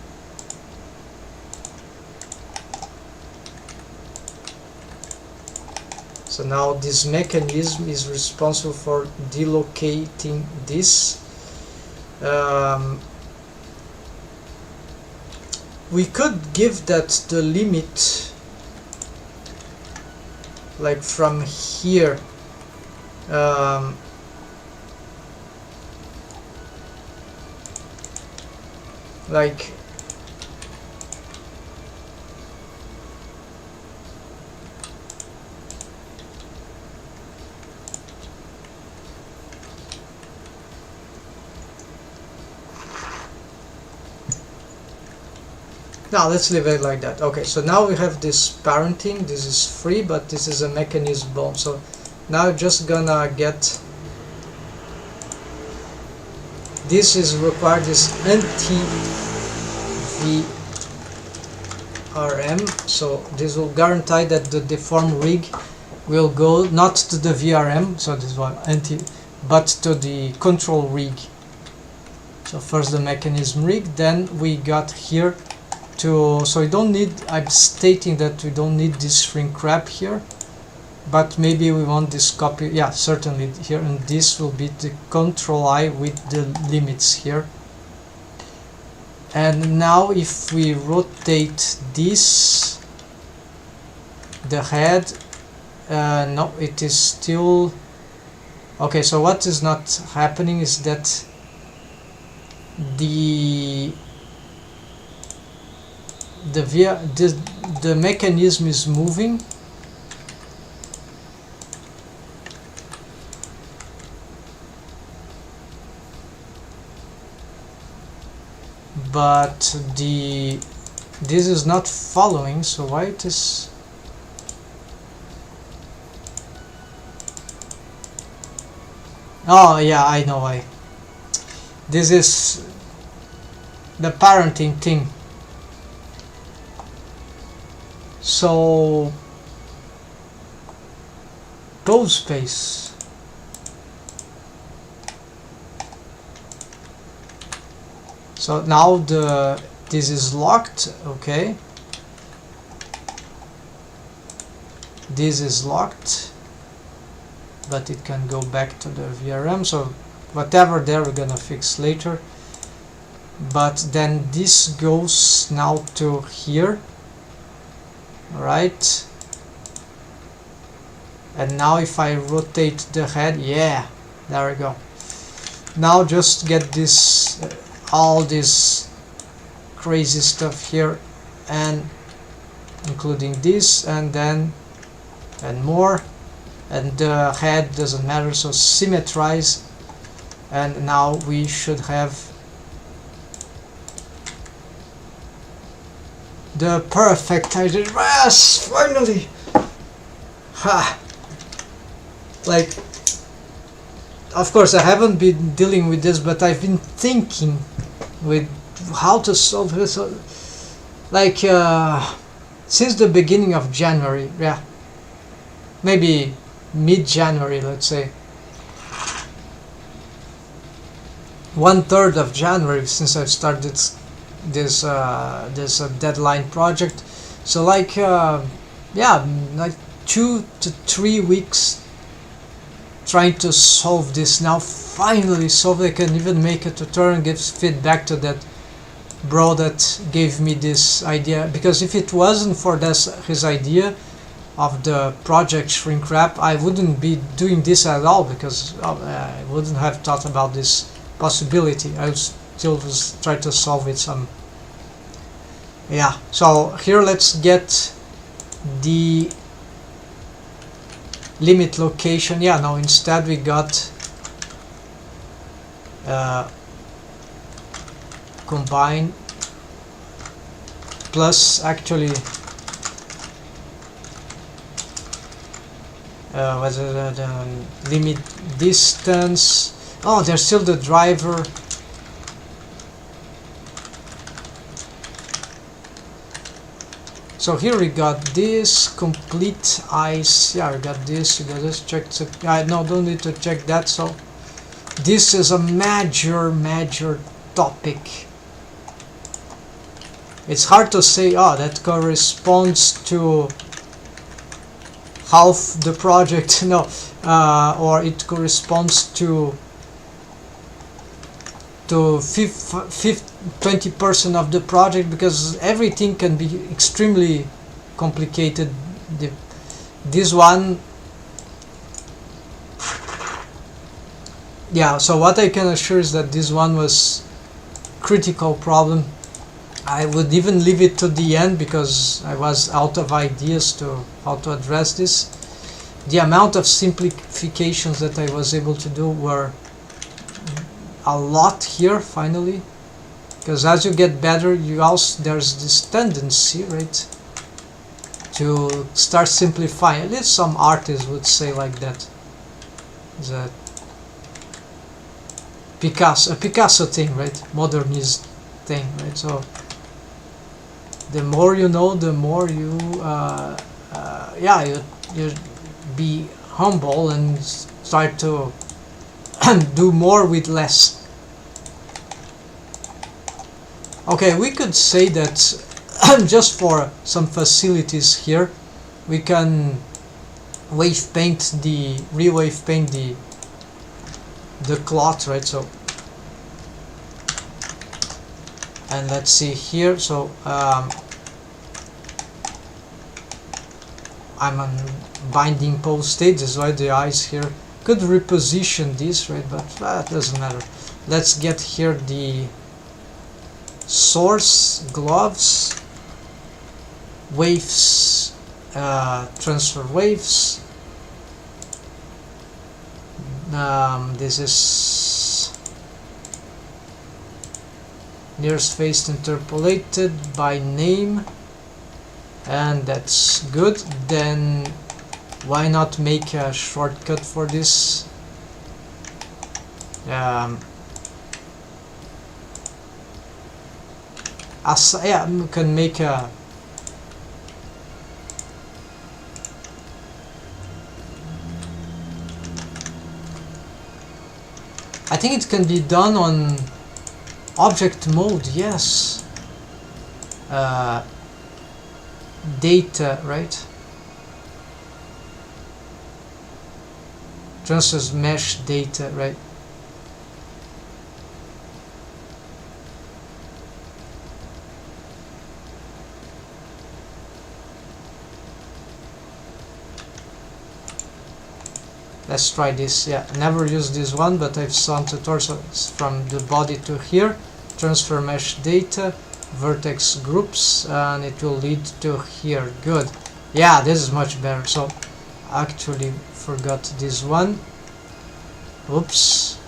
So now this mechanism is responsible for delocating this. We could give that the limit, like from here, like now let's leave it like that. Okay, so now we have this parenting. This is free, but this is a mechanism bomb. So now just gonna get, this is required, this anti-VRM. So this will guarantee that the deform rig will go not to the VRM, so this one anti, but to the control rig. So first the mechanism rig, then we got here to, so we don't need, I'm stating that we don't need this shrink wrap here, but maybe we want this copy, yeah, certainly here, and this will be the control I with the limits here. And now if we rotate this, the head, no, it is still okay. So what is not happening is that the mechanism is moving, but this is not following. So why it is? Oh yeah, I know why. This is the parenting thing. So go space. So now this is locked. Okay, this is locked, but it can go back to the VRM. So whatever there we're gonna fix later. But then this goes now to here. Right, and now if I rotate the head, yeah, there we go. Now just get this all this crazy stuff here, and including this, and then and more, and the head doesn't matter, so symmetrize, and now we should have the perfect idea. Yes, finally! Ha! Like, of course I haven't been dealing with this, but I've been thinking with how to solve this, like since the beginning of January, yeah, maybe mid-January, let's say. 1/3 of January since I've started this deadline project. So like yeah, like 2 to 3 weeks trying to solve this. Now finally solved. I can even make a tutorial and give feedback to that bro that gave me this idea, because if it wasn't for his idea of the project shrink wrap, I wouldn't be doing this at all, because I wouldn't have thought about this possibility. I would still just try to solve it some. Yeah, so here let's get the limit location. Yeah, now instead we got combine plus actually what's the limit distance. Oh, there's still the driver. So here we got this complete ice. Yeah, we got this. You got this. Check. No, don't need to check that. So this is a major topic. It's hard to say. Oh, that corresponds to half the project. No, or it corresponds to 20% of the project, because everything can be extremely complicated. This one, yeah, so what I can assure is that this one was critical problem. I would even leave it to the end because I was out of ideas to how to address this. The amount of simplifications that I was able to do were a lot here finally, because as you get better, you also there's this tendency, right, to start simplifying. At least some artists would say like that. That a Picasso thing, right? Modernist thing, right? So the more you know, the more you yeah, you be humble and start to do more with less. Okay, we could say that just for some facilities here, we can wave paint the cloth, right? So, and let's see here. So I'm on binding pose state. That's why the eyes here. Could reposition this, right? But that doesn't matter. Let's get here the source gloves, waves, transfer waves. This is nearest face interpolated by name, and that's good. Then why not make a shortcut for this? Yeah, we can make a I think it can be done on object mode, yes. Data, right? Transfers mesh data, right? Let's try this. Yeah, never used this one, but I've seen tutorials from the body to here. Transfer mesh data, vertex groups, and it will lead to here. Good. Yeah, this is much better. So actually forgot this one. Oops.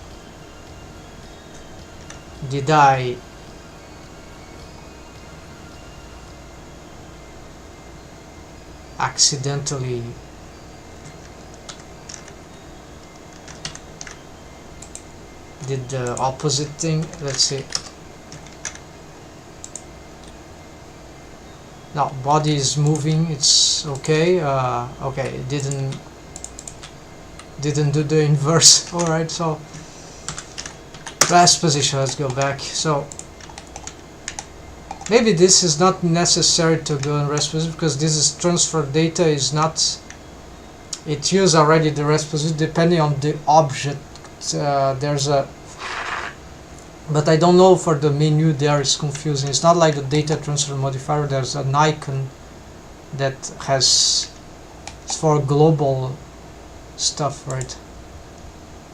Did I accidentally did the opposite thing? Let's see. Now body is moving, it's okay. Okay, it didn't do the inverse. All right, so Last position, let's go back. So maybe this is not necessary to go in rest position, because this is transfer data is not, it uses already the rest position depending on the object. There's a, but I don't know for the menu there, is confusing. It's not like the data transfer modifier. There's an icon that has, it's for global stuff, right?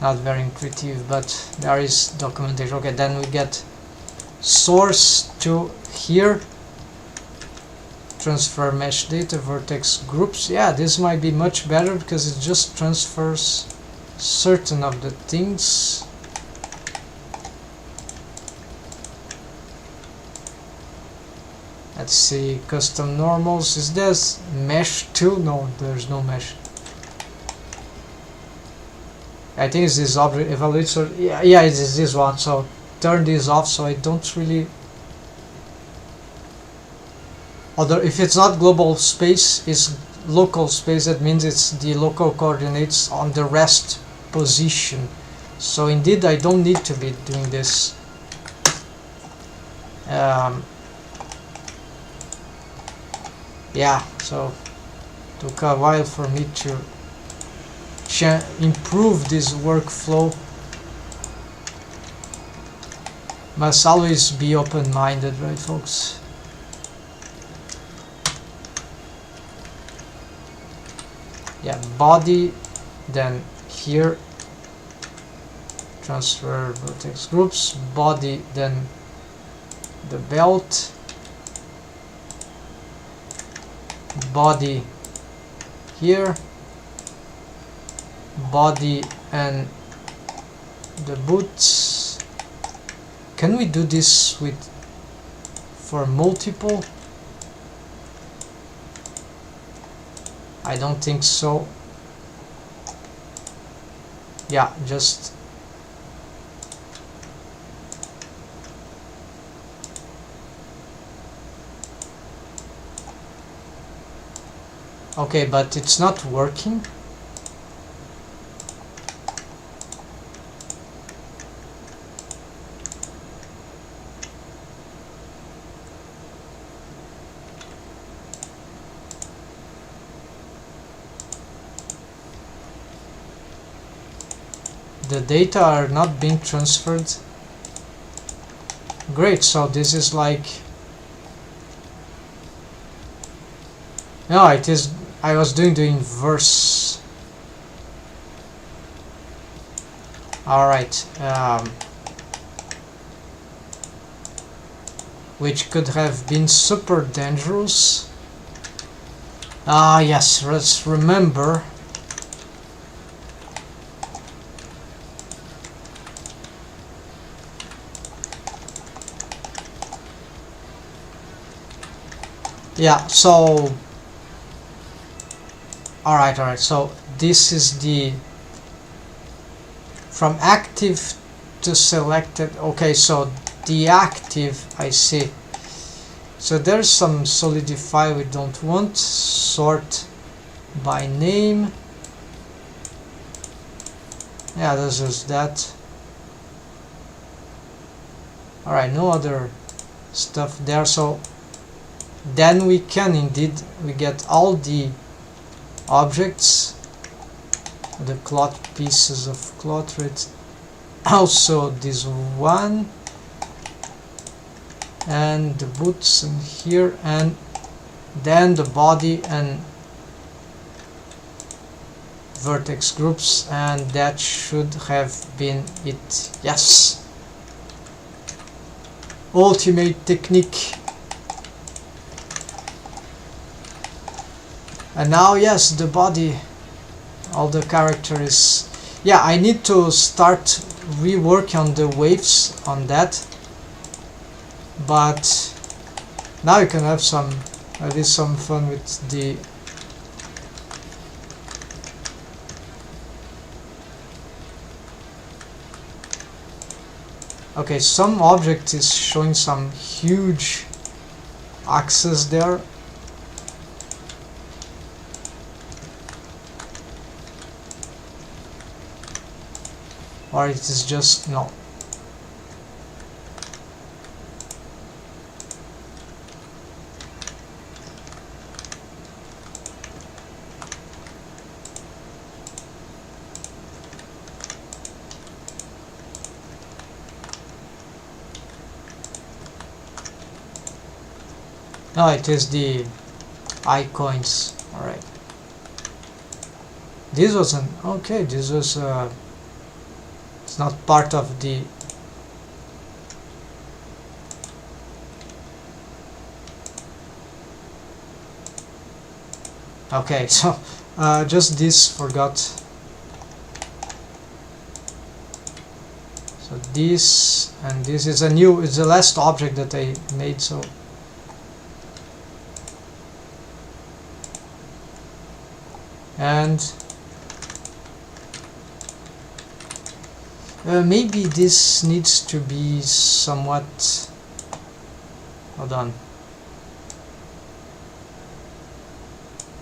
Not very intuitive, but there is documentation. Okay, then we get source to here, transfer mesh data, vertex groups. Yeah, this might be much better because it just transfers certain of the things. Let's see, custom normals. Is this mesh too? No, there's no mesh. I think it's this object evaluator. Yeah, it is this one. So turn this off so I don't really. Other, if it's not global space, it's local space. That means it's the local coordinates on the rest position. So indeed, I don't need to be doing this. Yeah, so took a while for me to improve this workflow. Must always be open-minded, right, folks? Yeah, body, then here transfer vertex groups, body, then the belt, body here, body and the boots. Can we do this with for multiple? I don't think so. Yeah, just okay, but it's not working. The data are not being transferred. Great, so this is like, no, it is, I was doing the inverse. Alright, which could have been super dangerous. Ah yes, let's remember. Yeah, so alright, so this is the from active to selected. Okay, so the active, I see. So there's some solidify we don't want. Sort by name. Yeah, this is that. Alright, no other stuff there. So then we can indeed, we get all the objects, the cloth pieces of cloth, right? Also this one, and the boots in here, and then the body and vertex groups, and that should have been it. Yes, ultimate technique. And now, yes, the body, all the characters. Yeah, I need to start rework on the waves on that. But now you can have some, at least some fun with the. Okay, some object is showing some huge axes there. Or it is just, no, No, it is the icons. All right. This was an okay. This was it's not part of the. Okay, so just this forgot. So this and this is a new. It's the last object that I made. So. And maybe this needs to be somewhat, hold on,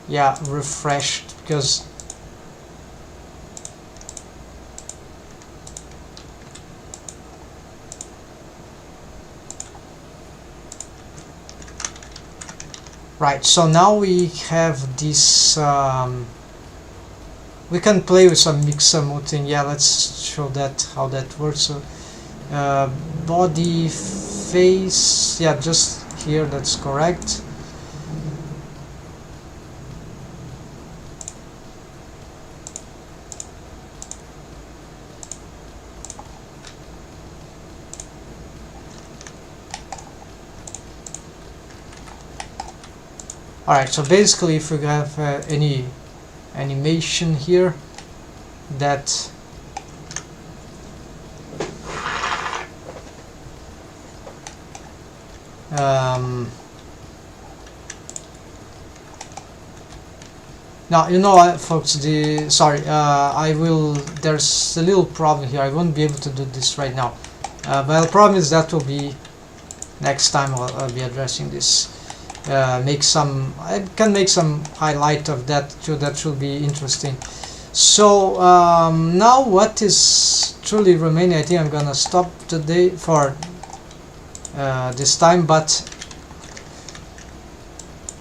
yeah, refreshed, because right, so now we have this we can play with some mixamuting. Yeah, let's show that how that works. So body, face, yeah, just here, that's correct. Alright, so basically if we have any animation here that now, you know, folks, I will, there's a little problem here. I won't be able to do this right now, but the problem is that will be next time. I'll be addressing this. I can make some highlight of that too. That should be interesting. So now what is truly remaining, I think I'm gonna stop today for this time, but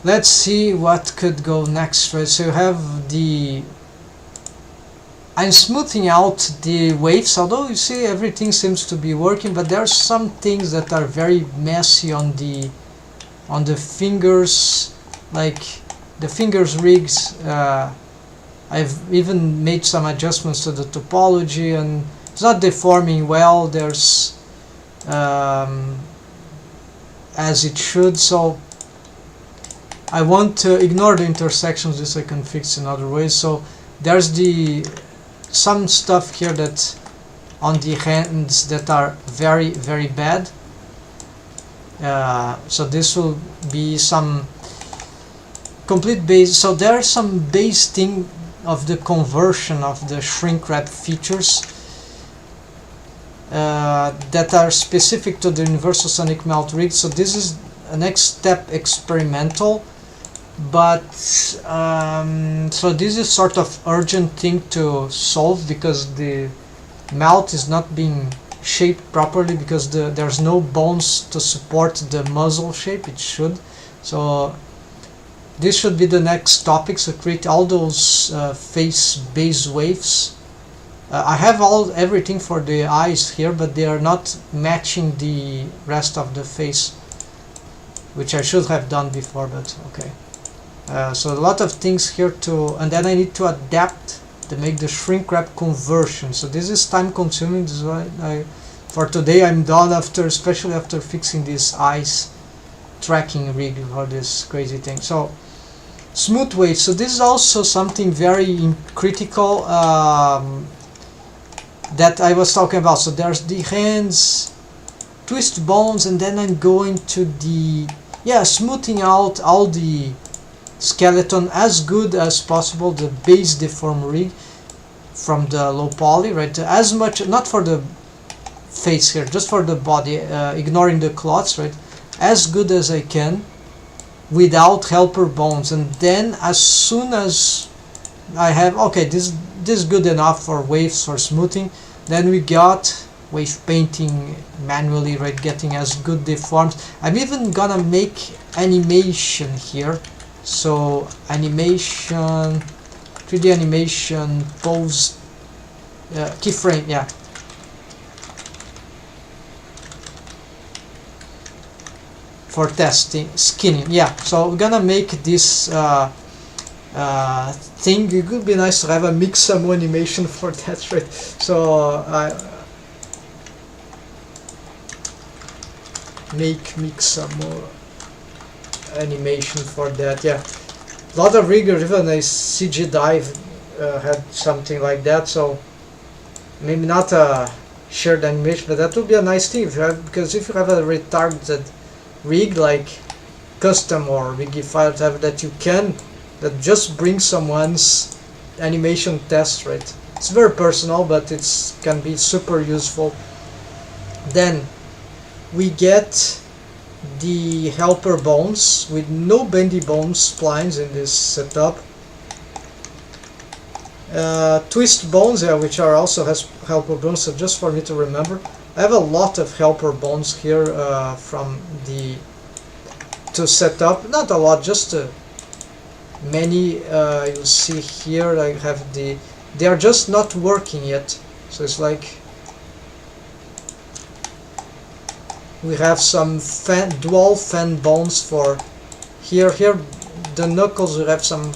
let's see what could go next. Right, so you have the, I'm smoothing out the waves, although you see everything seems to be working, but there are some things that are very messy on the fingers, like the fingers rigs. I've even made some adjustments to the topology and it's not deforming well. There's as it should, so I want to ignore the intersections. This I can fix in other ways. So there's some stuff here that on the hands that are very, very bad. So this will be some complete base. So there are some base thing of the conversion of the shrink wrap features that are specific to the universal sonic melt rig. So this is a next step experimental, but so this is sort of urgent thing to solve because the mouth is not being shaped properly because there's no bones to support the muzzle shape. It should. So this should be the next topic. So create all those face base waves. I have everything for the eyes here, but they are not matching the rest of the face, which I should have done before, but okay. So a lot of things here and then I need to adapt to make the shrink wrap conversion. So this is time consuming. This is why for today I'm done, especially after fixing this eyes tracking rig for this crazy thing. So smooth waves. So this is also something very critical that I was talking about. So there's the hands, twist bones, and then I'm going to the smoothing out all the skeleton as good as possible, the base deform rig from the low poly, right? As much, not for the face here, just for the body, ignoring the clots, right? As good as I can without helper bones. And then as soon as I have, okay, this is good enough for waves, for smoothing, then we got wave painting manually, right, getting as good deforms. I'm even gonna make animation here. So animation, 3D animation, pose, keyframe, yeah. for testing skinning. Yeah, so we're gonna make this thing. It would be nice to have a mix-some animation for that, right? So I make some more animation for that. Yeah, a lot of riggers, even a CG dive had something like that. So maybe not a shared animation, but that would be a nice thing if you have, because if you have a retargeted rig like custom or Wigify, whatever, that you can, that just bring someone's animation test, right? It's very personal, but it's can be super useful. Then we get the helper bones with no bendy bone splines in this setup. Twist bones, yeah, which are also has helper bones, so just for me to remember. I have a lot of helper bones here from the to set up, not a lot, just many. You'll see here I have they are just not working yet, so it's like we have some dual fan bones for here the knuckles. We have some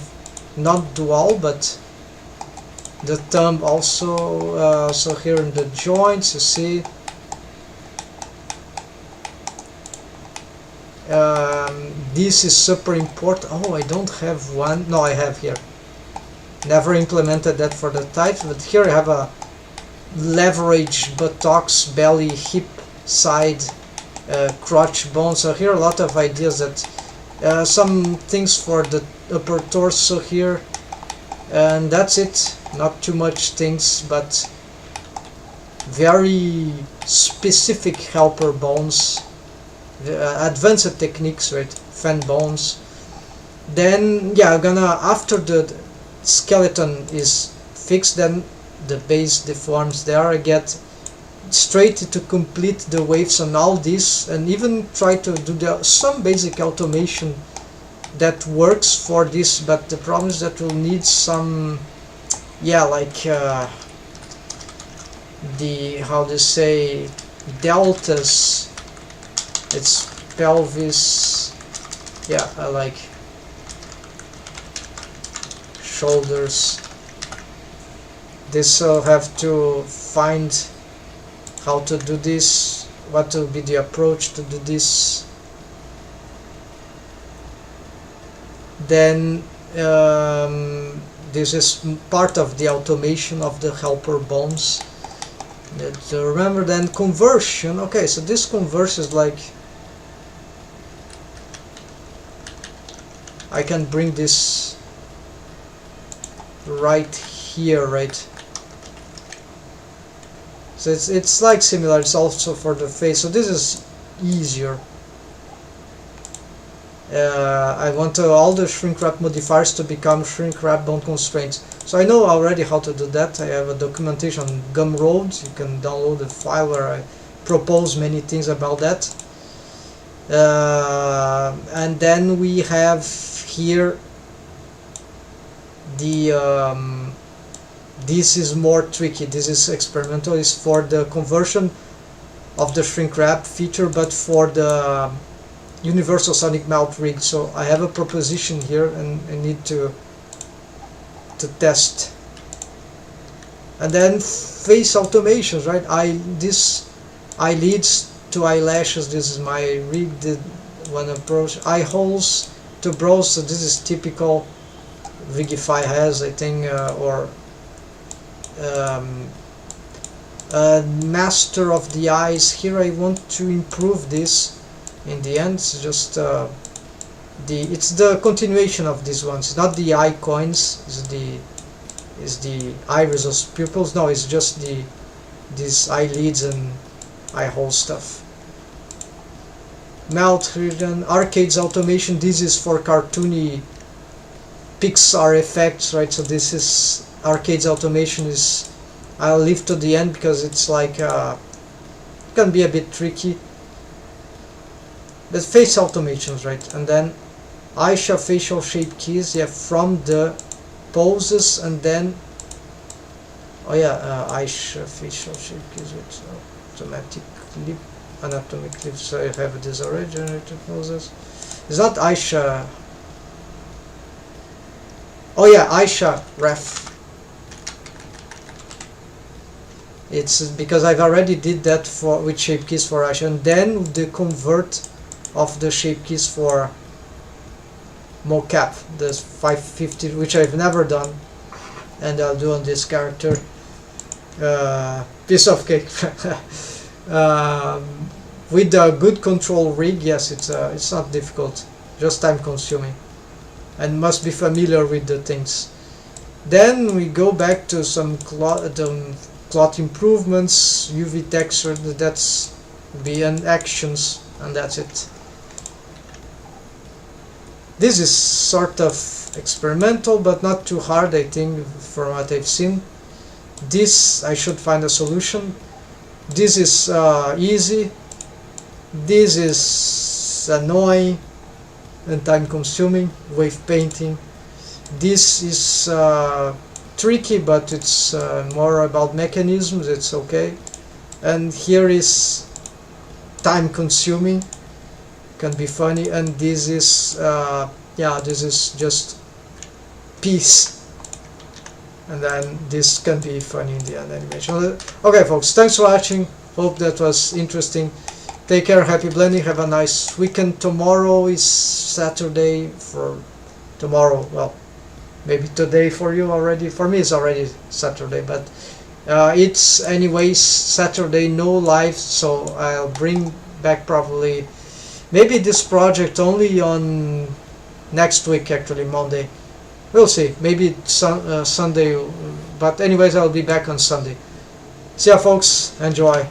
not dual, but the thumb also. So here in the joints, you see this is super important. Oh, I don't have one. No, I have here. Never implemented that for the types, but here I have a leverage buttocks, belly, hip, side, crotch bone. So here a lot of ideas that some things for the upper torso here, and that's it. Not too much things, but very specific helper bones, advanced techniques, right? Fan bones. Then yeah, I'm gonna, after the skeleton is fixed, then the base deforms there, I get straight to complete the waves on all this, and even try to do some basic automation that works for this. But the problem is that we'll need some, yeah, like the, how to say, deltas. It's pelvis, yeah, I like shoulders. This I'll have to find how to do this, what will be the approach to do this. Then this is part of the automation of the helper bones. Remember, then conversion. Okay, so this conversion is like, I can bring this right here, right? So it's like similar. It's also for the face. So this is easier. I want all the shrink wrap modifiers to become shrink wrap bone constraints. So I know already how to do that. I have a documentation on Gumroad. You can download the file where I propose many things about that. And then we have here the this is more tricky. This is experimental. It's for the conversion of the shrink wrap feature, but for the universal sonic melt rig. So I have a proposition here, and I need to test. And then face automations, right? This eyelids to eyelashes. This is my rigged one approach. Eye holes to brows. So this is typical. Wigify has, I think, or master of the eyes. Here I want to improve this. In the end, it's just it's the continuation of these ones. It's not the eye coins. Is the iris of pupils. No, it's just these eyelids and eye hole stuff. Melt hidden arcades automation. This is for cartoony Pixar effects, right? So this is arcades automation. Is I'll leave to the end because it's like it can be a bit tricky. But face automations, right? And then Aisha facial shape keys, yeah, from the poses, and then Aisha facial shape keys with automatic lip anatomic clips. I have this already. Generated Moses. Is that Aisha? Oh yeah, Aisha ref. It's because I've already did that for with shape keys for Aisha, and then the convert of the shape keys for mocap, the 550, which I've never done, and I'll do on this character. Piece of cake. With a good control rig, yes, it's not difficult, just time consuming, and must be familiar with the things. Then we go back to some cloth improvements, UV texture, that's beyond actions, and that's it. This is sort of experimental, but not too hard, I think, from what I've seen. This, I should find a solution. This is easy. This is annoying and time consuming, wave painting. This is tricky, but it's more about mechanisms, it's okay. And here is time consuming, can be funny, and this is yeah, this is just peace, and then this can be funny in the end animation. Okay folks, thanks for watching, hope that was interesting. Take care, happy blending, have a nice weekend. Tomorrow is Saturday. For tomorrow, well, maybe today for you already, for me it's already Saturday, but it's anyways Saturday, no live, so I'll bring back probably maybe this project only on next week, actually Monday, we'll see, maybe Sunday, but anyways I'll be back on Sunday. See ya folks, enjoy.